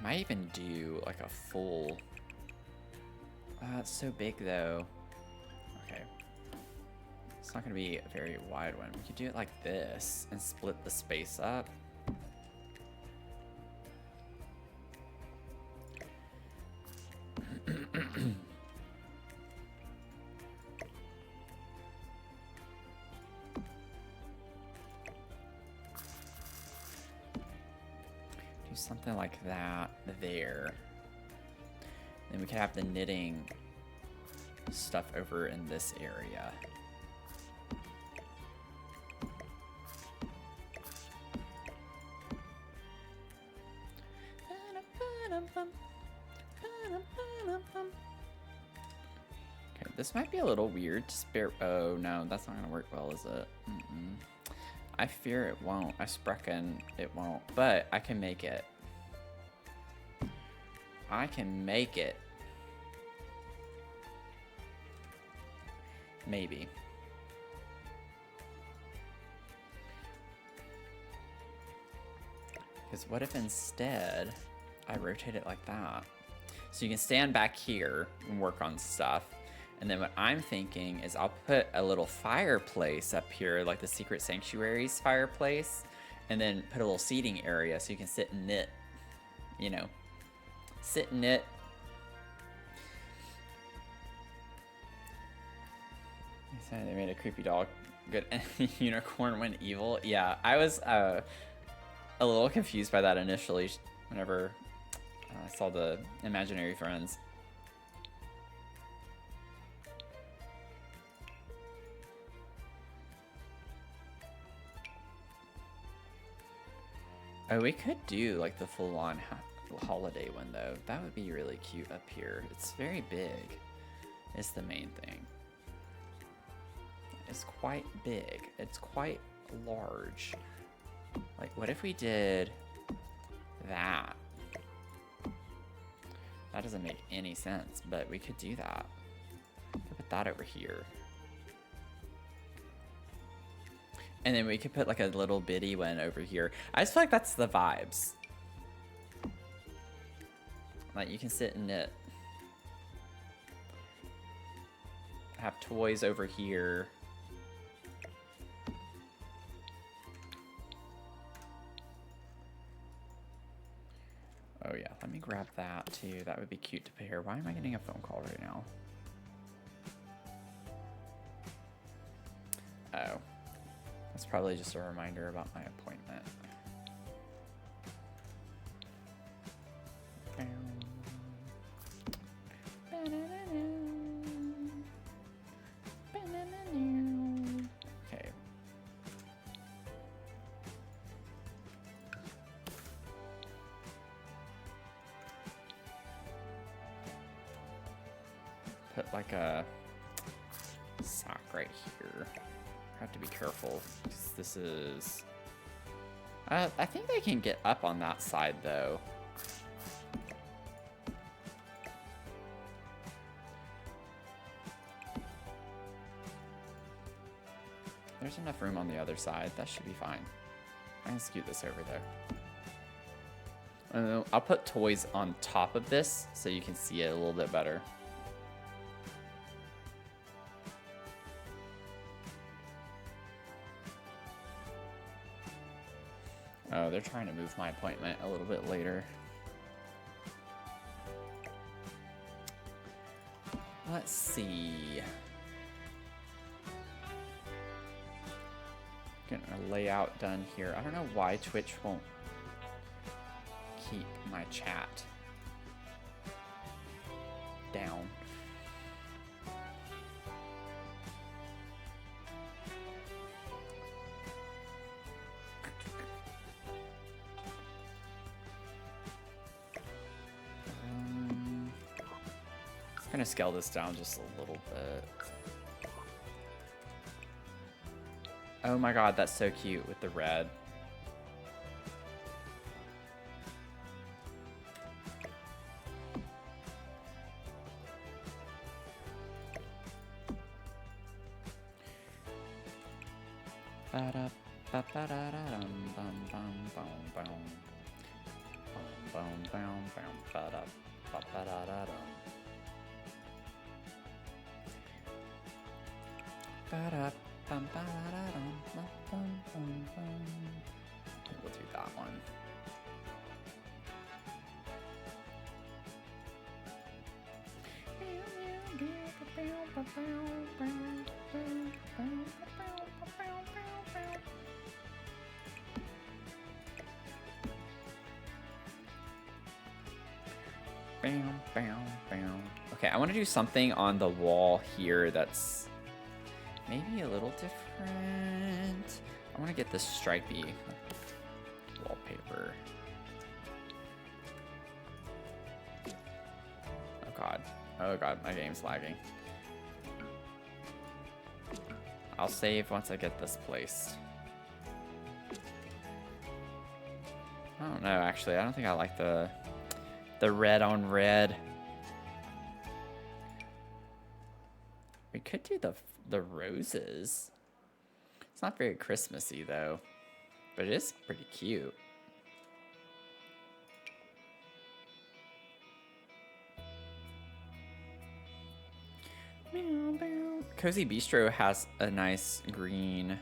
might even do like a full... it's so big though. Okay. It's not gonna be a very wide one. We could do it like this and split the space up. Do something like that there. Then we could have the knitting stuff over in this area. Okay, this might be a little weird to spare. Oh no, that's not gonna work well, is it? I fear it won't. I sprechen it won't, but I can make it. I can make it. Maybe. Because what if instead I rotate it like that? So you can stand back here and work on stuff. And then what I'm thinking is I'll put a little fireplace up here, like the Secret Sanctuary's fireplace, and then put a little seating area so you can sit and knit, you know, sit and knit. They made a creepy dog good unicorn went evil. Yeah, I was a little confused by that initially whenever I saw the imaginary friends. Oh, we could do like the full-on holiday one though. That would be really cute up here. It's very big. It's the main thing. It's quite big. It's quite large. Like, what if we did that? That doesn't make any sense, but we could do that. Put that over here. And then we could put like a little bitty one over here. I just feel like that's the vibes. Like you can sit and knit. Have toys over here. Oh yeah, let me grab that too. That would be cute to pair. Why am I getting a phone call right now? Oh. That's probably just a reminder about my appointment. Okay. Put like a sock right here. Have to be careful because this is I think they can get up on that side though. There's enough room on the other side. That should be fine. I can scoot this over there. I'll put toys on top of this so you can see it a little bit better. Oh, they're trying to move my appointment a little bit later. Let's see. Getting a layout done here. I don't know why Twitch won't keep my chat down. gonna scale this down just a little bit. Oh my god, that's so cute with the red. We'll do that one. Okay, I want to do something on the wall here that's maybe a little different. I want to get this stripy wallpaper. Oh god, my game's lagging. I'll save once I get this placed. I don't know, actually. I don't think I like the red on red. We could do the roses. It's not very Christmassy though, but it is pretty cute. Cozy Bistro has a nice green.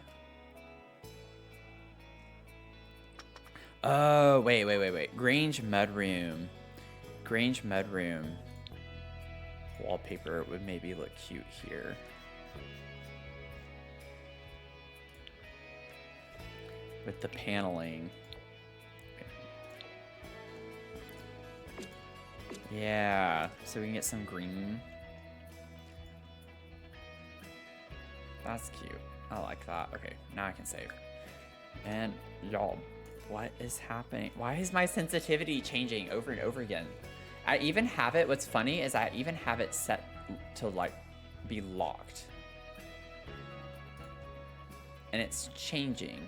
Oh, wait. Grange Mudroom. Grange Mudroom wallpaper would maybe look cute here. With the paneling. Yeah, so we can get some green. That's cute. I like that. Okay, now I can save. And y'all, what is happening? Why is my sensitivity changing over and over again? I even have it, what's funny is I even have it set to like be locked. And it's changing.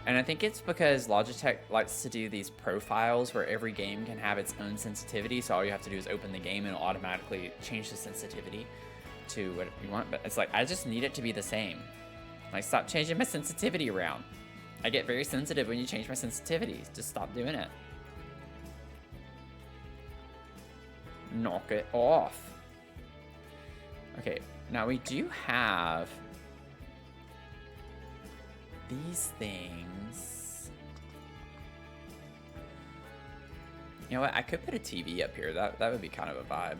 And I think it's because Logitech likes to do these profiles where every game can have its own sensitivity. So all you have to do is open the game and it'll automatically change the sensitivity to what you want. But it's like, I just need it to be the same. Like, stop changing my sensitivity around. I get very sensitive when you change my sensitivities. Just stop doing it. Knock it off. Okay, now we do have these things. You know what? I could put a TV up here. That would be kind of a vibe.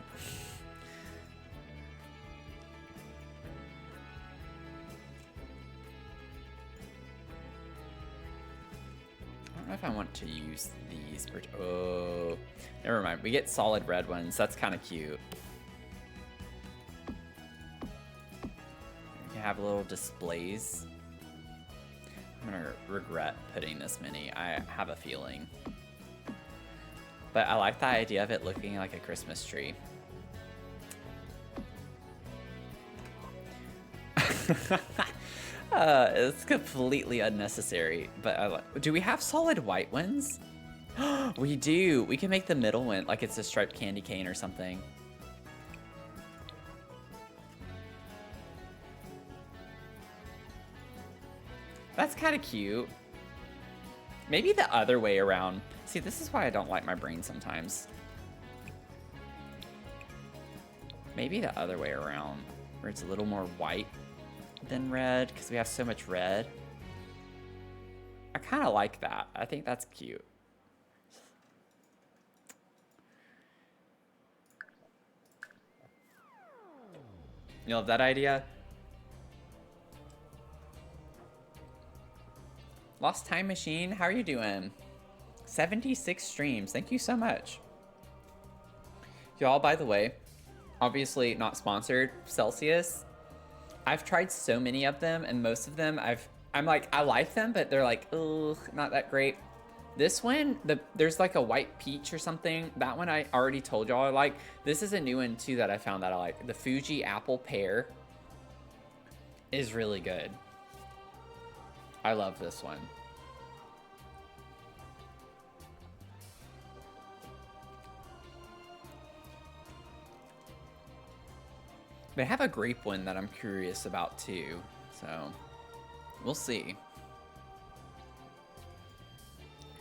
I don't know if I want to use these. Oh, never mind. We get solid red ones. That's kind of cute. You can have little displays. I'm gonna regret putting this many. I have a feeling. But I like the idea of it looking like a Christmas tree. It's completely unnecessary, but do we have solid white ones? We do. We can make the middle one like it's a striped candy cane or something. That's kind of cute. Maybe the other way around. See, this is why I don't like my brain sometimes. Maybe the other way around, where it's a little more white than red, because we have so much red. I kind of like that. I think that's cute. You love that idea? Lost Time Machine, how are you doing? 76 streams, thank you so much. Y'all, by the way, obviously not sponsored, Celsius. I've tried so many of them, and most of them I'm like, I like them, but they're like, ugh, not that great. This one, there's like a white peach or something. That one I already told y'all I like. This is a new one too that I found that I like. The Fuji apple pear is really good. I love this one. They have a grape one that I'm curious about too, so we'll see.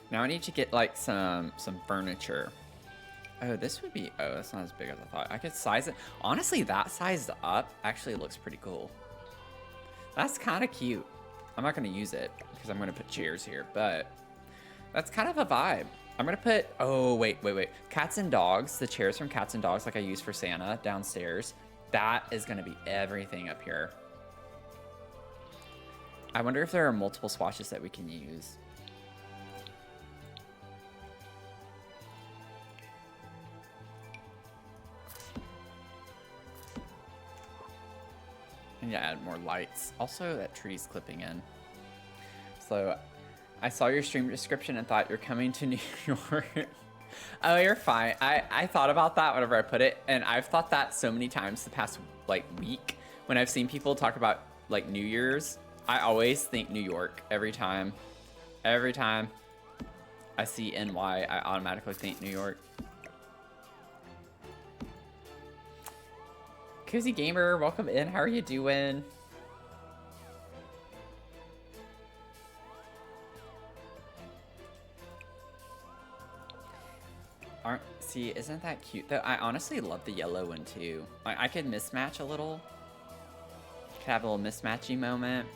Now I need to get like some furniture. Oh, this would be, oh, that's not as big as I thought. I could size it. Honestly, that sized up actually looks pretty cool. That's kind of cute. I'm not going to use it because I'm going to put chairs here, but that's kind of a vibe. I'm going to put, oh, wait. Cats and dogs, the chairs from Cats and Dogs like I use for Santa downstairs. That is going to be everything up here. I wonder if there are multiple swatches that we can use. I need to add more lights. Also, that tree's clipping in. So, I saw your stream description and thought you're coming to New York. Oh, you're fine. I thought about that whenever I put it, and I've thought that so many times the past, like, week. When I've seen people talk about, like, New Year's, I always think New York every time. Every time I see NY, I automatically think New York. Cozy Gamer, welcome in. How are you doing? See, isn't that cute though? I honestly love the yellow one too. I could mismatch a little. Could have a little mismatchy moment.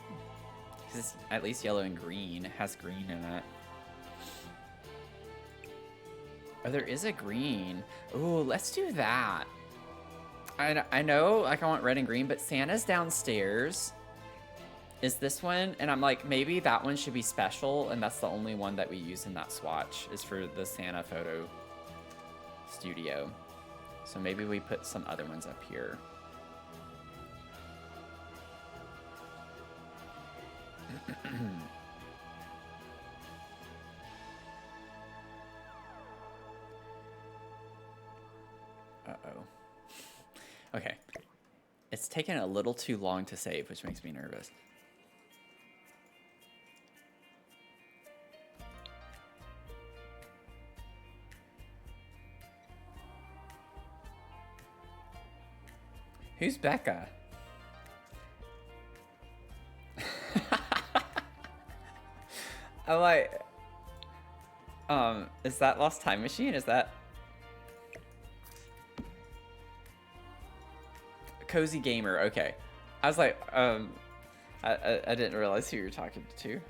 Because at least yellow and green. It has green in it. Oh, there is a green. Ooh, let's do that. I know, like, I want red and green, but Santa's downstairs is this one, and I'm like, maybe that one should be special, and that's the only one that we use in that swatch, is for the Santa photo studio. So maybe we put some other ones up here. Uh-oh. Okay. It's taken a little too long to save, which makes me nervous. Who's Becca? I'm like, is that Lost Time Machine? Is that Cozy Gamer? Okay. I was like, I didn't realize who you were talking to.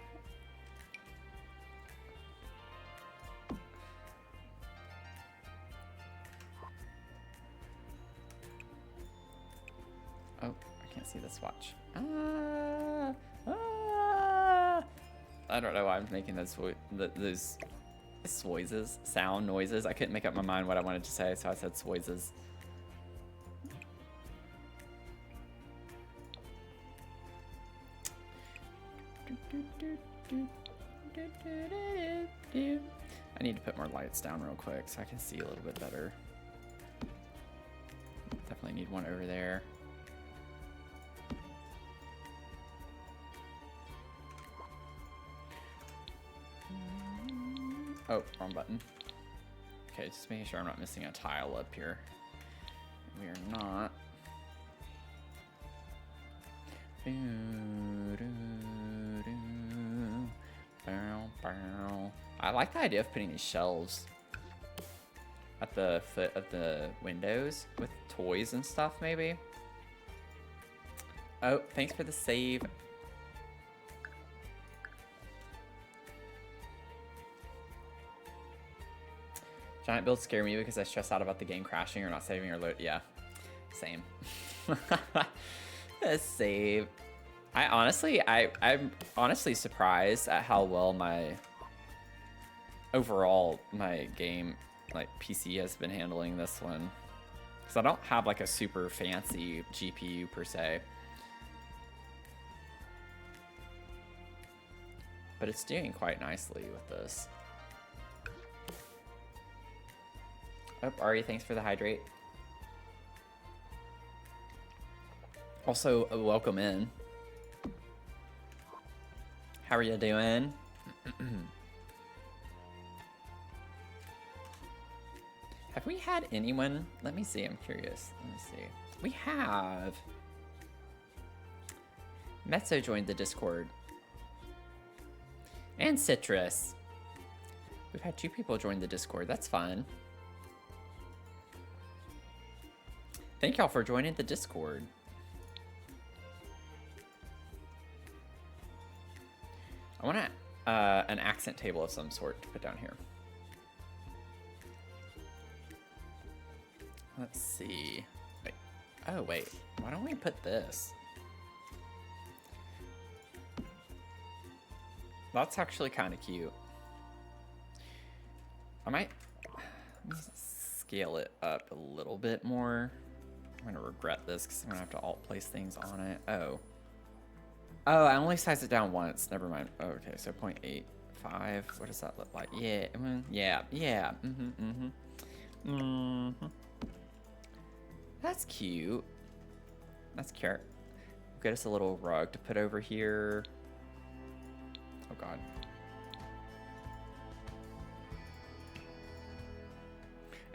Oh, I can't see the swatch. I don't know why I'm making those noises, sound noises. I couldn't make up my mind what I wanted to say, so I said swoises. I need to put more lights down real quick so I can see a little bit better. Definitely need one over there. Oh, wrong button. Okay, just making sure I'm not missing a tile up here. We are not. I like the idea of putting these shelves at the foot of the windows with toys and stuff, maybe. Oh, thanks for the save. Giant builds scare me because I stress out about the game crashing or not saving or load. Yeah, same. Save. I'm honestly surprised at how well my game, like, PC has been handling this one. Because I don't have like a super fancy GPU per se. But it's doing quite nicely with this. Oh, Ari, thanks for the hydrate. Also, welcome in. How are you doing? Have we had anyone? Let me see, I'm curious. Let me see. We have. Mezzo joined the Discord. And Citrus. We've had 2 people join the Discord. That's fun. Thank y'all for joining the Discord. I want an accent table of some sort to put down here. Let's see. Wait. Oh, wait. Why don't we put this? That's actually kind of cute. I might scale it up a little bit more. I'm going to regret this because I'm going to have to alt place things on it. Oh. Oh, I only sized it down once. Never mind. Oh, okay, so 0.85. What does that look like? Yeah, yeah. That's cute. That's cute. Get us a little rug to put over here. Oh, God.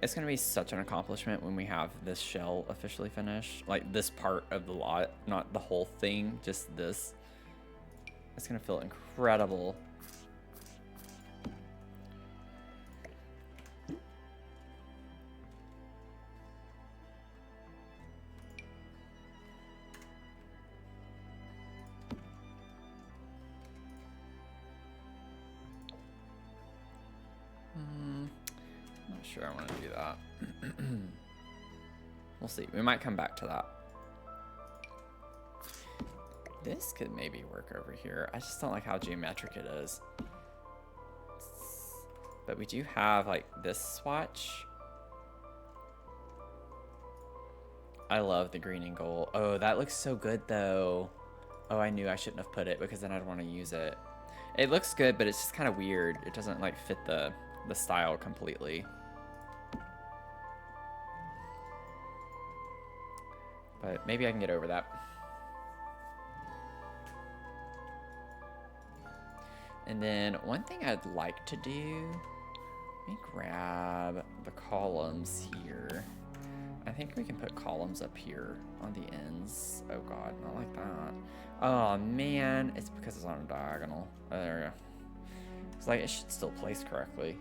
It's going to be such an accomplishment when we have this shell officially finished. Like, this part of the lot, not the whole thing, just this. It's going to feel incredible. Not sure I want to do that. We'll see. We might come back to that. This could maybe work over here. I just don't like how geometric it is. But we do have like this swatch. I love the green and gold. Oh, that looks so good though. Oh, I knew I shouldn't have put it because then I'd want to use it. It looks good, but it's just kind of weird. It doesn't like fit the style completely. But maybe I can get over that. And then one thing I'd like to do, let me grab the columns here. I think we can put columns up here on the ends. Oh God, not like that. Oh man, it's because it's on a diagonal. Oh, there we go. It's like it should still place correctly.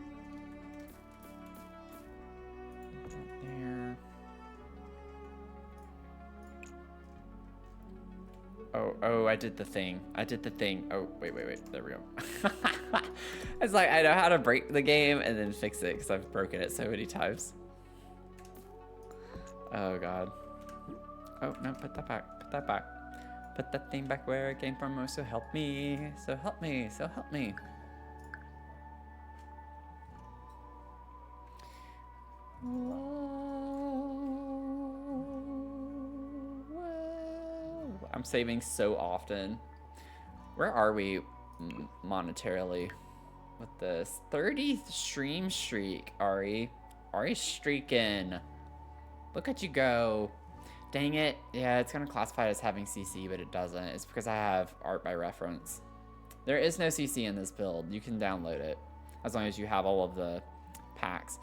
There. Oh, I did the thing. Oh, wait. There we go. It's like I know how to break the game and then fix it because I've broken it so many times. Oh God. Oh no, put that back. Put that back. Put that thing back where it came from. Oh, so help me. So help me. So help me. I'm saving so often. Where are we monetarily with this? 30th stream streak, Ari. Ari's streaking. Look at you go. Dang it. Yeah, it's gonna classify it as having CC, but it doesn't. It's because I have art by reference. There is no CC in this build. You can download it as long as you have all of the packs.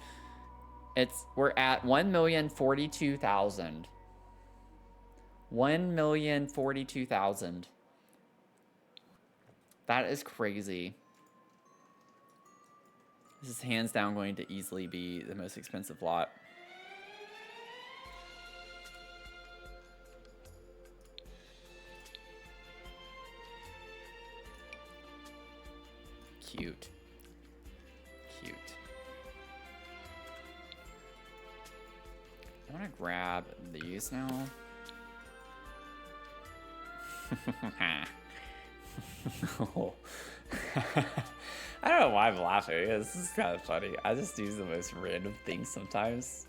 We're at 1,042,000. 1,042,000. That is crazy. This is hands down going to easily be the most expensive lot. Cute. Cute. I want to grab these now. I don't know why I'm laughing. This is kind of funny. I just use the most random things sometimes.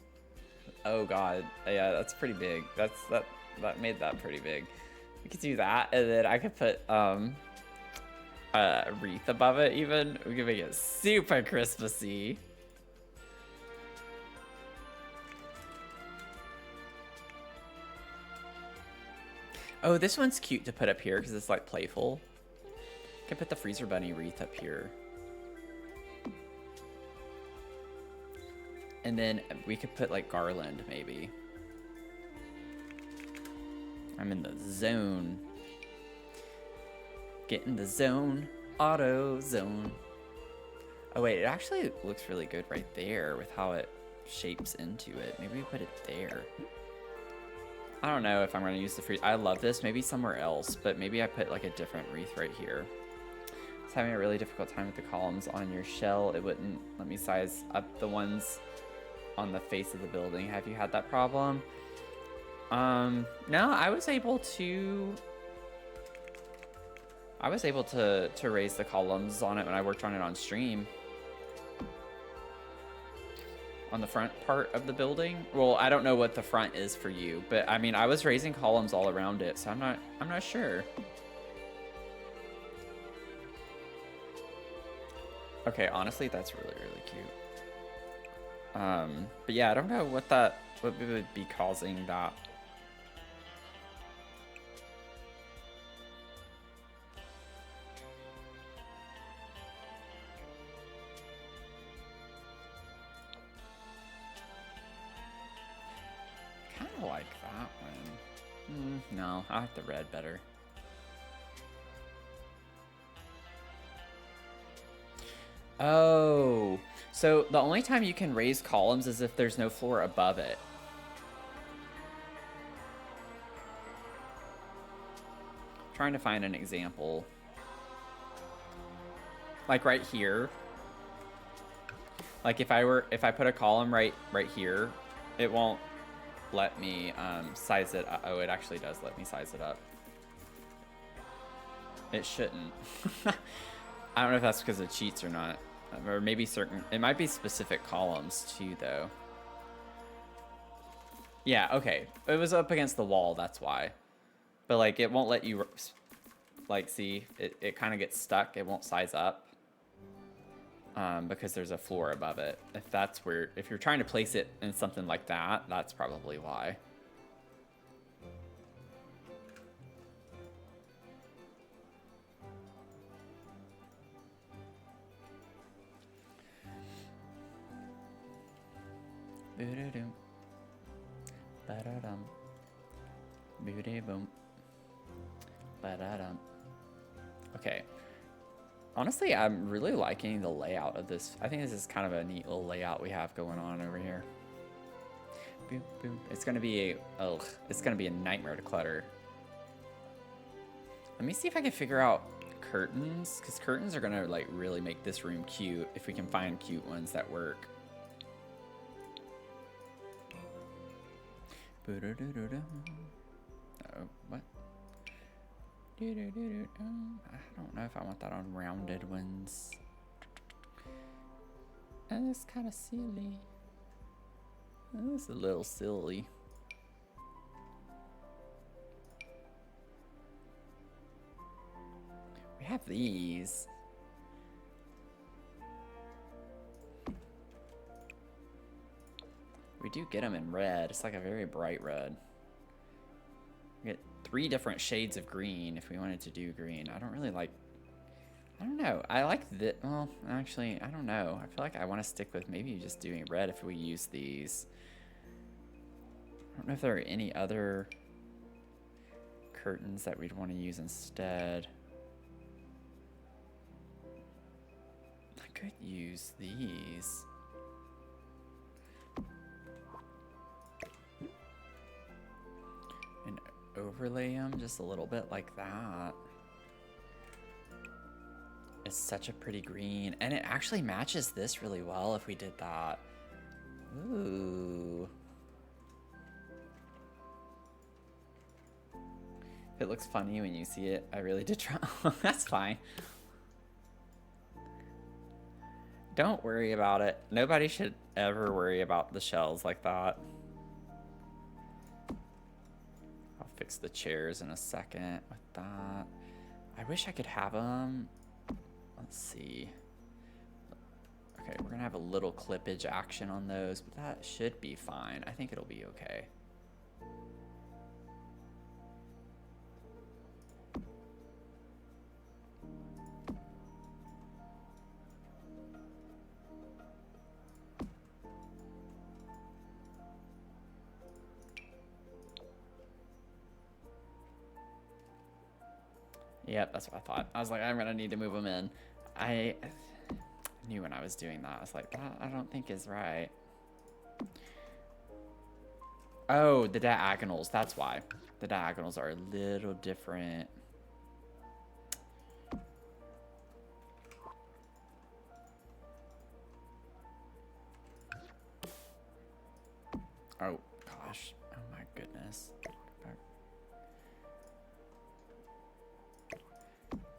Oh God, yeah, that's pretty big. That made that pretty big. We could do that, and then I could put a wreath above it. Even we could make it super Christmassy. Oh, this one's cute to put up here because it's like playful. I can put the freezer bunny wreath up here. And then we could put like garland maybe. I'm in the zone. Get in the zone. Auto zone. Oh wait, it actually looks really good right there with how it shapes into it. Maybe we put it there. I don't know if I'm going to use the freeze. I love this. Maybe somewhere else, but maybe I put like a different wreath right here. I was having a really difficult time with the columns on your shell. It wouldn't let me size up the ones on the face of the building. Have you had that problem? No, I was able to raise the columns on it when I worked on it on stream. On the front part of the building. Well, I don't know what the front is for you, but I mean, I was raising columns all around it, so I'm not sure. Okay, honestly, that's really, really cute. But yeah, I don't know what would be causing that. Kind of like that one. No, I like the red better. Oh, so the only time you can raise columns is if there's no floor above it. Trying to find an example. Like right here. Like if I put a column right here, it won't let me size it up. Oh, it actually does let me size it up. It shouldn't. I don't know if that's because of cheats or not. Or maybe it might be specific columns too, though. Yeah, okay. It was up against the wall, that's why. But like, it won't let you, like, see, it kind of gets stuck. It won't size up. Because there's a floor above it. If you're trying to place it in something like that, that's probably why. Boo-doo-doo. Ba-da-dum. Boo-dee-boom. Ba-da-dum. Okay. Honestly, I'm really liking the layout of this. I think this is kind of a neat little layout we have going on over here. Boom, boom. It's gonna be a nightmare to clutter. Let me see if I can figure out curtains, because curtains are gonna like really make this room cute if we can find cute ones that work. Oh, what? I don't know if I want that on rounded ones. And it's kind of silly. It's a little silly. We have these. We do get them in red. It's like a very bright red. We get 3 different shades of green if we wanted to do green. I don't really like... I don't know. I like this. Well, actually, I don't know. I feel like I want to stick with maybe just doing red if we use these. I don't know if there are any other curtains that we'd want to use instead. I could use these. And overlay them just a little bit like that. It's such a pretty green, and it actually matches this really well if we did that. Ooh. If it looks funny when you see it, I really did try. That's fine. Don't worry about it. Nobody should ever worry about the shells like that. I'll fix the chairs in a second with that. I wish I could have them. Let's see. Okay, we're gonna have a little clippage action on those, but that should be fine. I think it'll be okay. Yep, that's what I thought. I was like, I'm gonna need to move them in. I knew when I was doing that. I was like, that I don't think is right. Oh, the diagonals. That's why. The diagonals are a little different. Oh, gosh. Oh, my goodness.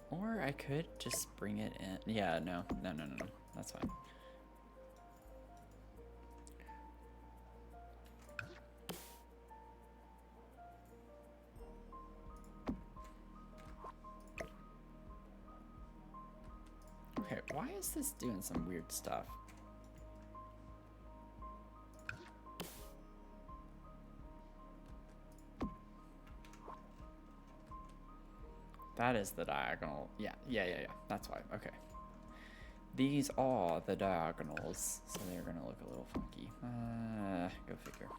Or I could just bring it in. Yeah, no. That's fine. Okay, why is this doing some weird stuff? That is the diagonal. Yeah. That's why. Okay. These are the diagonals, so they're gonna look a little funky. Go figure.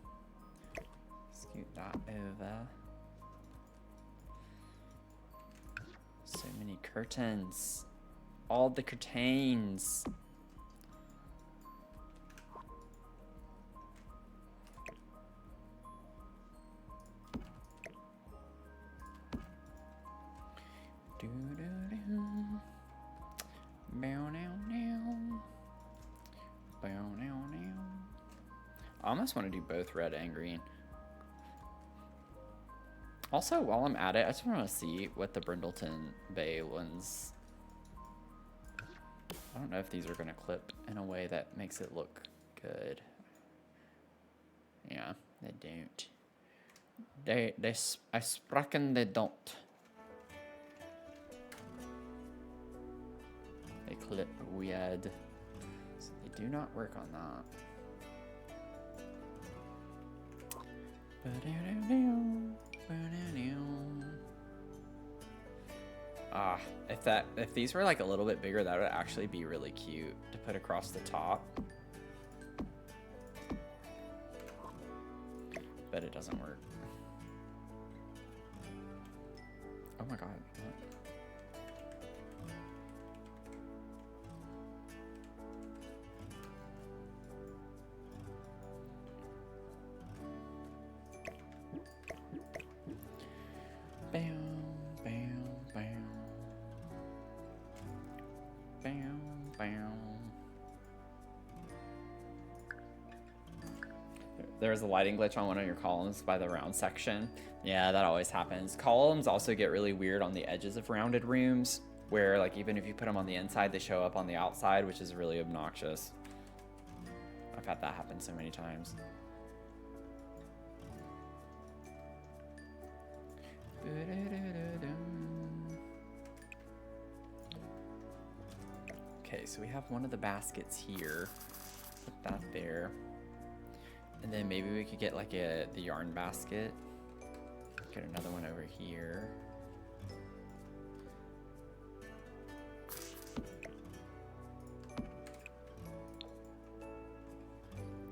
Scoot that over. So many curtains. All the curtains. I almost want to do both red and green. Also, while I'm at it, I just want to see what the Brindleton Bay ones. I don't know if these are going to clip in a way that makes it look good. Yeah, they don't. I sprachen they don't. They clip weird. So they do not work on that. Ah, if these were like a little bit bigger, that would actually be really cute to put across the top. But it doesn't work. Oh my god. What? Bam, bam, bam. Bam, bam. There was a lighting glitch on one of your columns by the round section. Yeah, that always happens. Columns also get really weird on the edges of rounded rooms, where like even if you put them on the inside, they show up on the outside, which is really obnoxious. I've had that happen so many times. Okay, so we have one of the baskets here. Put that there. And then maybe we could get like the yarn basket. Get another one over here.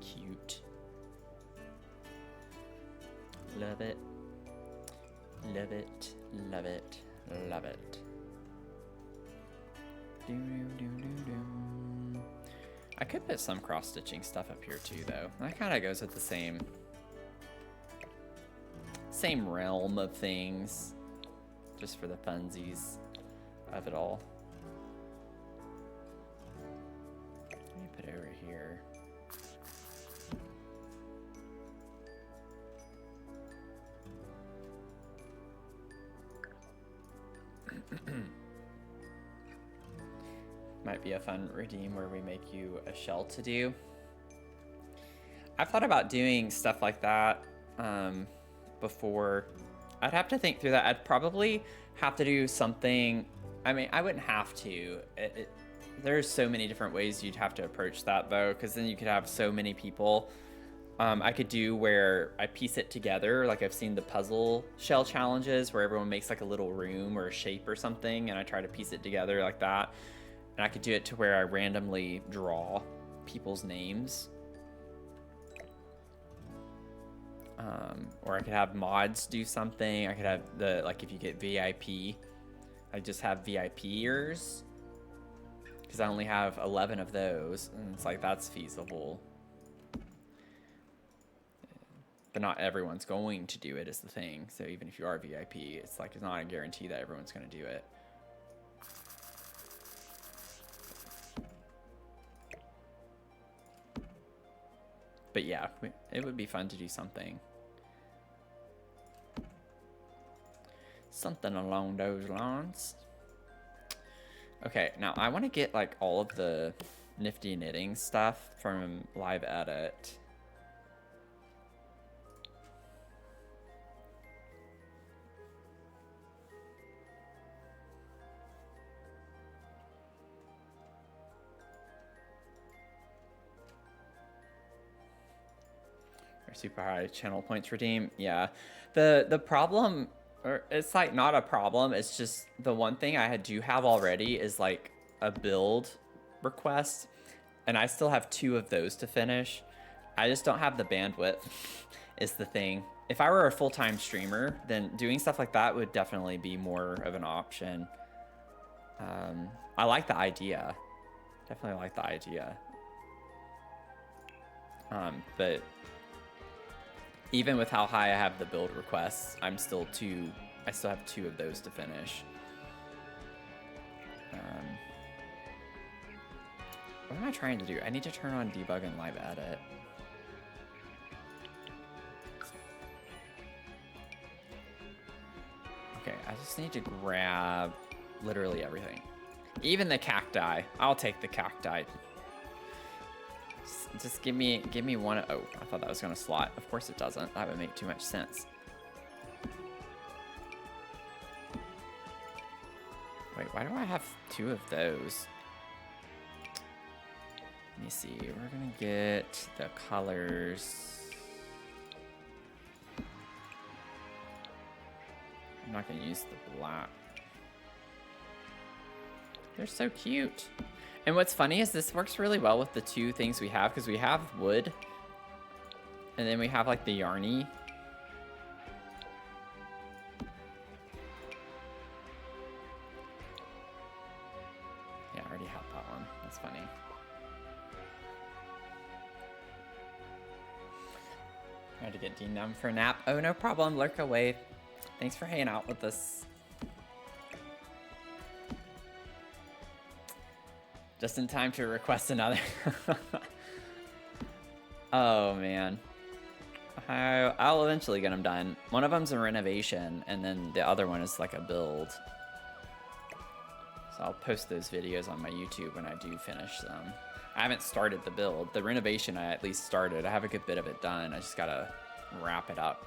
Cute. Love it. Love it. Love it. Love it. I could put some cross-stitching stuff up here too, though. That kind of goes with the same realm of things, just for the funsies of it all. Let me put it over here. Might be a fun redeem where we make you a shell to do. I've thought about doing stuff like that before. I'd have to think through that. I'd probably have to do something. I mean, I wouldn't have to. There's so many different ways you'd have to approach that, though, because then you could have so many people. I could do where I piece it together. Like I've seen the puzzle shell challenges where everyone makes like a little room or a shape or something, and I try to piece it together like that. And I could do it to where I randomly draw people's names. Or I could have mods do something. I could have like if you get VIP, I just have VIP ears because I only have 11 of those, and it's like that's feasible. But not everyone's going to do it is the thing. So even if you are VIP, it's like it's not a guarantee that everyone's going to do it. But yeah, it would be fun to do something. Something along those lines. Okay, now I want to get like all of the nifty knitting stuff from Live Edit. Super high channel points redeem. Yeah, the problem, or it's like not a problem, it's just the one thing I do have already is like a build request, and I still have 2 of those to finish. I just don't have the bandwidth is the thing. If I were a full-time streamer, then doing stuff like that would definitely be more of an option. I like the idea, definitely like the idea, but even with how high I have the build requests, I still have 2 of those to finish. What am I trying to do? I need to turn on debug and live edit. Okay, I just need to grab literally everything. Even the cacti. I'll take the cacti. Just give me one. Oh, I thought that was gonna slot. Of course it doesn't. That would make too much sense. Wait, why do I have 2 of those? Let me see. We're gonna get the colors. I'm not gonna use the black. They're so cute. And what's funny is this works really well with the 2 things we have, because we have wood, and then we have like the yarny. Yeah, I already have that one. That's funny. I had to get denumb for a nap. Oh, no problem. Lurk away. Thanks for hanging out with us. Just in time to request another. Oh, man. I'll eventually get them done. One of them's a renovation, and then the other one is like a build. So I'll post those videos on my YouTube when I do finish them. I haven't started the build. The renovation I at least started. I have a good bit of it done. I just gotta wrap it up.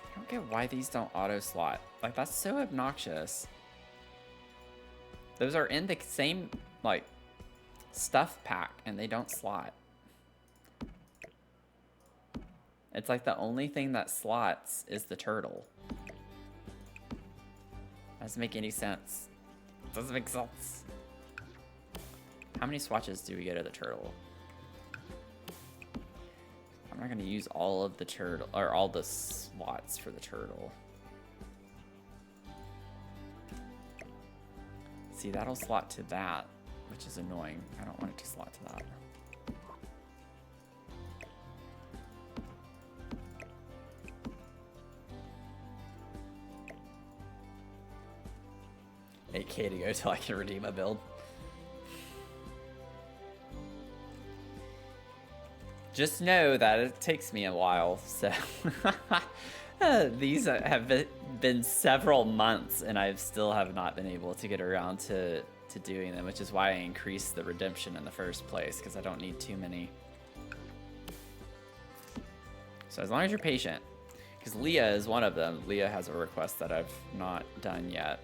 I don't get why these don't auto slot. Like, that's so obnoxious. Those are in the same, like, stuff pack, and they don't slot. It's like the only thing that slots is the turtle. Doesn't make any sense. Doesn't make sense. How many swatches do we get of the turtle? I'm not gonna use all of the turtle, or all the slots for the turtle. See, that'll slot to that, which is annoying. I don't want it to slot to that. $8K to go till I can redeem a build. Just know that it takes me a while, so these have been several months, and I still have not been able to get around to doing them, which is why I increased the redemption in the first place, because I don't need too many. So as long as you're patient, because Leah is one of them. Leah has a request that I've not done yet.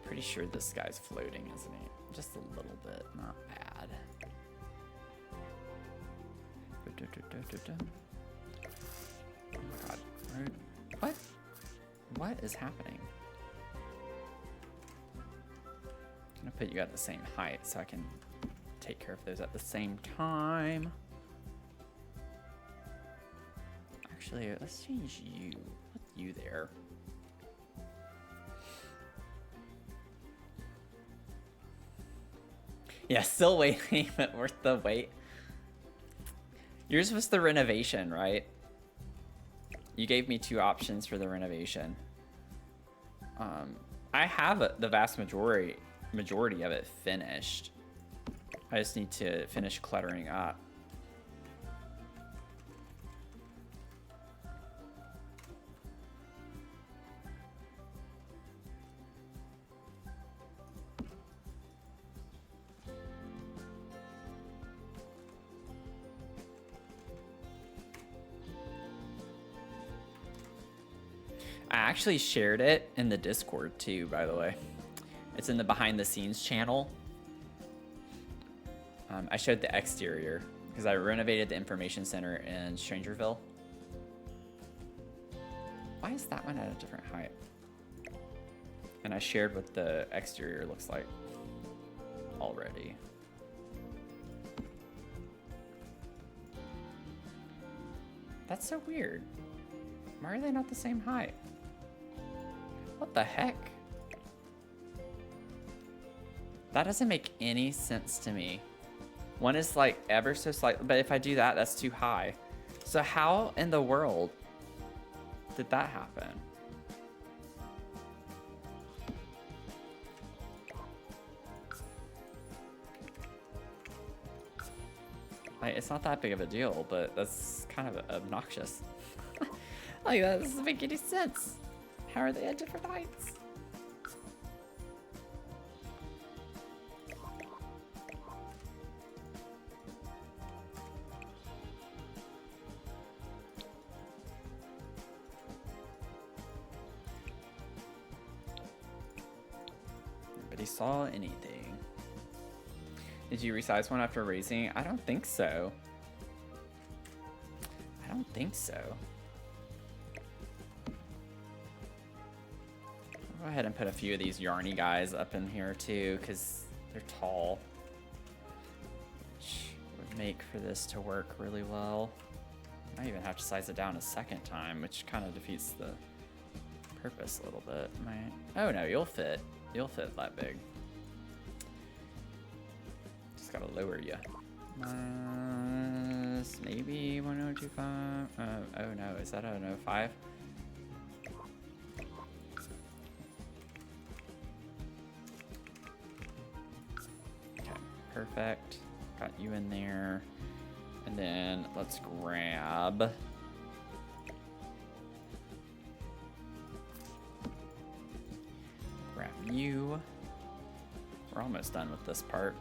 Pretty sure this guy's floating, isn't he? Just a little bit, not bad. Oh my god. What? What is happening? I'm gonna put you at the same height so I can take care of those at the same time. Actually, let's change you. Put you there. Yeah, still waiting, but worth the wait. Yours was the renovation, right? You gave me 2 options for the renovation. I have the vast majority of it finished. I just need to finish cluttering up. I actually shared it in the Discord too, by the way. It's in the behind the scenes channel. I showed the exterior because I renovated the information center in Strangerville. Why is that one at a different height? And I shared what the exterior looks like already. That's so weird. Why are they not the same height? What the heck? That doesn't make any sense to me. One is like ever so slightly, but if I do that, that's too high. So how in the world did that happen? Like, it's not that big of a deal, but that's kind of obnoxious. Like, that doesn't make any sense. How are they at different heights? Nobody saw anything. Did you resize one after raising? I don't think so. I don't think so. I'll go ahead and put a few of these yarny guys up in here too, because they're tall. Which would make for this to work really well. I even have to size it down a second time, which kind of defeats the purpose a little bit. Oh no, you'll fit. You'll fit that big. Just gotta lower you. Maybe 1025. Oh no, is that a 105? Okay, perfect. Got you in there. And then let's grab you. We're almost done with this part.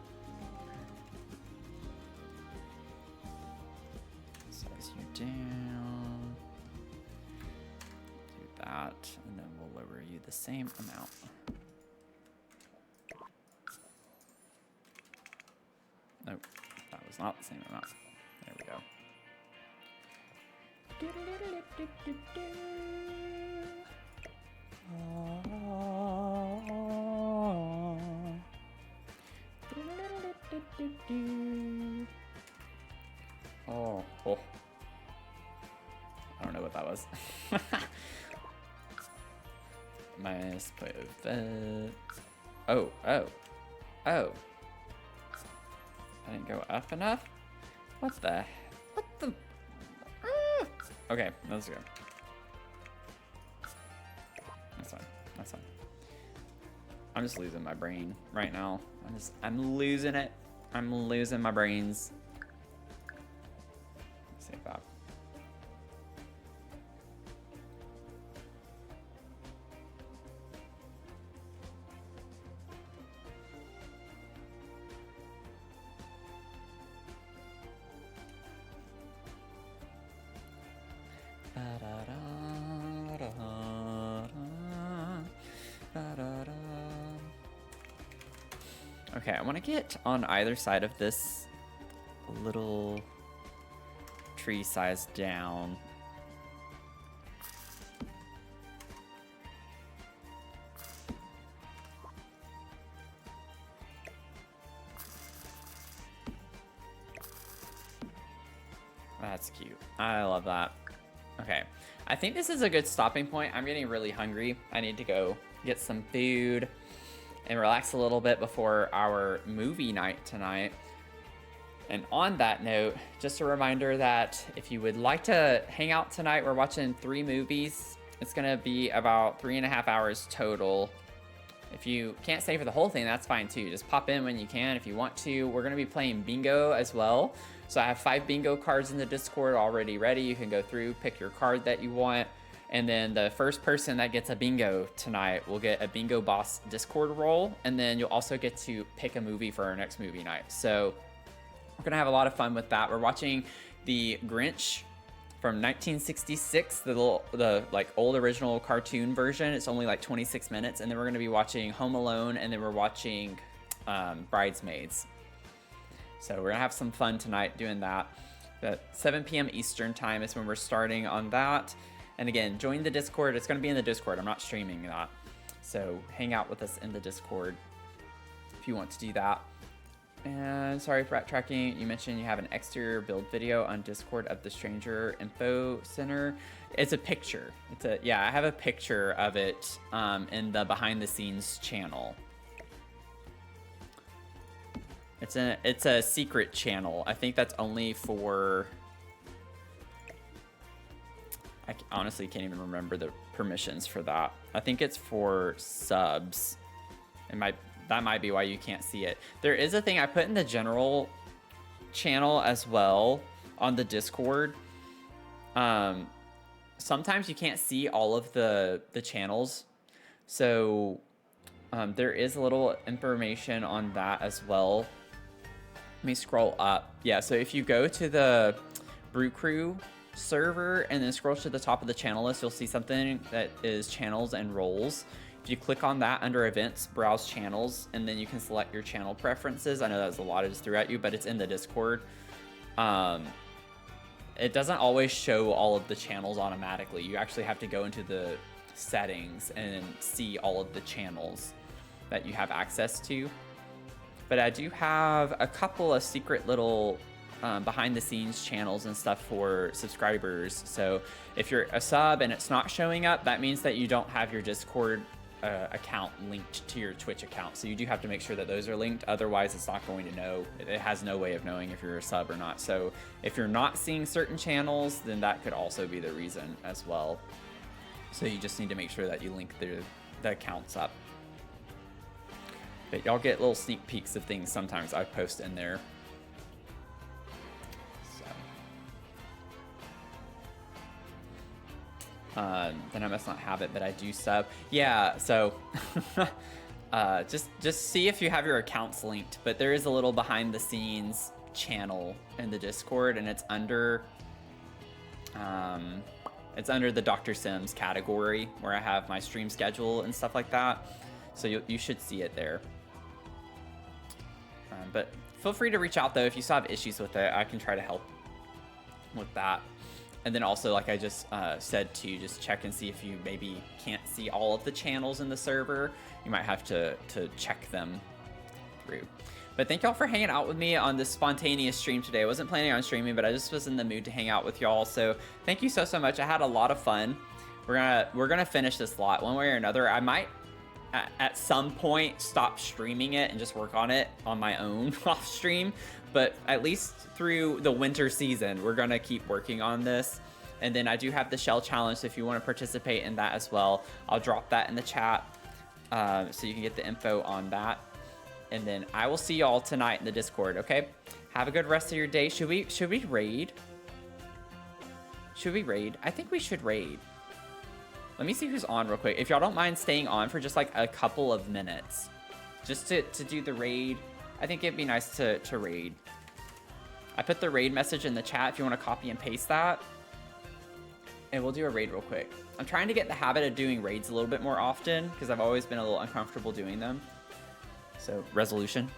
Size you down. Do that, and then we'll lower you the same amount. Nope, that was not the same amount. There we go. Oh, oh. I don't know what that was. Minus play of that. Oh. I didn't go up enough? What the? Okay, let's go. That's fine. I'm just losing my brain right now. I'm losing it. I'm losing my brains. Save that. Okay, I want to get on either side of this little tree size down. That's cute. I love that. Okay, I think this is a good stopping point. I'm getting really hungry. I need to go get some food and relax a little bit before our movie night tonight. And on that note, just a reminder that if you would like to hang out tonight, we're watching 3 movies. It's gonna be about 3.5 hours total. If you can't stay for the whole thing, that's fine too. Just pop in when you can if you want to. We're gonna be playing bingo as well. So I have 5 bingo cards in the Discord already ready. You can go through, pick your card that you want. And then the first person that gets a bingo tonight will get a Bingo Boss Discord role. And then you'll also get to pick a movie for our next movie night. So we're gonna have a lot of fun with that. We're watching The Grinch from 1966, the like old original cartoon version. It's only like 26 minutes. And then we're gonna be watching Home Alone, and then we're watching Bridesmaids. So we're gonna have some fun tonight doing that. At 7 p.m. Eastern time is when we're starting on that. And again, join the Discord. It's gonna be in the Discord. I'm not streaming that. So hang out with us in the Discord if you want to do that. And sorry for backtracking, you mentioned you have an exterior build video on Discord of the Stranger Info Center. It's a picture. Yeah, I have a picture of it in the behind the scenes channel. It's a secret channel. I think that's only for, I honestly can't even remember the permissions for that. I think it's for subs. That might be why you can't see it. There is a thing I put in the general channel as well on the Discord. Sometimes you can't see all of the channels. So there is a little information on that as well. Let me scroll up. Yeah, so if you go to the Brew Crew server and then scroll to the top of the channel list, you'll see something that is channels and roles. If you click on that under events, browse channels, and then you can select your channel preferences. I know that was a lot I just threw at you, but it's in the Discord. It doesn't always show all of the channels automatically. You actually have to go into the settings and see all of the channels that you have access to. But I do have a couple of secret little behind the scenes channels and stuff for subscribers. So if you're a sub and it's not showing up, that means that you don't have your Discord account linked to your Twitch account. So you do have to make sure that those are linked. Otherwise, it's not going to know. It has no way of knowing if you're a sub or not. So if you're not seeing certain channels, then that could also be the reason as well. So you just need to make sure that you link the accounts up. But y'all get little sneak peeks of things sometimes I post in there. Then I must not have it, but I do sub. Yeah, so just see if you have your accounts linked. But there is a little behind the scenes channel in the Discord, and it's under the Dr. Sims category where I have my stream schedule and stuff like that. So you should see it there. But feel free to reach out though if you still have issues with it. I can try to help with that. And then also, like I just said to you, just check and see if you maybe can't see all of the channels in the server. You might have to check them through. But thank y'all for hanging out with me on this spontaneous stream today. I wasn't planning on streaming, but I just was in the mood to hang out with y'all. So thank you so much. I had a lot of fun. We're gonna finish this lot one way or another. I might at some point stop streaming it and just work on it on my own off stream. But at least through the winter season, we're gonna keep working on this. And then I do have the shell challenge, so if you want to participate in that as well, I'll drop that in the chat so you can get the info on that. And then I will see y'all tonight in the Discord, okay? Have a good rest of your day. Should we raid? Should we raid? I think we should raid. Let me see who's on real quick. If y'all don't mind staying on for just like a couple of minutes, just to do the raid. I think it'd be nice to raid. I put the raid message in the chat if you want to copy and paste that. And we'll do a raid real quick. I'm trying to get the habit of doing raids a little bit more often because I've always been a little uncomfortable doing them. So, resolution.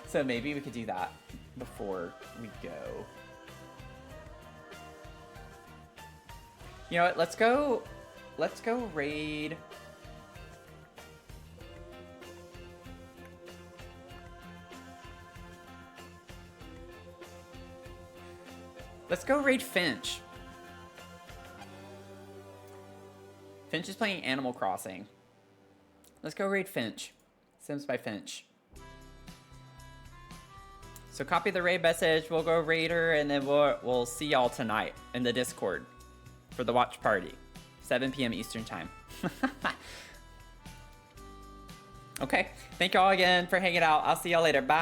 So maybe we could do that before we go. You know what? Let's go raid. Let's go raid Finch. Finch is playing Animal Crossing. Let's go raid Finch. Sims by Finch. So copy the raid message, we'll go raid her, and then we'll see y'all tonight in the Discord for the watch party. 7 p.m. Eastern time. Okay, thank y'all again for hanging out. I'll see y'all later. Bye.